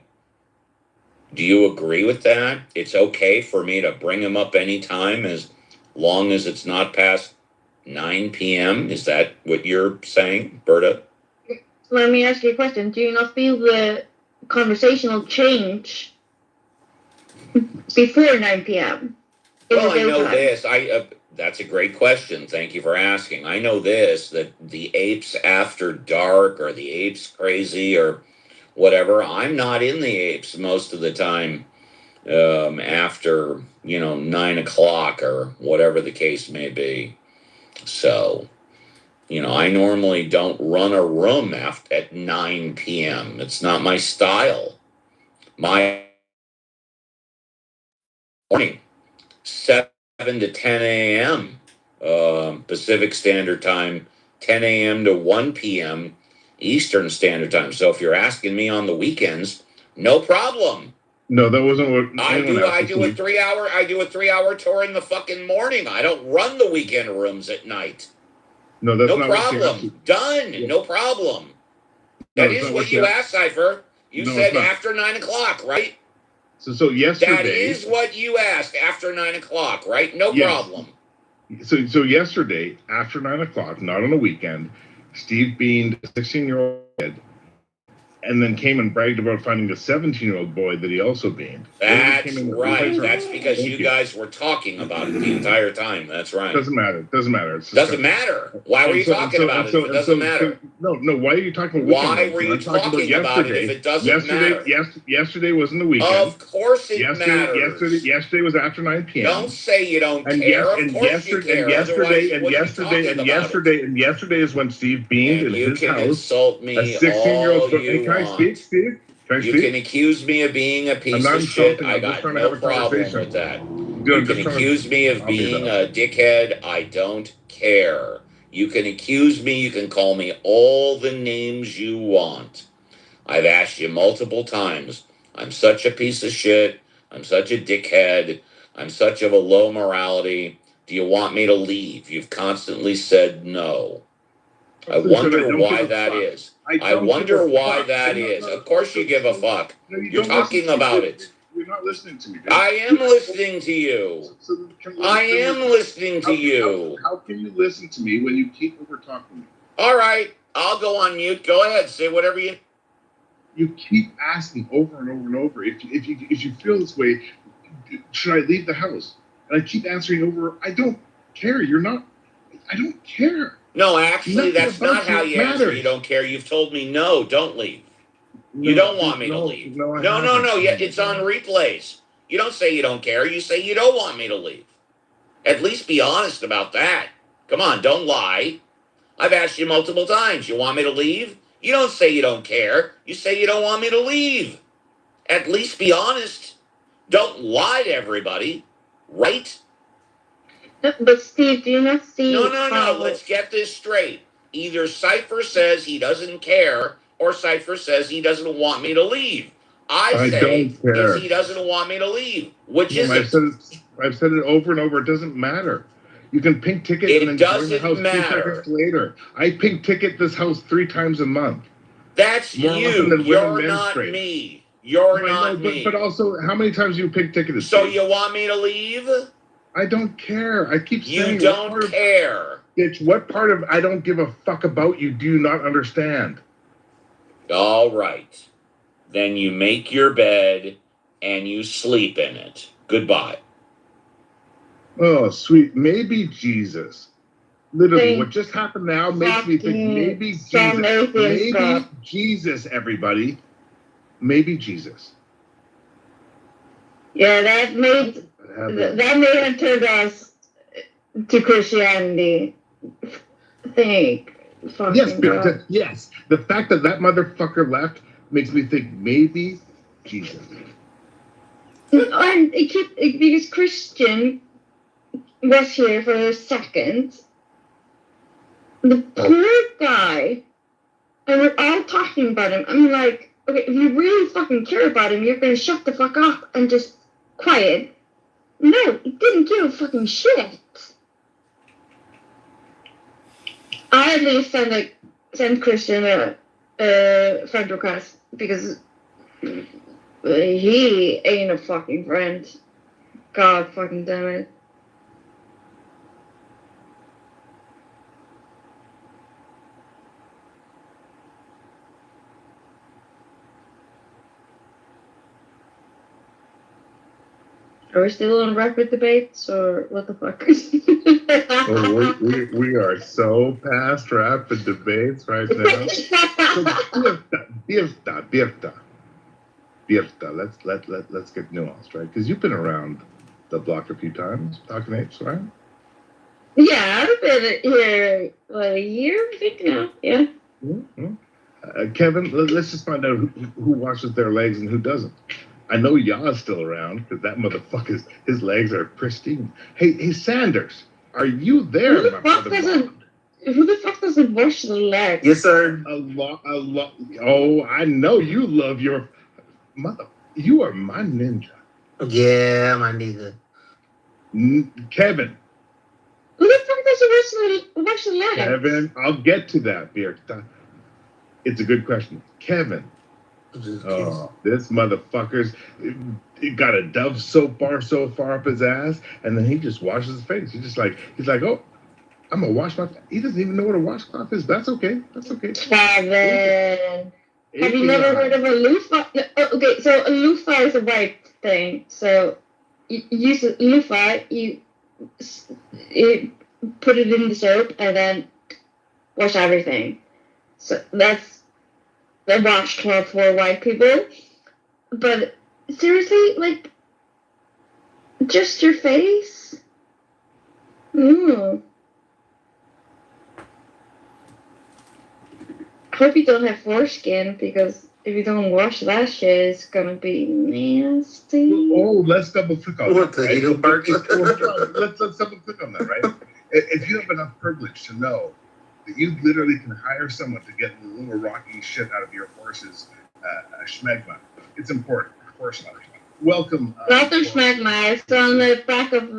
do you agree with that? It's okay for me to bring him up anytime as long as it's not past 9 p.m.? Is that what you're saying, Berta? Let me ask you a question. Do you not feel the conversational change before 9 p.m.? Well, I know this. That's a great question. Thank you for asking. I know this, that the apes after dark or the apes crazy or whatever, I'm not in the apes most of the time after 9 o'clock or whatever the case may be. So, I normally don't run a room at 9 p.m. It's not my style. My morning, 7 to 10 a.m. Pacific Standard Time, 10 a.m. to 1 p.m. Eastern Standard Time. So if you're asking me on the weekends, no problem. No, that wasn't what I do a 3-hour tour in the fucking morning. I don't run the weekend rooms at night. No, that's no not problem. Done. Yeah. No problem. No, That is what you asked, Cypher. You said after 9 o'clock, right? So yesterday. That is what you asked after 9 o'clock, right? No problem. So yesterday, after 9 o'clock, not on a weekend, Steve beamed a 16-year-old kid and then came and bragged about finding a 17-year-old boy that he also beamed. That's right. That's because you guys were talking about it the entire time. That's right. Doesn't matter. Doesn't matter. Doesn't matter. Why were you talking about it if it doesn't matter? No. Why are you talking about Why were you talking about it if it doesn't matter? Yesterday wasn't the weekend. Of course it matters. Yesterday was after 9 p.m. Don't say you don't care. Of course you care. Yesterday is when Steve beamed in his house. You can insult me. A 16-year-old. Can I speak, Steve? You can accuse me of being a piece of shit. I got no problem with that. You can accuse me of being a dickhead. I don't care. You can accuse me. You can call me all the names you want. I've asked you multiple times. I'm such a piece of shit. I'm such a dickhead. I'm such of a low morality. Do you want me to leave? You've constantly said no. I wonder why that is. I wonder why that is. Of course you give a fuck. You're talking about it. You're not listening to me. I am listening to you. I am listening to you. How can you listen to me when you keep over talking me? All right, I'll go on mute. Go ahead, say whatever you. You keep asking over and over and over. If you feel this way, should I leave the house? And I keep answering over. I don't care. You're not. I don't care. No, actually, that's not how you answer. You don't care. You've told me no. Don't leave. You don't want me to leave. No. Yeah, it's on replays. You don't say you don't care. You say you don't want me to leave. At least be honest about that. Come on, don't lie. I've asked you multiple times. You want me to leave? You don't say you don't care. You say you don't want me to leave. At least be honest. Don't lie to everybody. Right? But Steve, do you not see? No. Let's get this straight. Either Cypher says he doesn't care, or Cypher says he doesn't want me to leave. I say he doesn't want me to leave. Which is it? I've said it over and over. It doesn't matter. You can pink ticket and then join the house 2 seconds later. I pink ticket this house 3 times a month. That's you. You're not me. You're not me. But also, how many times do you pink ticket? So you want me to leave? I don't care. I keep saying you don't care. Bitch, what part of I don't give a fuck about you do you not understand? All right. Then you make your bed and you sleep in it. Goodbye. Oh, sweet. Maybe Jesus. Literally, what just happened now makes me think maybe Jesus. Maybe Jesus, everybody. Maybe Jesus. Yeah, that may have turned us to Christianity. Yes. The fact that motherfucker left makes me think maybe Jesus. And because Christian was here for a second. The poor guy, and we're all talking about him. I'm like, okay, if you really fucking care about him, you're gonna shut the fuck up and just quiet. No, he didn't give a fucking shit. I at least send Christian a friend request because he ain't a fucking friend. God fucking damn it. Are we still on record debates, or what the fuck? we are so past rapid debates right now. So, Bifta. Birta, let's get nuanced, right? Because you've been around the block a few times, talking apes, right? Yeah, I've been here a year, I think now. Yeah. Mm-hmm. Kevin, let's just find out who washes their legs and who doesn't. I know Ya's still around because that motherfucker's his legs are pristine. Hey, Sanders, are you there, my brother? Who the fuck doesn't wash the legs? Yes, sir. A lot. Oh, I know you love your mother. You are my ninja. Yeah, my nigga. Kevin. Who the fuck doesn't wash the legs? Kevin, I'll get to that, Birta. It's a good question. Kevin. Oh, this motherfucker's he got a Dove soap bar so far up his ass, and then he just washes his face. He's like, oh, I'm gonna wash my. He doesn't even know what a washcloth is. That's okay. That's okay. Kevin, have you never heard of a loofah? Okay, so a loofah is a white thing. So you use a loofah, you put it in the soap, and then wash everything. So that's the washcloth for white people. But seriously, like, just your face? I hope you don't have foreskin, because if you don't wash that shit, it's gonna be nasty. Oh, let's double click on What that. the Right? hell, Bert? Let's double click on that, right? If you have enough privilege to know that you literally can hire someone to get the little rocky shit out of your horse's schmegma, it's important. Horse life. Welcome. Not the schmegma, it's on the back of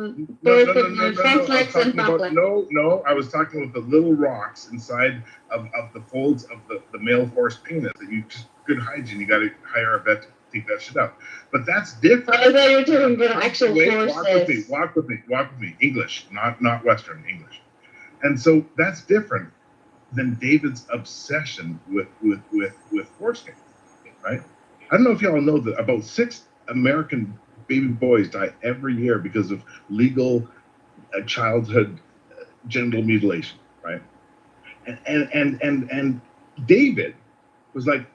both of the front legs and back legs. No, I was talking about the little rocks inside of the folds of the male horse penis that you just good hygiene. You got to hire a vet to take that shit out. But that's different. I thought you were talking about actual horses. Walk with me. English, not Western English. And so that's different than David's obsession with foreskin, right? I don't know if y'all know that about 6 American baby boys die every year because of legal childhood genital mutilation, right? And David was like,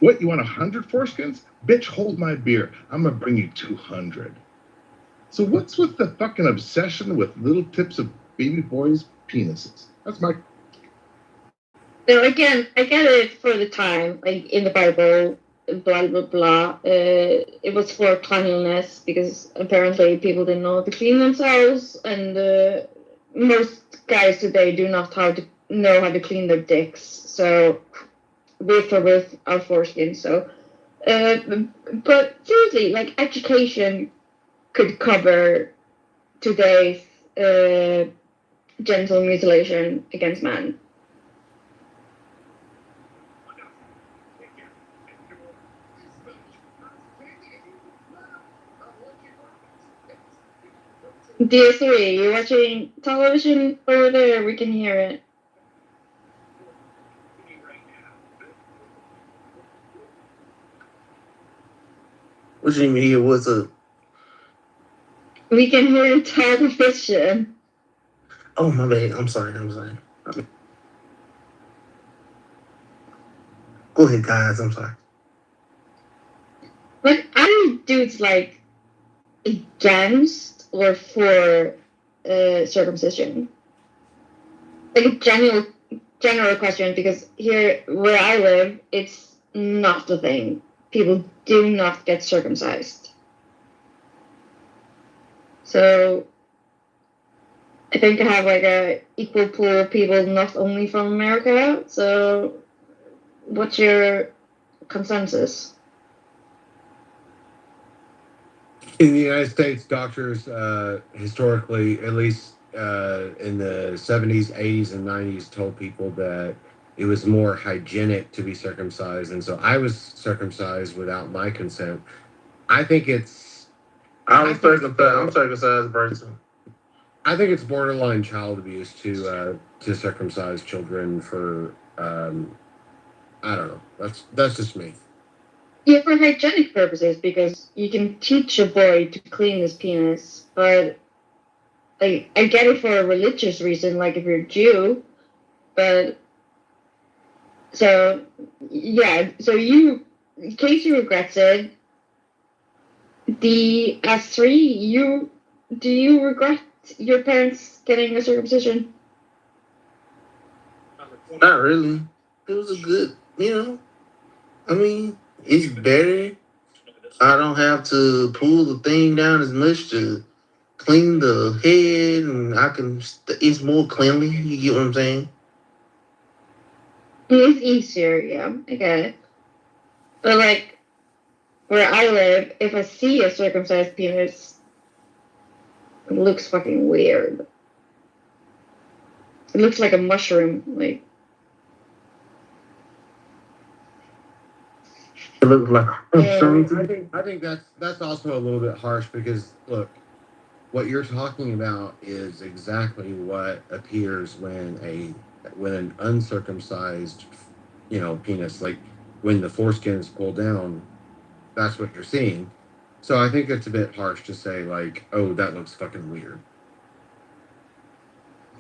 what, you want 100 foreskins? Bitch, hold my beer. I'm gonna bring you 200. So what's with the fucking obsession with little tips of baby boys' penises? That's my... So again, I get it for the time, like in the Bible, blah, blah, blah. It was for cleanliness, because apparently people didn't know how to clean themselves, and most guys today do not know how to clean their dicks. So with our foreskin. So, but seriously, like, education could cover today's genital mutilation against men. DS3, you're watching television over there? We can hear it. What you mean here? What's up? We can hear television. Oh, my bad. I'm sorry. Go ahead, guys. I'm sorry. But are dudes like against or for circumcision? Like a general question, because here where I live, it's not a thing. People do not get circumcised. So I think I have like a equal pool of people not only from America. So what's your consensus? In the United States, doctors historically, at least in the 70s, 80s, and 90s, told people that it was more hygienic to be circumcised. And so I was circumcised without my consent. I think it's... I'm circumcised person. I think it's borderline child abuse to circumcise children for... I don't know. That's just me. Yeah, for hygienic purposes, because you can teach a boy to clean his penis, but I get it for a religious reason, like if you're a Jew, but so yeah, so you Casey regrets it. The S3, do you regret your parents getting a circumcision? Not really. It was a good, I mean, it's better. I don't have to pull the thing down as much to clean the head, and it's more cleanly. You get what I'm saying? It's easier, yeah, I get it. But like, where I live, if I see a circumcised penis, it looks fucking weird. It looks like a mushroom, like. It looks like I think that's also a little bit harsh because look, what you're talking about is exactly what appears when an uncircumcised, penis, like when the foreskin is pulled down, that's what you're seeing. So I think it's a bit harsh to say like, oh, that looks fucking weird.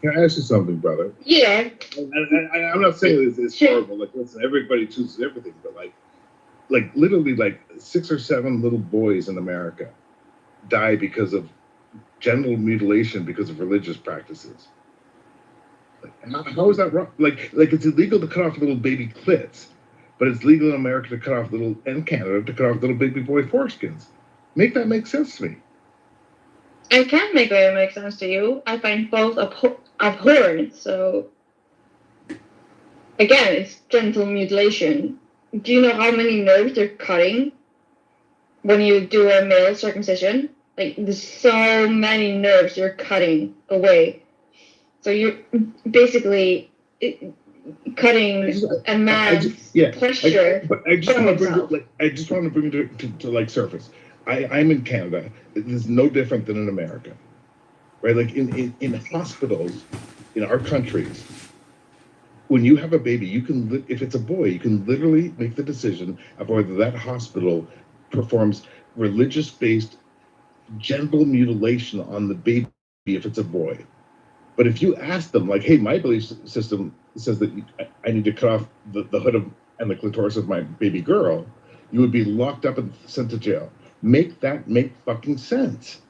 Can I ask you something, brother? Yeah. I'm not saying it's horrible. Like, listen, everybody chooses everything, but like literally, like 6 or 7 little boys in America die because of genital mutilation because of religious practices. Like, how is that wrong? Like it's illegal to cut off little baby clits, but it's legal in America to cut off and Canada to cut off little baby boy foreskins. Make that make sense to me. I can make that make sense to you. I find both abhorrent, so again, it's genital mutilation. Do you know how many nerves they're cutting when you do a male circumcision? Like, there's so many nerves you're cutting away. So you're basically cutting a man's pleasure. I just want to bring it to like surface. I'm in Canada. It is no different than in America, right? Like in hospitals, in our countries, when you have a baby, you can, if it's a boy, you can literally make the decision of whether that hospital performs religious-based genital mutilation on the baby if it's a boy. But if you ask them, like, hey, my belief system says that I need to cut off the hood and the clitoris of my baby girl, you would be locked up and sent to jail. Make that make fucking sense.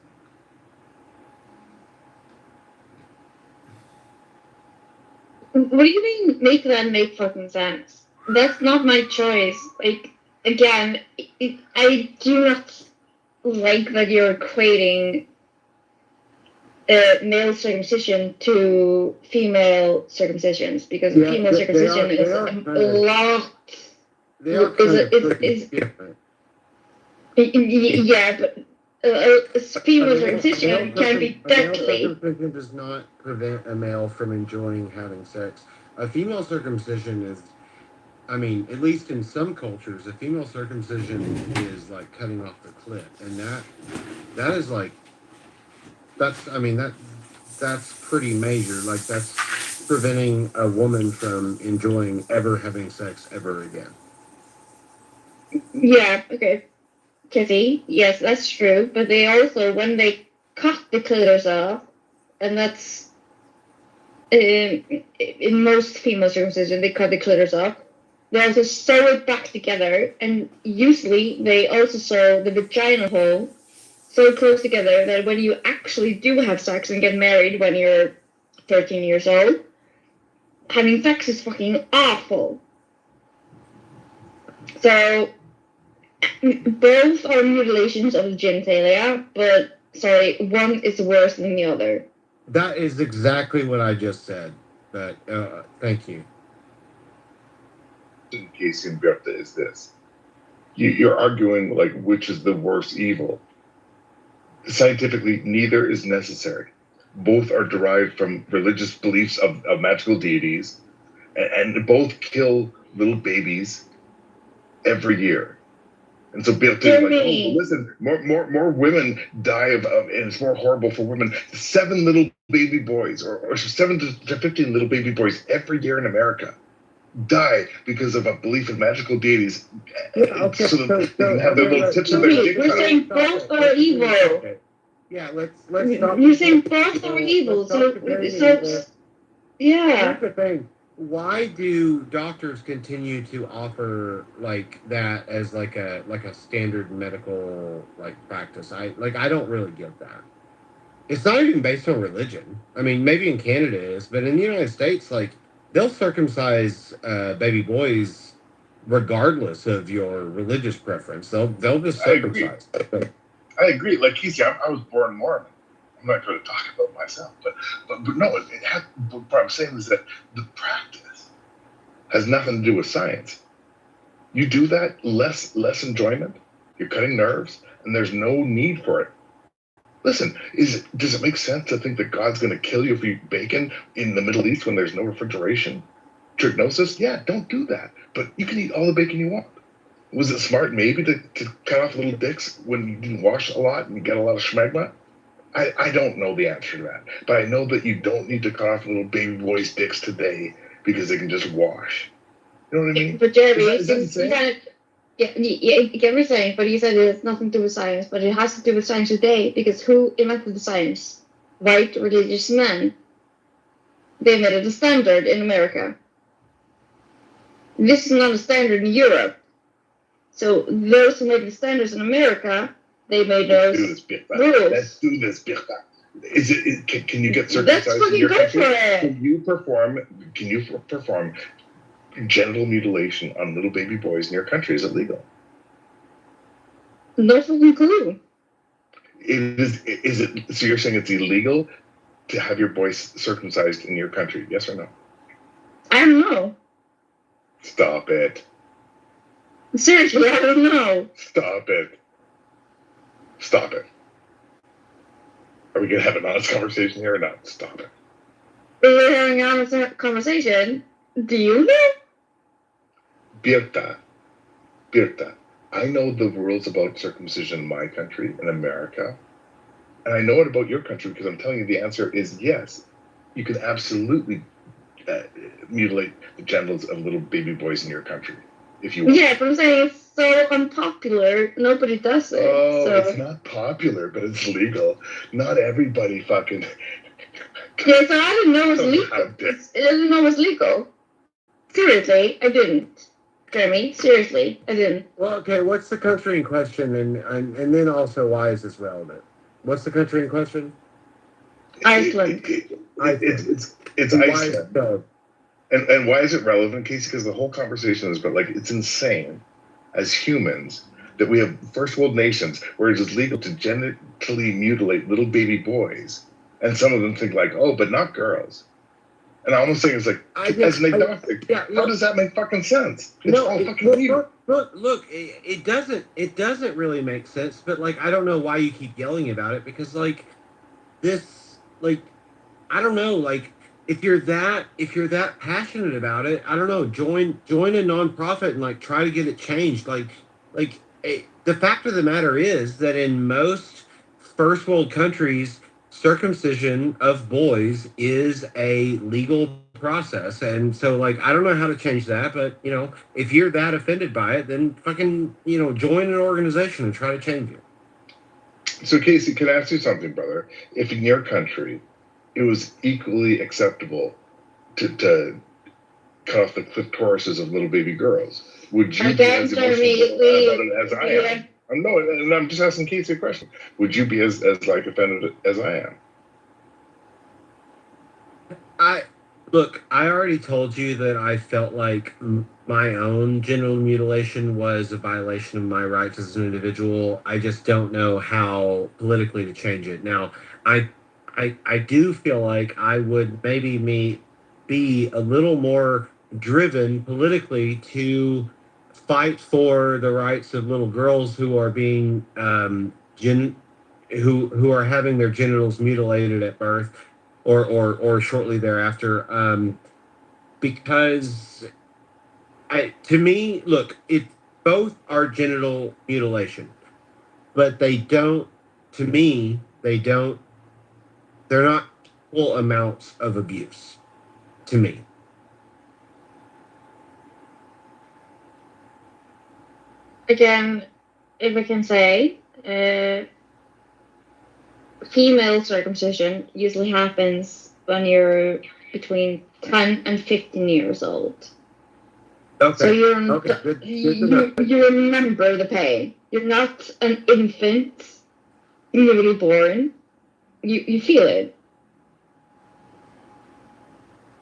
What do you mean make that make fucking sense? That's not my choice. Like, again, I do not like that you're equating male circumcision to female circumcisions, because female circumcision is a lot. Yeah, but female circumcision can be deadly. Circumcision does not prevent a male from enjoying having sex. A female circumcision is, I mean, at least in some cultures, a female circumcision is like cutting off the clit, and that is like, that's pretty major. Like, that's preventing a woman from enjoying ever having sex ever again. Yeah, okay. Kitty, yes, that's true. But they also, when they cut the clitoris off, and that's in most female circumcision, they cut the clitoris off. They also sew it back together, and usually they also sew the vaginal hole so close together that when you actually do have sex and get married when you're 13 years old, having sex is fucking awful. So both are mutilations of the genitalia, but sorry, one is worse than the other. That is exactly what I just said. But thank you. Casey and Bertha is this. You're arguing like which is the worst evil. Scientifically, neither is necessary. Both are derived from religious beliefs of magical deities, and both kill little babies every year. And so Bill is like, oh, listen, more women die of, and it's more horrible for women. 7 little baby boys, or 7 to 15 little baby boys every year in America die because of a belief in magical deities. Yeah, okay. So that they can have their little tips of their dick cut You're saying both are evil. Okay. Yeah, let's stop. You're saying both are evil. So yeah. Here's the thing. why do doctors continue to offer like that as like a standard medical like practice? I don't really get that. It's not even based on religion. I mean, maybe in Canada it is, but in the United States, like they'll circumcise baby boys regardless of your religious preference. They'll just circumcise. I agree. Like Casey, I was born Mormon. I'm not going to talk about myself, but no. What I'm saying is that the practice has nothing to do with science. You do that, less enjoyment. You're cutting nerves, and there's no need for it. Listen, does it make sense to think that God's going to kill you if you eat bacon in the Middle East when there's no refrigeration? Trichnosis? Yeah, don't do that. But you can eat all the bacon you want. Was it smart maybe to cut off little dicks when you didn't wash a lot and you got a lot of schmegma? I don't know the answer to that. But I know that you don't need to cut off little baby boys' dicks today because they can just wash. You know what I mean? But Jeremy, is that insane? yeah, I get what you're saying, but you said it has nothing to do with science, but it has to do with science today, because who invented the science? White religious men. They made it a standard in America. This is not a standard in Europe. So those who made the standards in America, they made those rules. Let's do this, Birta. Can you get circumcised in your country? Can you perform genital mutilation on little baby boys in your country? Is it legal? No fucking clue. Is it? So you're saying it's illegal to have your boys circumcised in your country? Yes or no? I don't know. Stop it. Seriously, I don't know. Stop it. Stop it. Are we going to have an honest conversation here or not? Stop it. We're having an honest conversation. Do you know? Birta, I know the rules about circumcision in my country, in America, and I know it about your country because I'm telling you the answer is yes. You can absolutely mutilate the genitals of little baby boys in your country if you want. Yeah, but I'm saying it's so unpopular. Nobody does it. Oh, so. It's not popular, but it's legal. Not everybody fucking. Yeah, so I didn't know it was legal. I didn't know it was legal. Seriously, I didn't. Jeremy, seriously, I didn't. Well, okay, what's the country in question, and then also why is this relevant? What's the country in question? Iceland. It's Iceland. And why is it relevant, Casey? Because the whole conversation is about, like, it's insane as humans that we have first world nations where it is legal to genitally mutilate little baby boys. And some of them think like, oh, but not girls. And I'm almost saying it's like, as an agnostic, how does that make fucking sense? It's all fucking legal. Look, it doesn't really make sense, but like, I don't know why you keep yelling about it, because like this, like, I don't know, like, if you're that passionate about it, I don't know, join a nonprofit and like try to get it changed. The fact of the matter is that in most first world countries, circumcision of boys is a legal process, and so like I don't know how to change that, but you know, if you're that offended by it, then fucking, you know, join an organization and try to change it. So Casey, can I ask you something, brother? If in your country it was equally acceptable to cut off the clitorises of little baby girls, would you be as emotional about it as I am? No, and I'm just asking Casey a question. Would you be as like offended as I am? I already told you that I felt like my own genital mutilation was a violation of my rights as an individual. I just don't know how politically to change it. Now, I do feel like I would maybe be a little more driven politically to fight for the rights of little girls who are being who are having their genitals mutilated at birth or shortly thereafter, because to me, look, it both are genital mutilation, but to me they're not equal amounts of abuse to me. Again, if I can say, female circumcision usually happens when you're between 10 and 15 years old. Okay. So Good to know. you remember the pain. You're not an infant, newly born. You feel it.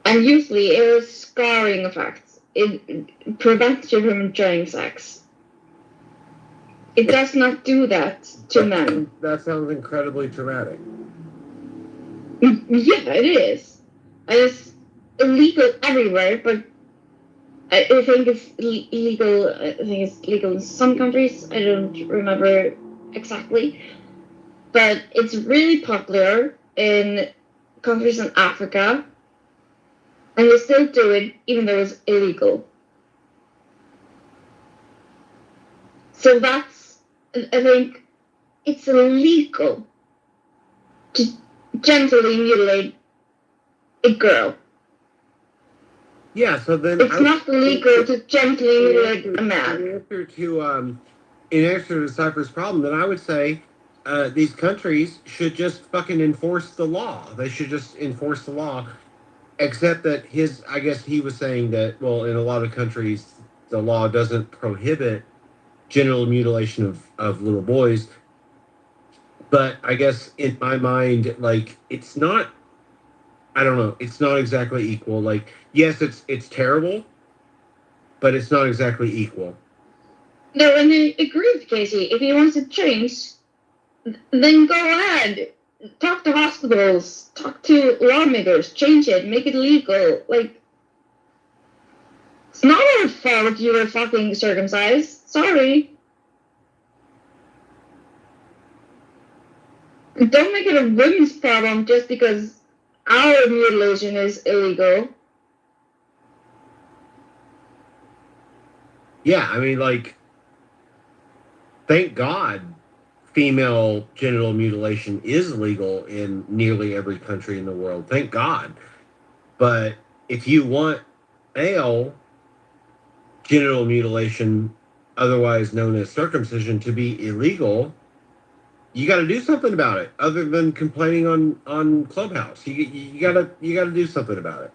And usually it has scarring effects. It prevents you from enjoying sex. It does not do that to men. That sounds incredibly traumatic. Yeah, it is. It's illegal everywhere, but I think it's illegal. I think it's legal in some countries. I don't remember exactly, but it's really popular in countries in Africa, and they still do it even though it's illegal. So that's, I think, it's illegal to gently mutilate a girl. Yeah, so then it's not illegal to gently mutilate a man. In answer to Cypher's problem, then I would say these countries should just fucking enforce the law. They should just enforce the law. Except that I guess he was saying that, well, in a lot of countries, the law doesn't prohibit genital mutilation of little boys. But I guess in my mind, like, it's not, I don't know, it's not exactly equal. Like, yes, it's terrible, but it's not exactly equal. No, and I agree with Casey. If he wants to change, then go ahead. Talk to hospitals, talk to lawmakers, change it, make it legal. Like, it's not our fault you were fucking circumcised. Sorry. Don't make it a women's problem just because our mutilation is illegal. Yeah, I mean, like, thank God female genital mutilation is legal in nearly every country in the world. Thank God. But if you want male genital mutilation, otherwise known as circumcision, to be illegal, you got to do something about it. Other than complaining on Clubhouse, you gotta do something about it.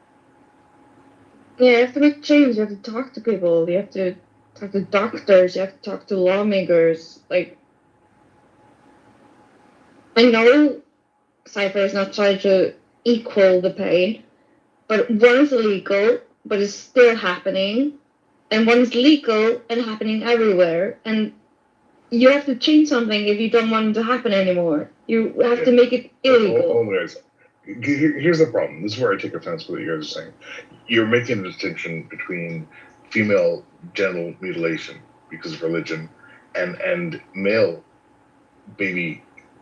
Yeah, you have to make change. You have to talk to people. You have to talk to doctors. You have to talk to lawmakers. Like, I know Cypher is not trying to equal the pain, but one is illegal, but it's still happening, and one is legal and happening everywhere, and you have to change something if you don't want it to happen anymore. You have to make it illegal. Hold on, guys. Here's the problem. This is where I take offense with what you guys are saying. You're making a distinction between female genital mutilation because of religion and male baby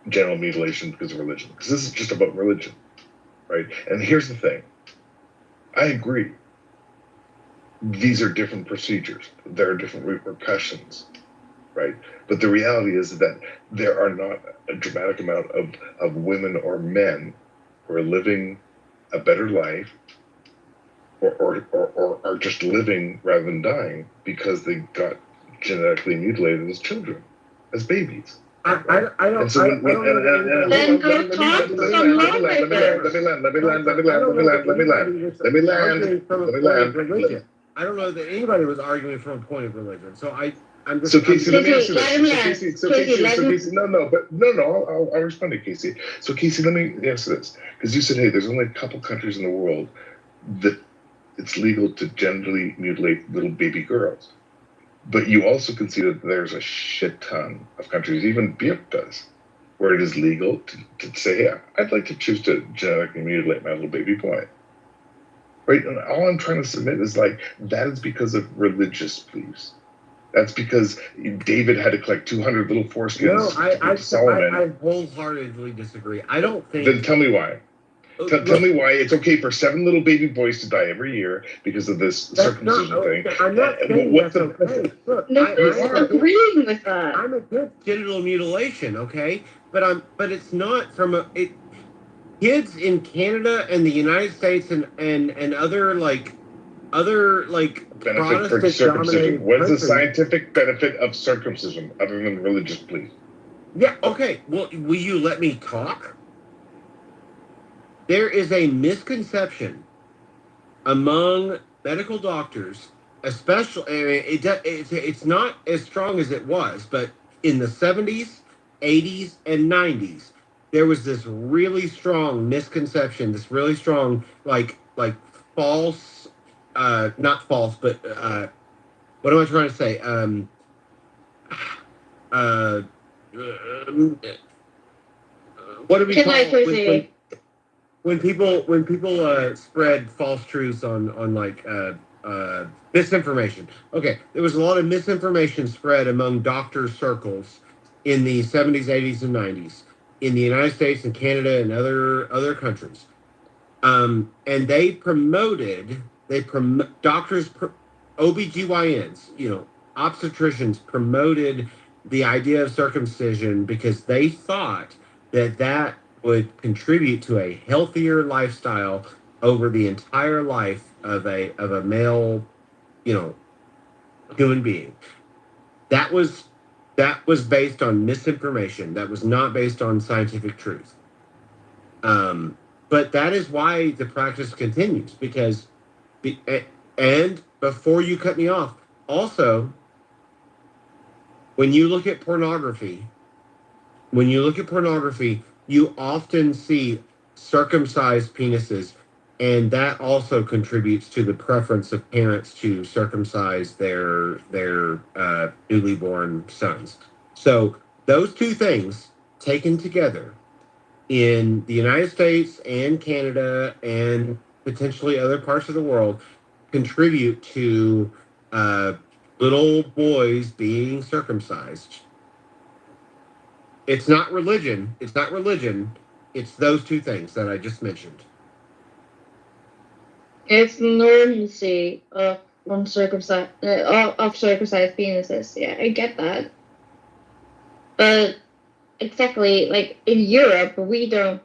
genital mutilation because of religion. Because this is just about religion, right? And here's the thing. I agree. These are different procedures. There are different repercussions, right? But the reality is that there are not a dramatic amount of women or men who are living a better life or are just living rather than dying because they got genetically mutilated as children, as babies. Then go talk to some lawmakers. Let me land. I don't know that anybody was arguing from a point of religion. So I'm just. So Casey, let me answer this. So Casey, I'll respond to Casey. So Casey, let me answer this because you said, hey, there's only a couple countries in the world that it's legal to genitally mutilate little baby girls. But you also conceded that there's a shit ton of countries, even Björk does, where it is legal to say, yeah, I'd like to choose to genetically mutilate my little baby boy. Right? And all I'm trying to submit is like, that is because of religious beliefs. That's because David had to collect 200 little foreskins. No, I wholeheartedly disagree. I don't think. Then tell me why. Tell me why it's okay for 7 little baby boys to die every year because of this circumcision thing. I'm not saying that's okay. Look, nobody's agreeing with that. I'm against genital mutilation, okay? But it's not from kids in Canada and the United States and other benefit for circumcision. What is the scientific benefit of circumcision other than religious belief? Yeah, okay. Well, will you let me talk? There is a misconception among medical doctors, especially, I mean, it's not as strong as it was, but in the 70s, 80s, and 90s, there was this really strong misconception, this really strong, like false, not false, but what am I trying to say? Uh, what do we call when people spread false truths on like misinformation? Okay, there was a lot of misinformation spread among doctor circles in the 70s, 80s, and 90s in the United States and Canada and other countries. And they doctors, OBGYNs, obstetricians promoted the idea of circumcision because they thought that would contribute to a healthier lifestyle over the entire life of a male, human being. That was based on misinformation. That was not based on scientific truth. But that is why the practice continues because, and before you cut me off, also, when you look at pornography, you often see circumcised penises, and that also contributes to the preference of parents to circumcise their newly born sons. So those two things taken together in the United States and Canada and potentially other parts of the world contribute to little boys being circumcised. It's not religion. It's not religion. It's those two things that I just mentioned. It's normalcy of circumcised penises. Yeah, I get that. But exactly, like in Europe, we don't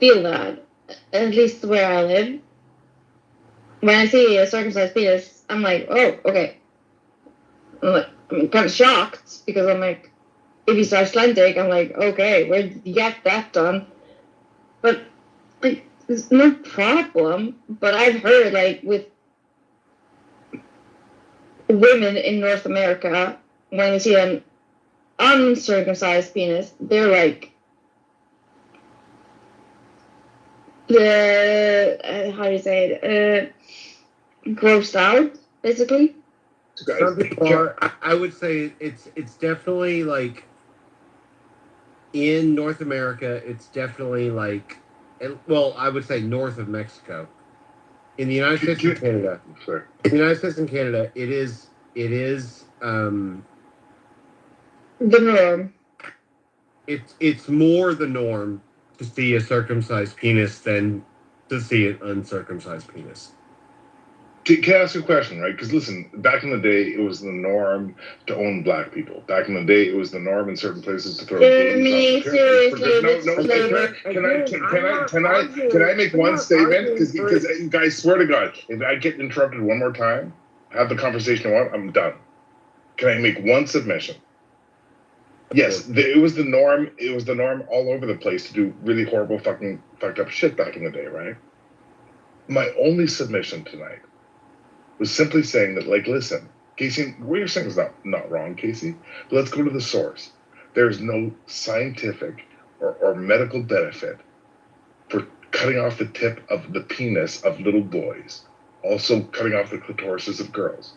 feel that. At least where I live. When I see a circumcised penis, I'm like, oh, okay. I'm kind of shocked because I'm like, if he's Icelandic, I'm like, okay, where did you get that done? But like, it's no problem. But I've heard like with women in North America, when they see an uncircumcised penis, they're like, how do you say it? Grossed out, basically. Some people are. I would say it's definitely like in North America. It's definitely like, well, I would say north of Mexico. In the United States and Canada, in the United States and Canada, it is the norm. It's more the norm to see a circumcised penis than to see an uncircumcised penis. Can I ask you a question, right? Because listen, back in the day, it was the norm to own black people. Back in the day, it was the norm in certain places to throw babies off the Can I make one statement? Because you guys, swear to God, if I get interrupted one more time, have the conversation I want, I'm done. Can I make one submission? Yes, it was the norm. It was the norm all over the place to do really horrible, fucked up shit back in the day, right? My only submission tonight was simply saying that, like, listen, Casey, what you're saying is not wrong, Casey, but let's go to the source. There's no scientific or medical benefit for cutting off the tip of the penis of little boys, also cutting off the clitorises of girls.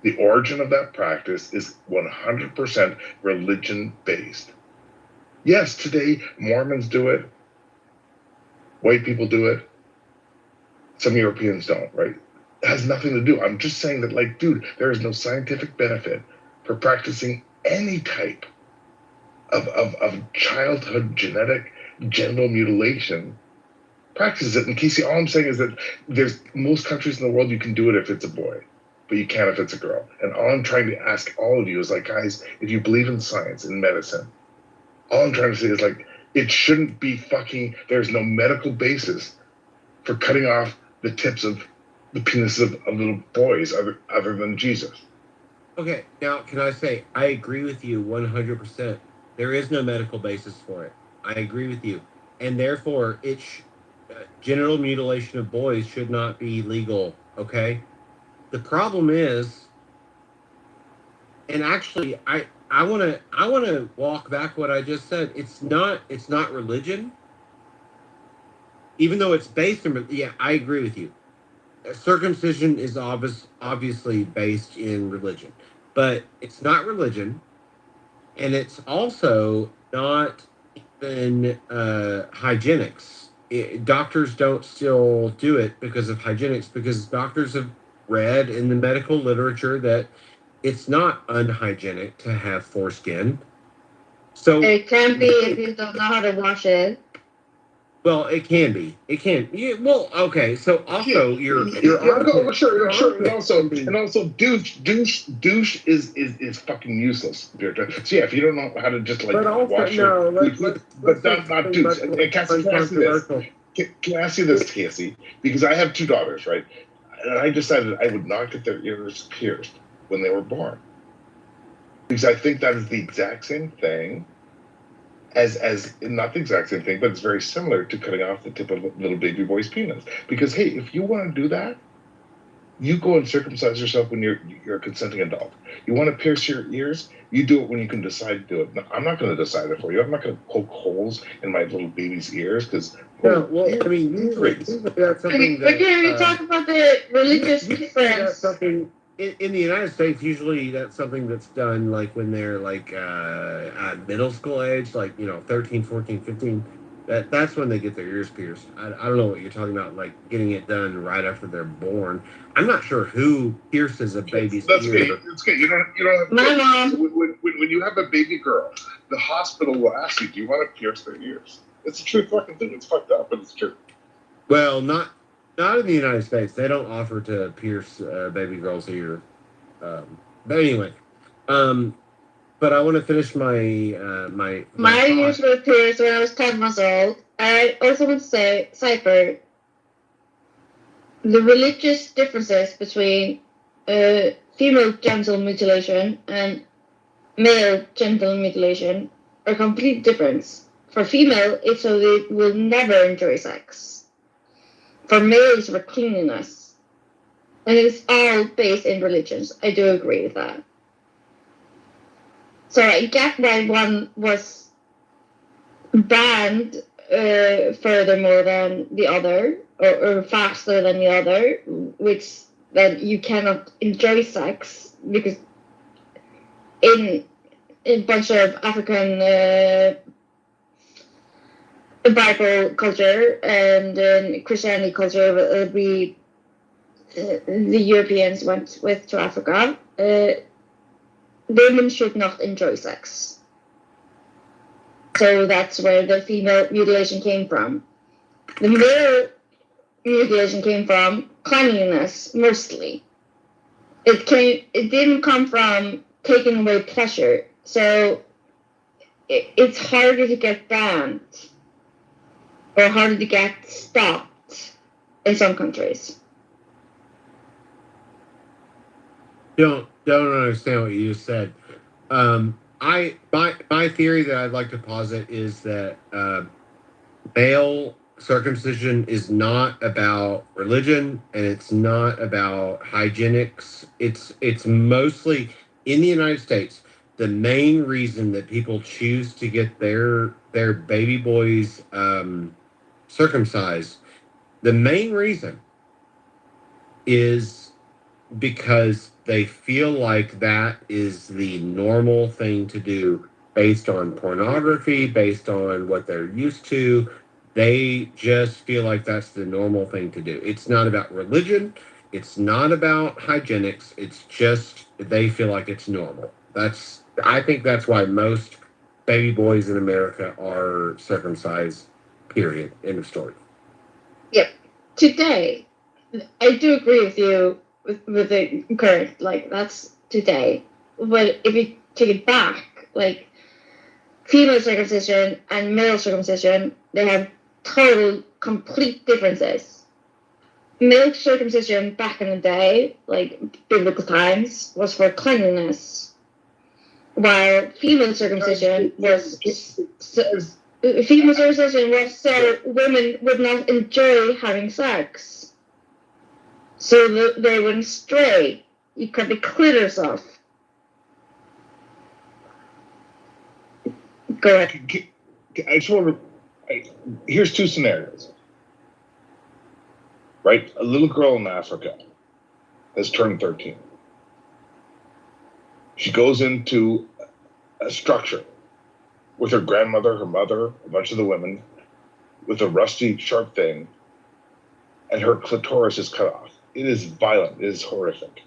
The origin of that practice is 100% religion-based. Yes, today Mormons do it, white people do it, some Europeans don't, right? It has nothing to do. I'm just saying that, like, dude, there is no scientific benefit for practicing any type of childhood genetic genital mutilation. Practice it. And Casey, all I'm saying is that there's most countries in the world you can do it if it's a boy, but you can't if it's a girl. And all I'm trying to ask all of you is, like, guys, if you believe in science and medicine, all I'm trying to say is, like, it shouldn't be there's no medical basis for cutting off the tips of the penis of little boys other than Jesus. Okay, now can I say I agree with you 100%. There is no medical basis for it. I agree with you, and therefore genital mutilation of boys should not be legal. Okay. The problem is, and actually, I want to walk back what I just said. It's not religion, even though it's based on. Yeah, I agree with you. Circumcision is obviously based in religion, but it's not religion, and it's also not even hygienics. Doctors don't still do it because of hygienics, because doctors have read in the medical literature that it's not unhygienic to have foreskin. So it can be if you don't know how to wash it. Well, it can be. It can. Yeah, well, okay. So also, your sure, and also, douche is fucking useless. So yeah, if you don't know how to just like wash but not douche. And Cassie, can I ask you this? Can I ask you this, Cassie? Because I have two daughters, right? And I decided I would not get their ears pierced when they were born, because I think that is the exact same thing as not the exact same thing, but it's very similar to cutting off the tip of a little baby boy's penis. Because hey, if you want to do that, you go and circumcise yourself when you're a consenting adult. You want to pierce your ears, you do it when you can decide to do it. I'm not going to decide it for you. I'm not going to poke holes in my little baby's ears because. No, well, I mean, usually that's something that. We talk about the religious difference. Something in the United States, usually that's something that's done like when they're like at middle school age, like 13, 14, 15. That's when they get their ears pierced. I don't know what you're talking about, like getting it done right after they're born. I'm not sure who pierces a baby's ear. That's good. You don't. My mom. When you have a baby girl, the hospital will ask you, "Do you want to pierce their ears?" It's a true fucking thing. It's fucked up, but it's true. Well, not in the United States. They don't offer to pierce baby girls' ear. But anyway, but I want to finish my my ears were pierced when I was 10 months old. I also want to say, Cypher, the religious differences between female genital mutilation and male genital mutilation are completely different. For female, it's so they will never enjoy sex. For male, it's for cleanliness. And it's all based in religions. I do agree with that. So I get why one was banned furthermore than the other, or faster than the other, which that you cannot enjoy sex because in a bunch of African Bible culture and Christianity culture, the Europeans went with to Africa. Women should not enjoy sex. So that's where the female mutilation came from. The male mutilation came from cleanliness, mostly. It didn't come from taking away pleasure. So it's harder to get banned or harder to get stopped in some countries. Don't understand what you just said. My theory that I'd like to posit is that male circumcision is not about religion and it's not about hygienics. It's mostly in the United States. The main reason that people choose to get their baby boys circumcised, the main reason is because they feel like that is the normal thing to do based on pornography, based on what they're used to. They just feel like that's the normal thing to do. It's not about religion. It's not about hygienics. It's just they feel like it's normal. I think that's why most baby boys in America are circumcised, period. End of story. Yep. Today, I do agree with you with the current, like, that's today. But if you take it back, like, female circumcision and male circumcision, they have total, complete differences. Male circumcision back in the day, like biblical times, was for cleanliness, while female circumcision was female circumcision was so women would not enjoy having sex. So they wouldn't stray. You cut the clitoris off. Go ahead. I just want to. Here's two scenarios. Right? A little girl in Africa has turned 13. She goes into a structure with her grandmother, her mother, a bunch of the women, with a rusty, sharp thing, and her clitoris is cut off. It is violent. It is horrific.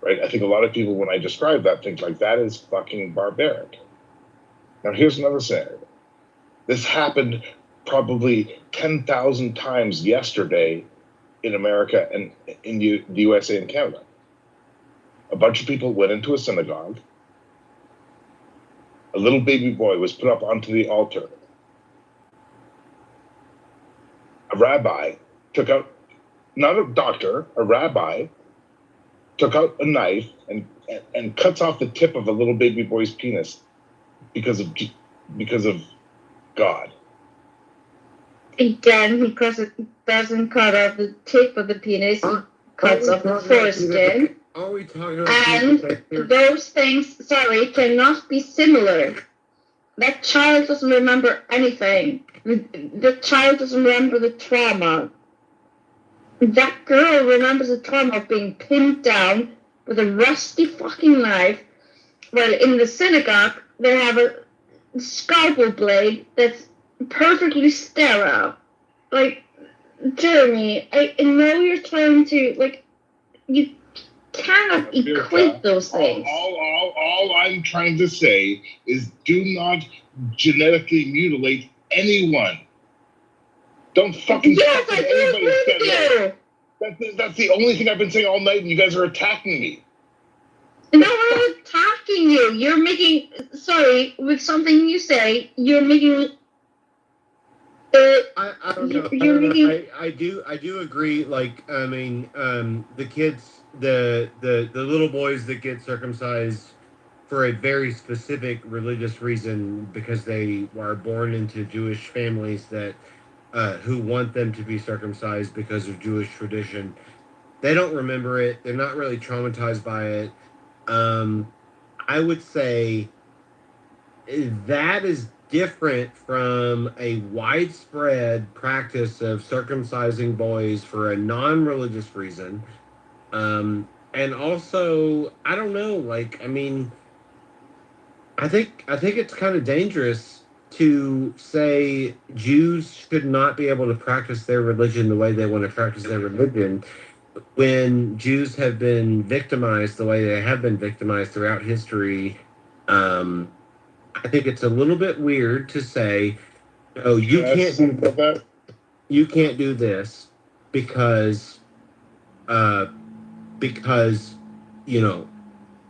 Right? I think a lot of people, when I describe that, think like, that is fucking barbaric. Now, here's another scenario. This happened probably 10,000 times yesterday in America and in the USA and Canada. A bunch of people went into a synagogue. A little baby boy was put up onto the altar. A rabbi took out, not a doctor, a rabbi took out a knife and cuts off the tip of a little baby boy's penis because of God. Again, because it doesn't cut off the tip of the penis, it cuts off the foreskin. Are we talking about And those things, cannot be similar. That child doesn't remember anything. The child doesn't remember the trauma. That girl remembers the trauma of being pinned down with a rusty fucking knife. Well, in the synagogue, they have a scalpel blade that's perfectly sterile. Like, Jeremy, I know you're trying to, you cannot equate those things. All I'm trying to say is do not genetically mutilate anyone. Don't fucking yes, I do agree with you. That's the only thing I've been saying all night, and you guys are attacking me. No, I'm not attacking you. You're making, with something you say, you're making. I don't know. I do agree. Like, I mean, the kids, the little boys that get circumcised for a very specific religious reason because they are born into Jewish families that who want them to be circumcised because of Jewish tradition. They don't remember it. They're not really traumatized by it. I would say that is different from a widespread practice of circumcising boys for a non-religious reason. And also, I don't know, like, I mean, I think it's kind of dangerous to say Jews should not be able to practice their religion the way they want to practice their religion when Jews have been victimized the way they have been victimized throughout history. I think it's a little bit weird to say, "Oh, you can't do that. You can't do this because you know,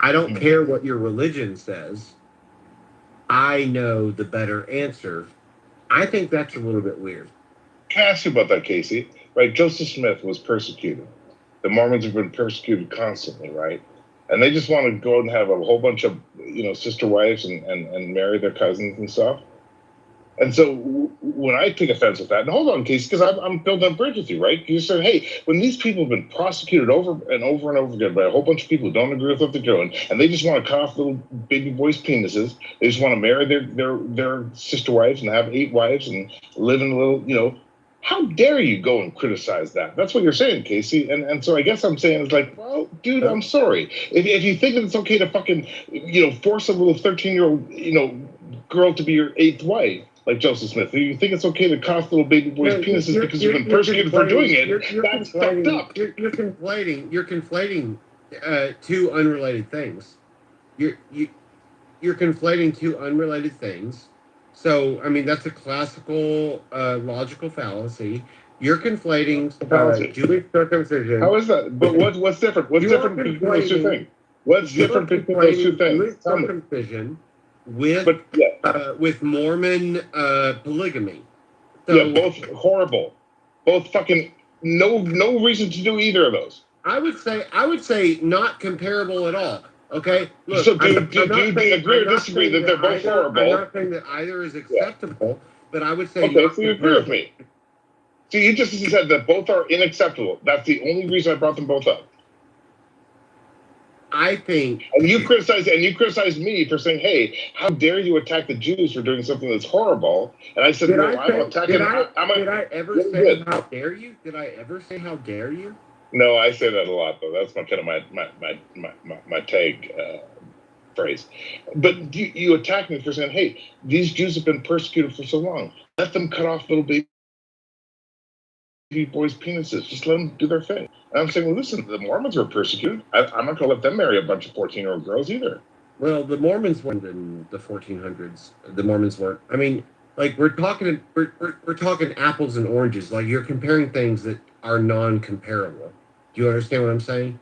I don't care what your religion says. I know the better answer." I think that's a little bit weird. Can I ask you about that, Casey? Right, Joseph Smith was persecuted. The Mormons have been persecuted constantly, right? And they just want to go and have a whole bunch of, sister wives and marry their cousins and stuff. And so when I take offense with that, and hold on, Casey, because I'm building a bridge with you, right? You said, hey, when these people have been prosecuted over and over and over again by a whole bunch of people who don't agree with what they're doing, and they just want to cut off little baby boys' penises, they just want to marry their sister wives and have 8 wives and live in a little, how dare you go and criticize that? That's what you're saying, Casey. And so I guess I'm saying is like, well, dude, I'm sorry. If you think that it's okay to fucking, force a little 13-year-old, girl to be your 8th wife, like Joseph Smith, if you think it's okay to cost little baby boys' penises because you've been persecuted for doing it, that's fucked up. You're conflating two unrelated things. You're conflating two unrelated things. So, I mean, that's a classical logical fallacy. You're conflating Jewish circumcision. How is that? But what's different? What's different between those two things? What's different between those two things? Jewish circumcision with Mormon polygamy. So, yeah, both horrible. Both fucking no reason to do either of those. I would say not comparable at all. Okay. Look, so do you agree or disagree that they're both horrible? I'm not saying that either is acceptable, but I would say okay. So you agree with me? So you just said that both are unacceptable. That's the only reason I brought them both up. I think, and you criticized me for saying, "Hey, how dare you attack the Jews for doing something that's horrible?" And I said, did "Well, I I'm attacking." did I ever say how dare you? Did I ever say how dare you? No, I say that a lot though. That's my kind of my tag phrase. But you attack me for saying, "Hey, these Jews have been persecuted for so long. Let them cut off little baby boys' penises. Just let them do their thing." And I'm saying, well, listen, the Mormons were persecuted. I'm not going to let them marry a bunch of 14-year-old girls either. Well, the Mormons weren't in the 1400s. The Mormons weren't. I mean, like we're talking apples and oranges. Like you're comparing things that are non-comparable. Do you understand what I'm saying?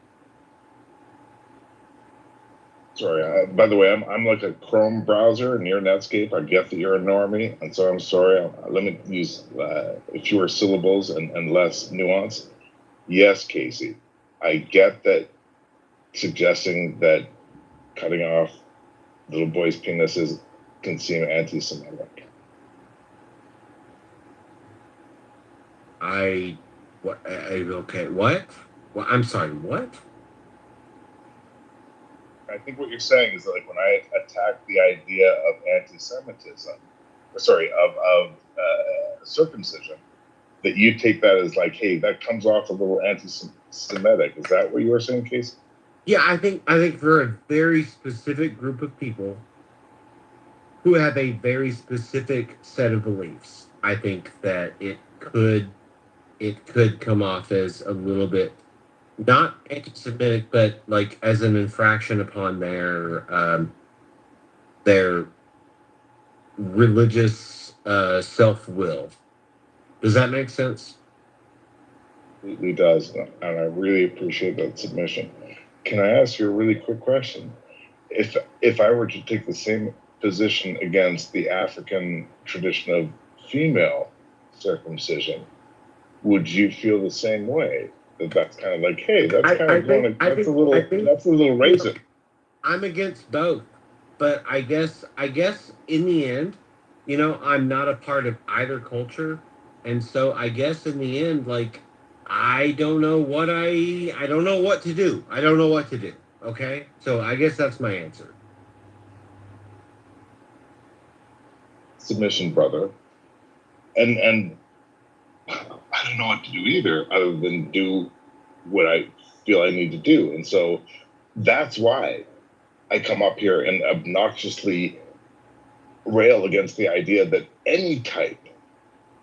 Sorry. By the way, I'm like a Chrome browser and you're Netscape. I get that you're a normie, and so I'm sorry. Let me use fewer syllables and less nuance. Yes, Casey, I get that suggesting that cutting off little boys' penises can seem anti-Semitic. Okay. What? Well, I'm sorry. What? I think what you're saying is that, like, when I attack the idea of anti-Semitism, of circumcision, that you take that as like, hey, that comes off a little anti-Semitic. Is that what you were saying, Casey? Yeah, I think for a very specific group of people who have a very specific set of beliefs, I think that it could come off as a little bit not anti-Semitic, but like as an infraction upon their religious self-will. Does that make sense? It does, and I really appreciate that submission. Can I ask you a really quick question? If I were to take the same position against the African tradition of female circumcision, would you feel the same way? That's kind of like, hey, that's kind of that's a little racist. I'm against both, but I guess in the end, I'm not a part of either culture, and so I guess in the end, like, I don't know what to do. I don't know what to do. Okay, so I guess that's my answer. Submission, brother, and I don't know what to do either, other than do what I feel I need to do, and so that's why I come up here and obnoxiously rail against the idea that any type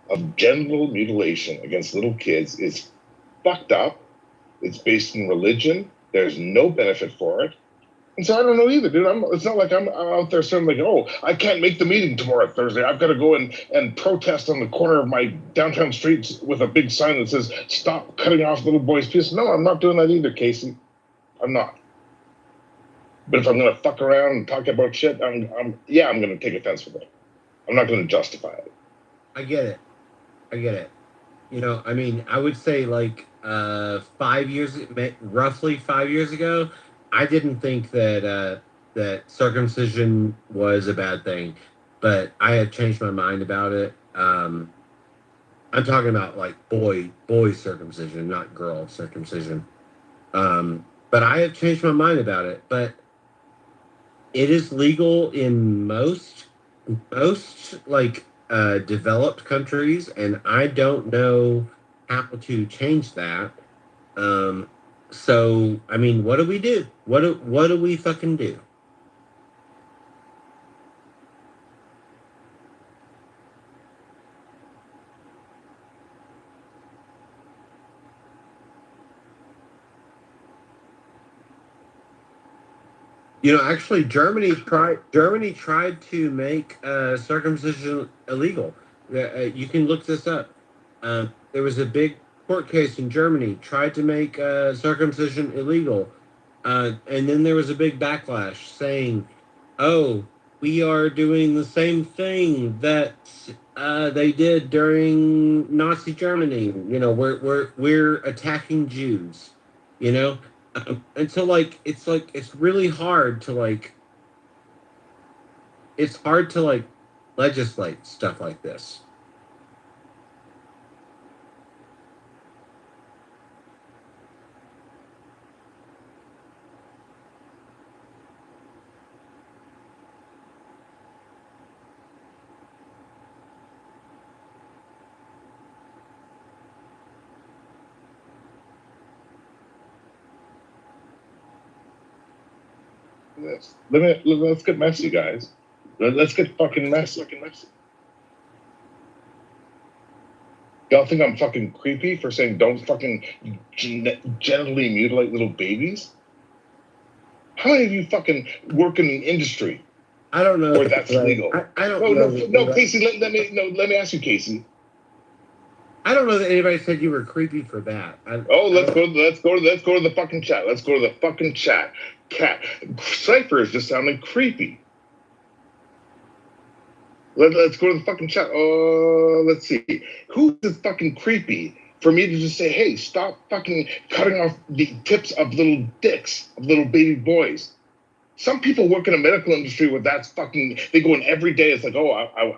of genital mutilation against little kids is fucked up. It's based in religion. There's no benefit for it. And so I don't know either, dude. It's not like I'm out there saying like, oh, I can't make the meeting tomorrow, Thursday. I've got to go and protest on the corner of my downtown streets with a big sign that says, stop cutting off little boys' penises. No, I'm not doing that either, Casey. I'm not. But if I'm going to fuck around and talk about shit, I'm going to take offense with it. I'm not going to justify it. I get it. I mean, I would say like roughly 5 years ago, I didn't think that circumcision was a bad thing, but I have changed my mind about it. I'm talking about like boy circumcision, not girl circumcision. But I have changed my mind about it. But it is legal in most like developed countries, and I don't know how to change that. So I mean, what do we do? What do we fucking do? Actually, Germany tried to make circumcision illegal. You can look this up. There was a big court case in Germany tried to make circumcision illegal, and then there was a big backlash saying, "Oh, we are doing the same thing that they did during Nazi Germany. We're attacking Jews." And so it's really hard to like. It's hard to like legislate stuff like this. Let's get messy, guys. Let's get fucking messy. Y'all think I'm fucking creepy for saying don't fucking genitally mutilate little babies? How many of you fucking work in an industry I don't know where that's legal? I don't know. No, Casey. Let me ask you, Casey. I don't know that anybody said you were creepy for that. Let's go to the fucking chat. Let's go to the fucking chat. Cat Cypher is just sounding creepy. Let's go to the fucking chat. Let's see. Who is fucking creepy for me to just say, hey, stop fucking cutting off the tips of little dicks of little baby boys? Some people work in a medical industry where that's fucking, they go in every day. It's like, oh,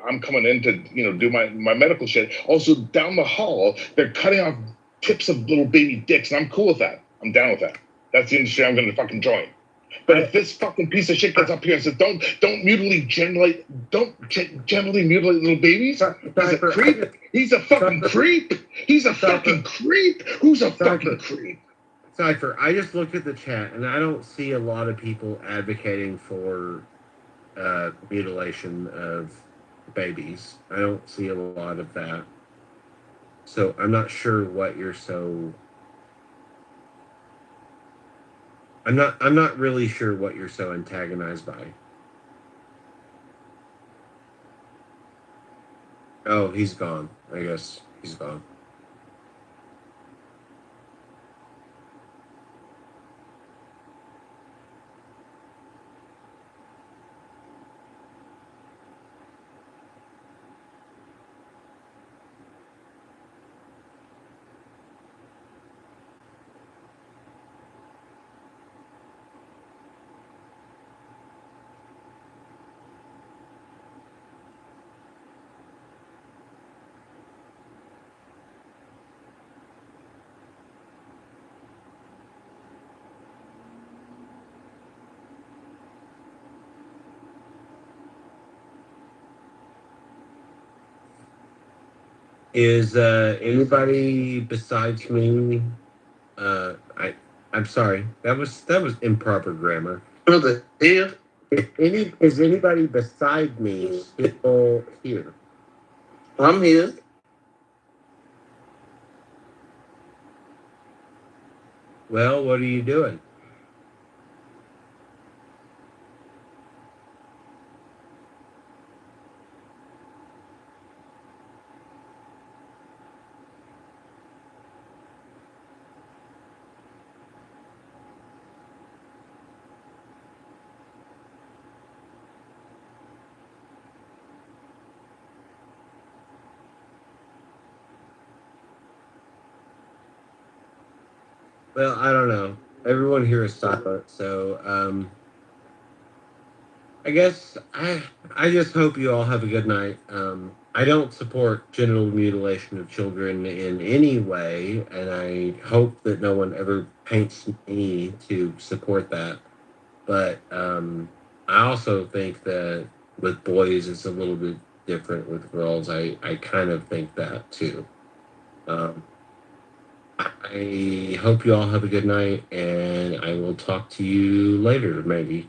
I'm coming in to, do my medical shit. Also, down the hall, they're cutting off tips of little baby dicks, and I'm cool with that. I'm down with that. That's the industry I'm going to fucking join. But if this fucking piece of shit gets up here and says, don't genitally mutilate little babies, he's a creep. He's a fucking creep. He's a fucking creep. Who's a fucking creep? Cypher, I just looked at the chat, and I don't see a lot of people advocating for mutilation of babies. I don't see a lot of that. So I'm not sure what you're so... I'm not really sure what you're so antagonized by. Oh, he's gone. I guess he's gone. Is anybody besides me? I'm sorry. That was improper grammar. Brother, here. Is anybody beside me still here? I'm here. Well, what are you doing? Well, I don't know. Everyone here is silent, so I guess I just hope you all have a good night. I don't support genital mutilation of children in any way, and I hope that no one ever paints me to support that. But I also think that with boys, it's a little bit different. With girls, I kind of think that too. I hope you all have a good night, and I will talk to you later, maybe.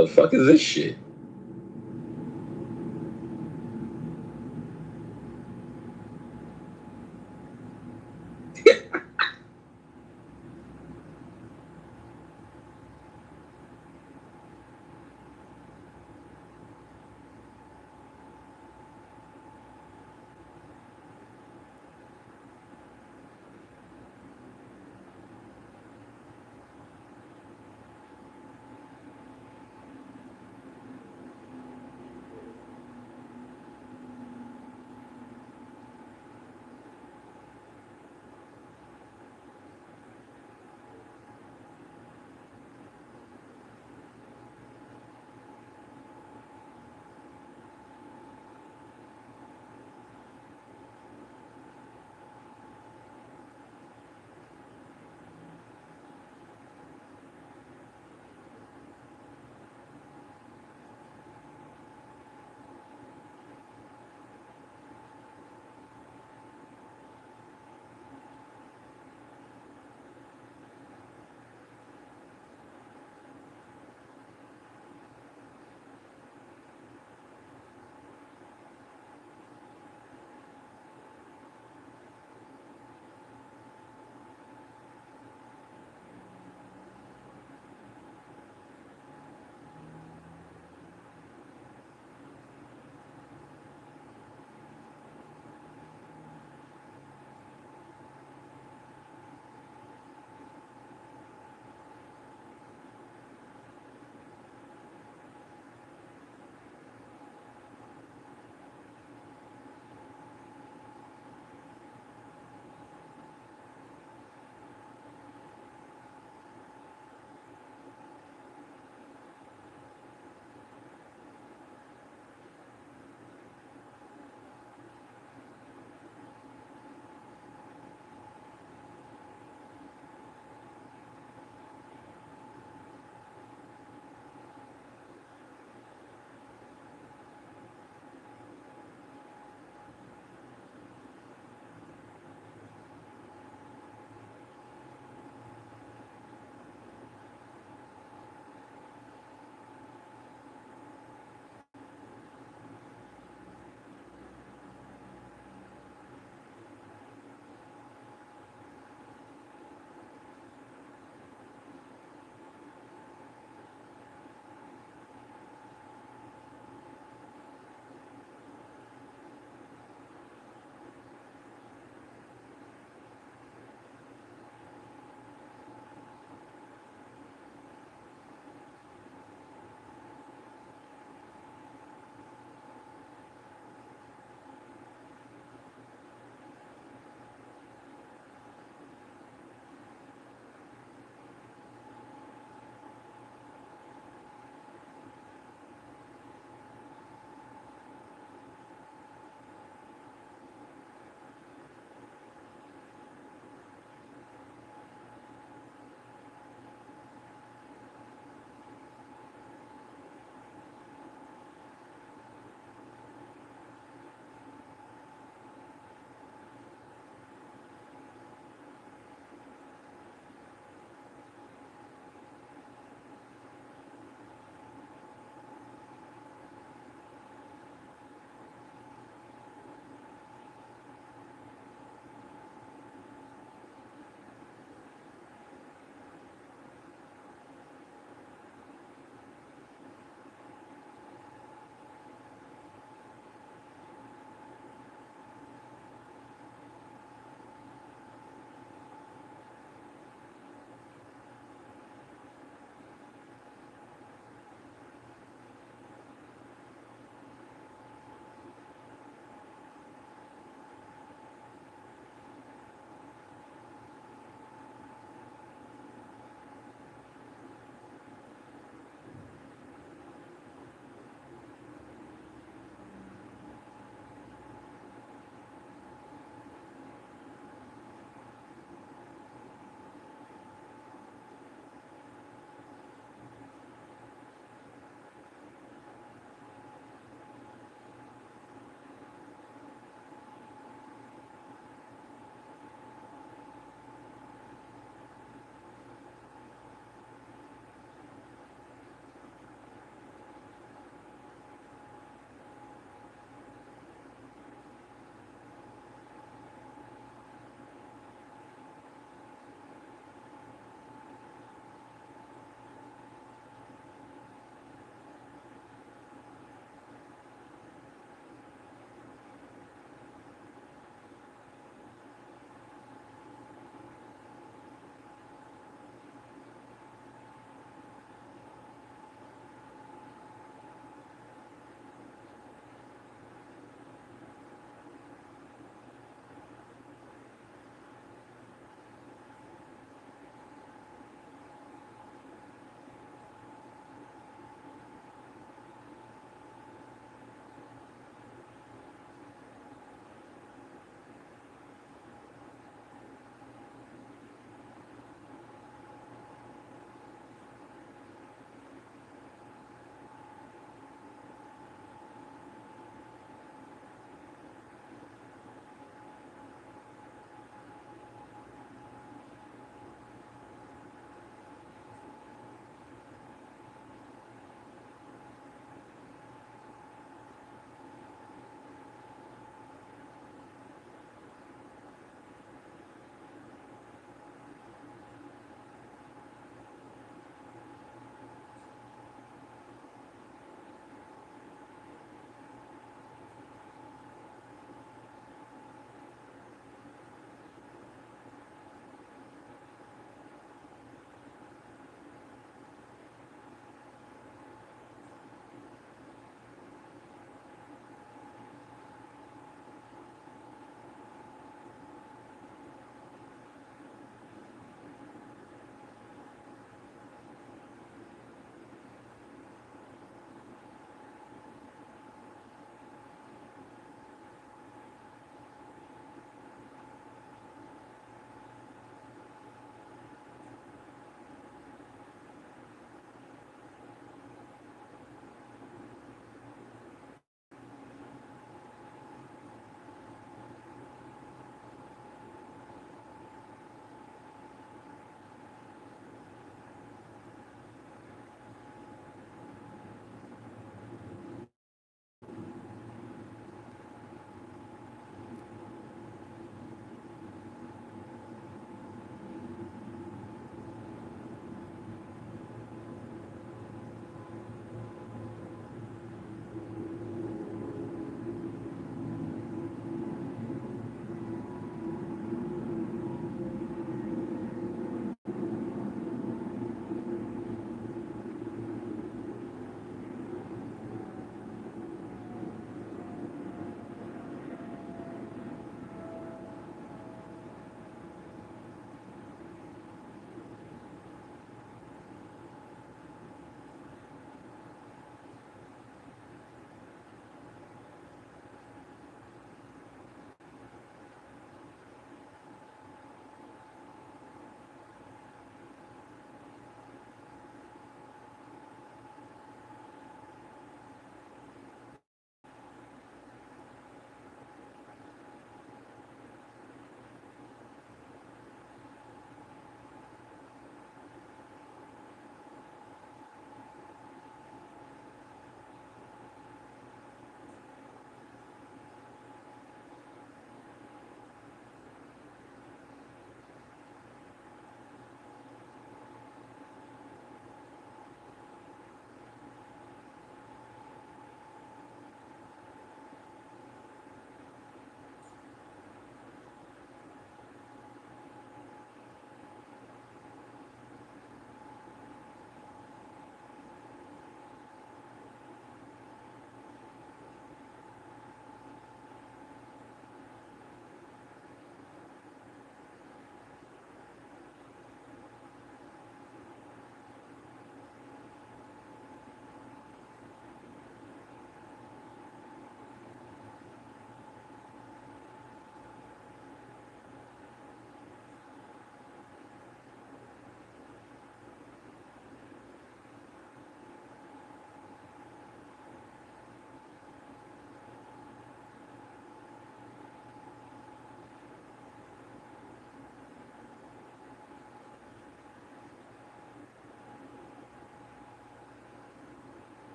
the fuck is this shit?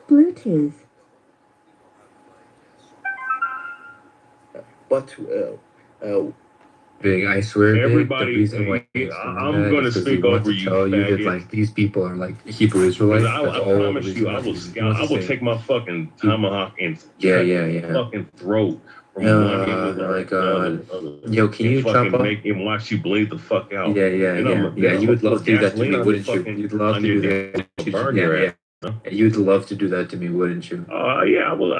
Bluetooth. But Big, I swear, Big, the everybody, reason why I'm going to speak over you, tell you that faggot. like these people are like Hebrew Israelites. I That's all the promise reason you, why I will he scout. I wants to will say- take my fucking tomahawk and Yeah, cut yeah, your yeah. fucking throat from one end of the My God. other. Yo, can And you chop fucking off? make him watch you bleed the fuck out. Yeah, yeah, And I'm yeah. You would love to do that to me, gasoline on wouldn't your you? fucking- You'd love on to your do that. damn burn your ass. You'd love to do that to me, wouldn't you? Yeah, I will.